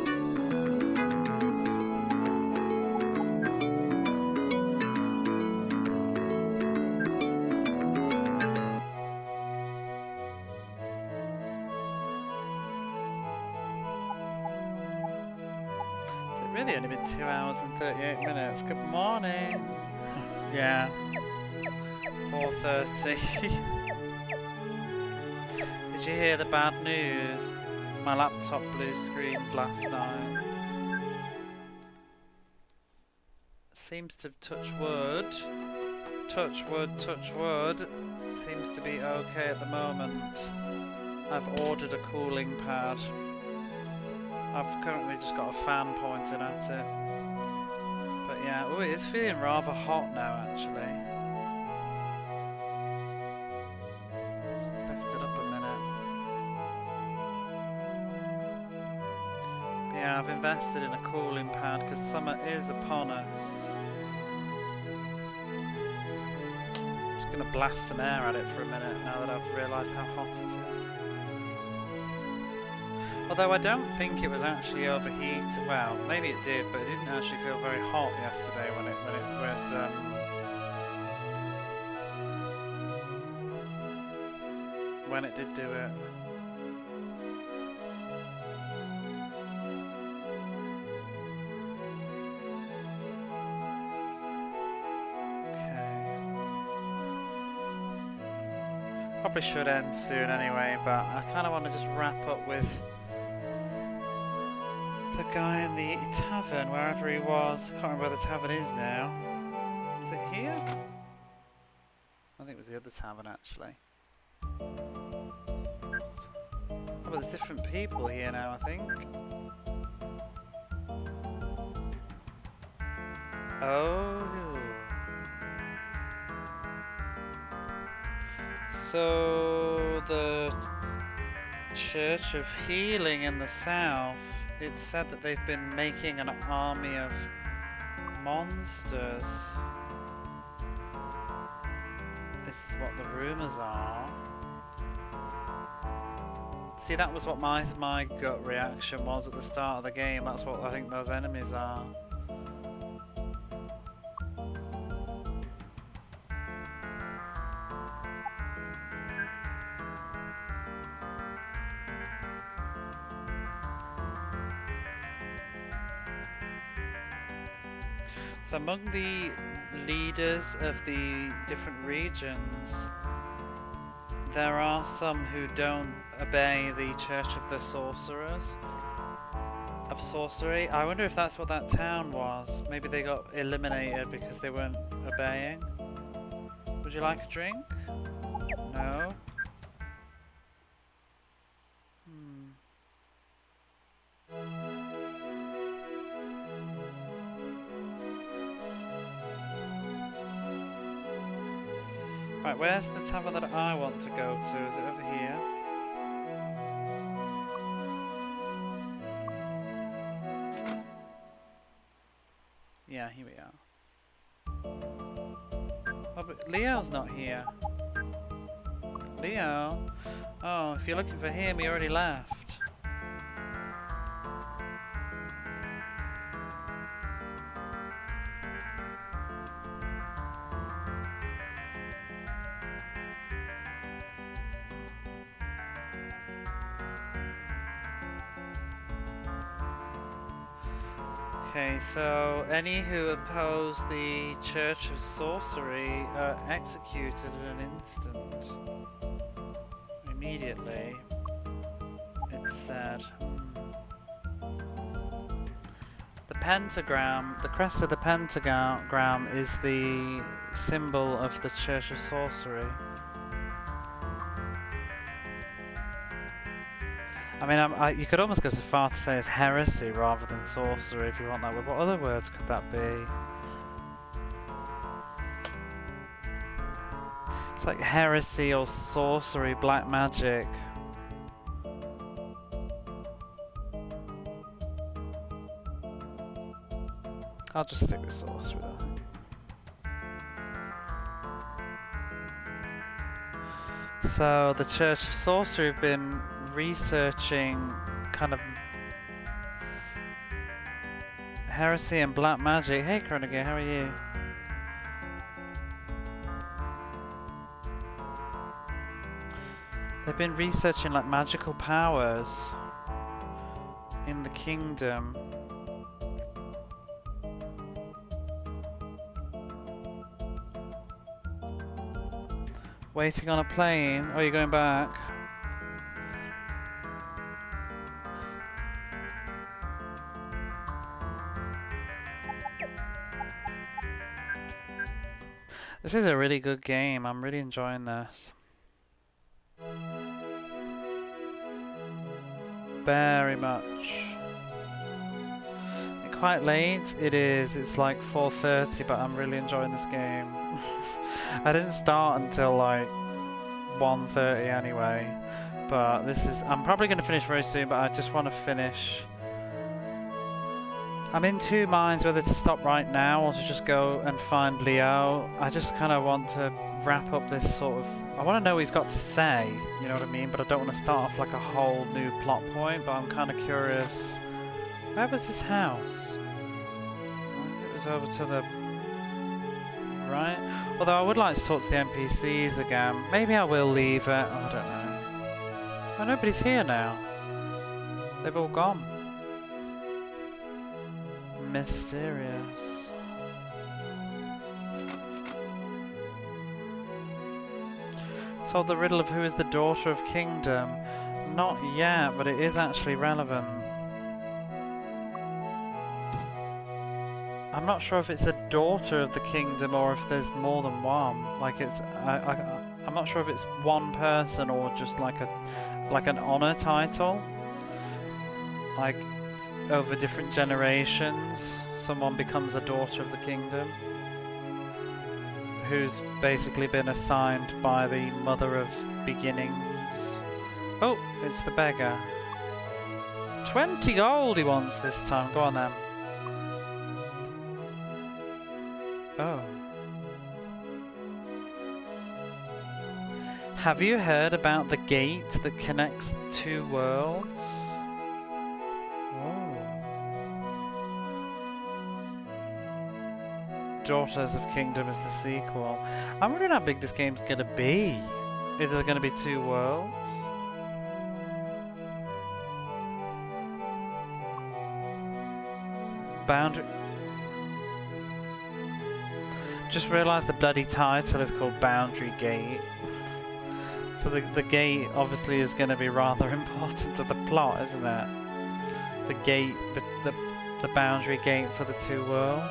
It's really only been 2 hours and 38 minutes. Good morning. Yeah. 4:30. Did you hear the bad news? My laptop blue screened last night. Seems to have touched wood. Touch wood, touch wood. Seems to be okay at the moment. I've ordered a cooling pad. I've currently just got a fan pointing at it. But yeah, oh, it is feeling rather hot now actually. Just lift it up a minute. But yeah, I've invested in a cooling pad because summer is upon us. Just gonna blast some air at it for a minute now that I've realised how hot it is. Although I don't think it was actually overheated. Well, maybe it did, but it didn't actually feel very hot yesterday when it was when it did do it. Okay. Probably should end soon anyway, but I kind of want to just wrap up with The guy in the tavern, wherever he was. I can't remember where the tavern is now. Is it here? I think it was the other tavern actually. Oh, but there's different people here now, I think. Oh. So the Church of Healing in the south, it's said that they've been making an army of monsters. Is what the rumours are. See, that was what my gut reaction was at the start of the game. That's what I think those enemies are. So among the leaders of the different regions, there are some who don't obey the Church of the Sorcerers. Of Sorcery. I wonder if that's what that town was. Maybe they got eliminated because they weren't obeying. Would you like a drink? No? Right, where's the tavern that I want to go to? Is it over here? Yeah, here we are. Oh, but Leo's not here. Leo? Oh, if you're looking for him, he already left. Okay, so any who oppose the Church of Sorcery are executed in an instant. Immediately. It's said. The pentagram, the crest of the pentagram is the symbol of the Church of Sorcery. I mean, you could almost go so far to say it's heresy rather than sorcery if you want that word. What other words could that be? It's like heresy or sorcery, black magic. I'll just stick with sorcery though. So, the Church of Sorcery have been researching kind of heresy and black magic. Hey Kronige, how are you? They've been researching like magical powers in the kingdom. Waiting on a plane. Oh, you're going back? This is a really good game. I'm really enjoying this. Very much. Quite late. It is. It's like 4:30, but I'm really enjoying this game. I didn't start until like 1:30 anyway. But this is... I'm probably going to finish very soon, but I just want to finish... I'm in two minds whether to stop right now or to just go and find Leo. I just kind of want to wrap up this sort of... I want to know what he's got to say, you know what I mean? But I don't want to start off like a whole new plot point, but I'm kind of curious. Where was his house? It was over to the right. Although I would like to talk to the NPCs again. Maybe I will leave it. Oh, I don't know. Oh, nobody's here now. They've all gone. Mysterious. Solve the riddle of who is the daughter of kingdom. Not yet, but it is actually relevant. I'm not sure if it's a daughter of the kingdom or if there's more than one. Like I'm not sure if it's one person or just like an honor title. Like over different generations, someone becomes a daughter of the kingdom, who's basically been assigned by the mother of beginnings. Oh, it's the beggar. 20 gold he wants this time. Go on then. Oh. Have you heard about the gate that connects two worlds? Oh. Daughters of Kingdom is the sequel. I'm wondering how big this game's gonna be. Is there gonna be two worlds? Boundary. Just realised the bloody title is called Boundary Gate. So the gate obviously is going to be rather important to the plot, isn't it? The gate, the boundary gate for the two worlds.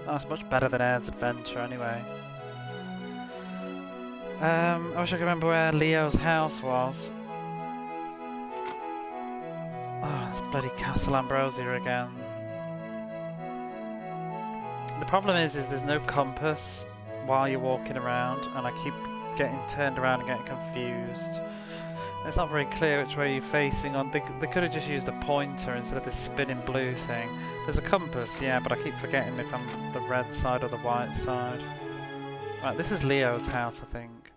That's much better than Air's Adventure anyway. I wish I could remember where Leo's house was. Oh, it's bloody Castle Ambrosia again. The problem is there's no compass while you're walking around, and I keep getting turned around and getting confused. It's not very clear which way you're facing on. They could have just used a pointer instead of this spinning blue thing. There's a compass, yeah, but I keep forgetting if I'm the red side or the white side. Right, this is Leo's house, I think.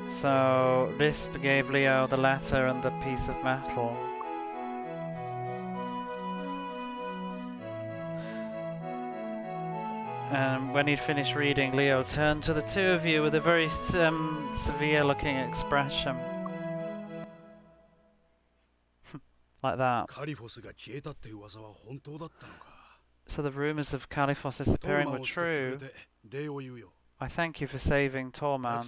So, Risp gave Leo the letter and the piece of metal. And when he'd finished reading, Leo turned to the two of you with a very severe-looking expression. Like that. So the rumours of Caliphos disappearing were true. I thank you for saving Torman.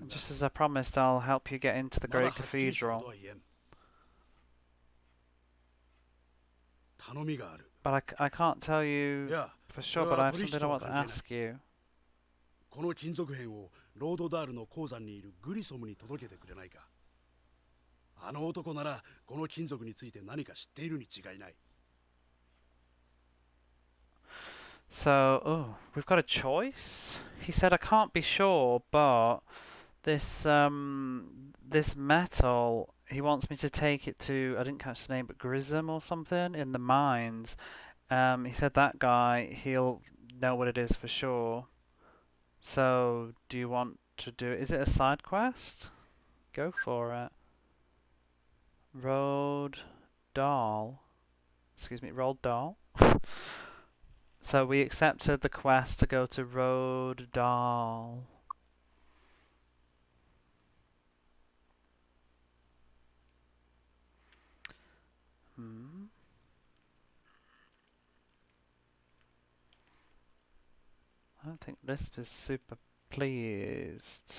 Just as I promised, I'll help you get into the Great Cathedral. But I can't tell you for sure, but I have something I want to ask you. So, we've got a choice? He said, I can't be sure, but this this metal, he wants me to take it to, I didn't catch the name, but Grism or something, in the mines. He said that guy, he'll know what it is for sure. So, do you want to do it? Is it a side quest? Go for it. Roald Dahl. So we accepted the quest to go to Roald Dahl. I don't think Lisp is super pleased.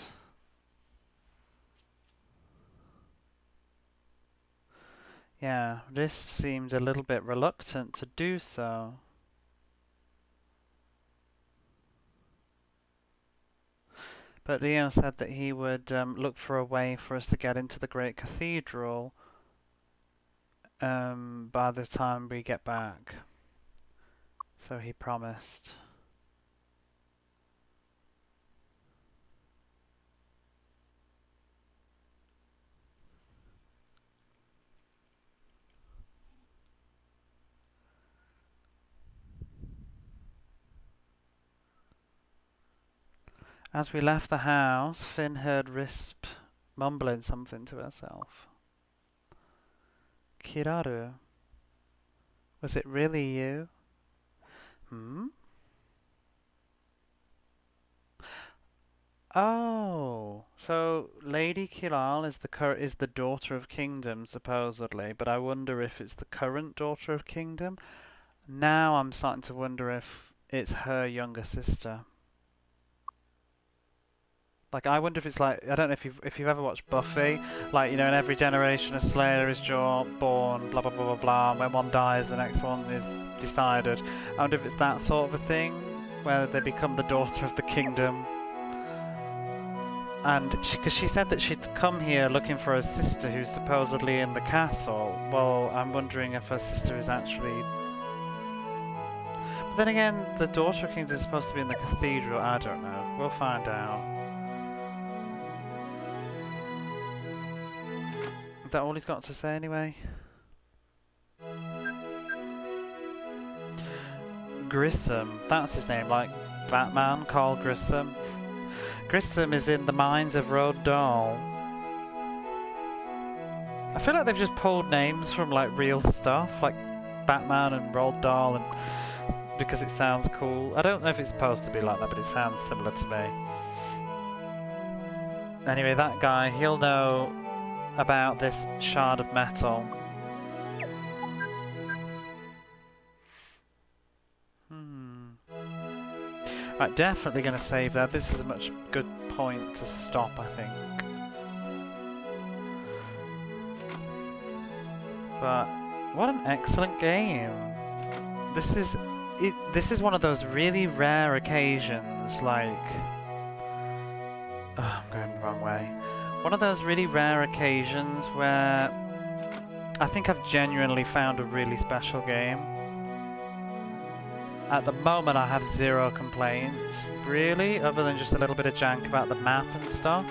Yeah, Lisp seemed a little bit reluctant to do so. But Leo said that he would look for a way for us to get into the Great Cathedral by the time we get back. So he promised. As we left the house, Finn heard Risp mumbling something to herself. Kiraru? Was it really you? Oh, so Lady Kilal is the daughter of Kingdom, supposedly, but I wonder if it's the current daughter of Kingdom. Now I'm starting to wonder if it's her younger sister. Like, I wonder if it's like, I don't know if you've ever watched Buffy, like, you know, in every generation a Slayer is born, blah blah blah blah blah, and when one dies the next one is decided. I wonder if it's that sort of a thing, where they become the daughter of the kingdom. And because she said that she'd come here looking for her sister who's supposedly in the castle. Well, I'm wondering if her sister is actually... But then again, the daughter of kingdom is supposed to be in the cathedral. I don't know. We'll find out. Is that all he's got to say anyway? Grissom. That's his name, like Batman, Carl Grissom. Grissom is in the mines of Roald Dahl. I feel like they've just pulled names from like real stuff, like Batman and Roald Dahl, and because it sounds cool. I don't know if it's supposed to be like that, but it sounds similar to me. Anyway, that guy, he'll know about this shard of metal. Right, definitely going to save that. This is a much good point to stop, I think. But what an excellent game. This is one of those really rare occasions, like... Oh, I'm going the wrong way. One of those really rare occasions where I think I've genuinely found a really special game. At the moment I have zero complaints, really, other than just a little bit of jank about the map and stuff.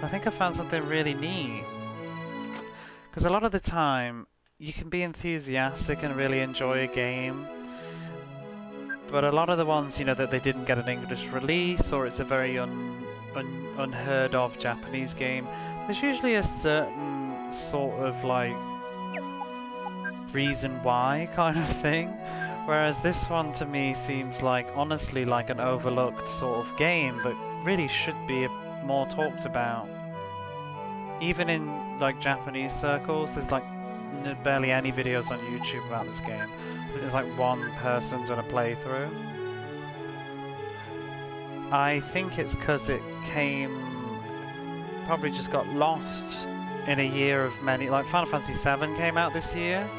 I think I found something really neat. Because a lot of the time, you can be enthusiastic and really enjoy a game, but a lot of the ones, you know, that they didn't get an English release, or it's a very unheard of Japanese game, there's usually a certain sort of like reason why kind of thing. Whereas this one to me seems like, honestly, like an overlooked sort of game that really should be more talked about. Even in like Japanese circles, there's like barely any videos on YouTube about this game. There's like one person done a playthrough. I think it's because it probably just got lost in a year of many, like Final Fantasy VII came out this year.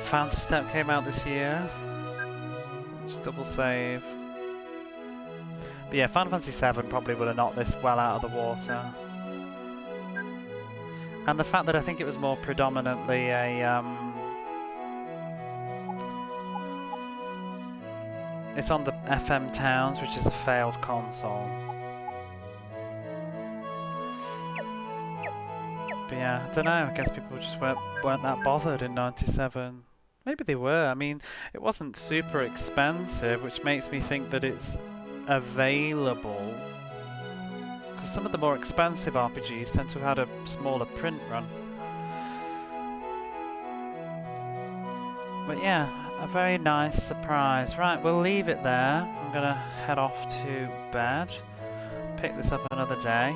Phantom Step came out this year. Just double save. But yeah, Final Fantasy VII probably would have knocked this well out of the water. And the fact that I think it was more predominantly a... it's on the FM Towns, which is a failed console. But yeah, I don't know, I guess people just weren't that bothered in '97. Maybe they were. I mean, it wasn't super expensive, which makes me think that it's available. Because some of the more expensive RPGs tend to have had a smaller print run. But yeah, a very nice surprise. Right, we'll leave it there. I'm gonna head off to bed. Pick this up another day.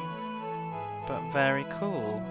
But very cool.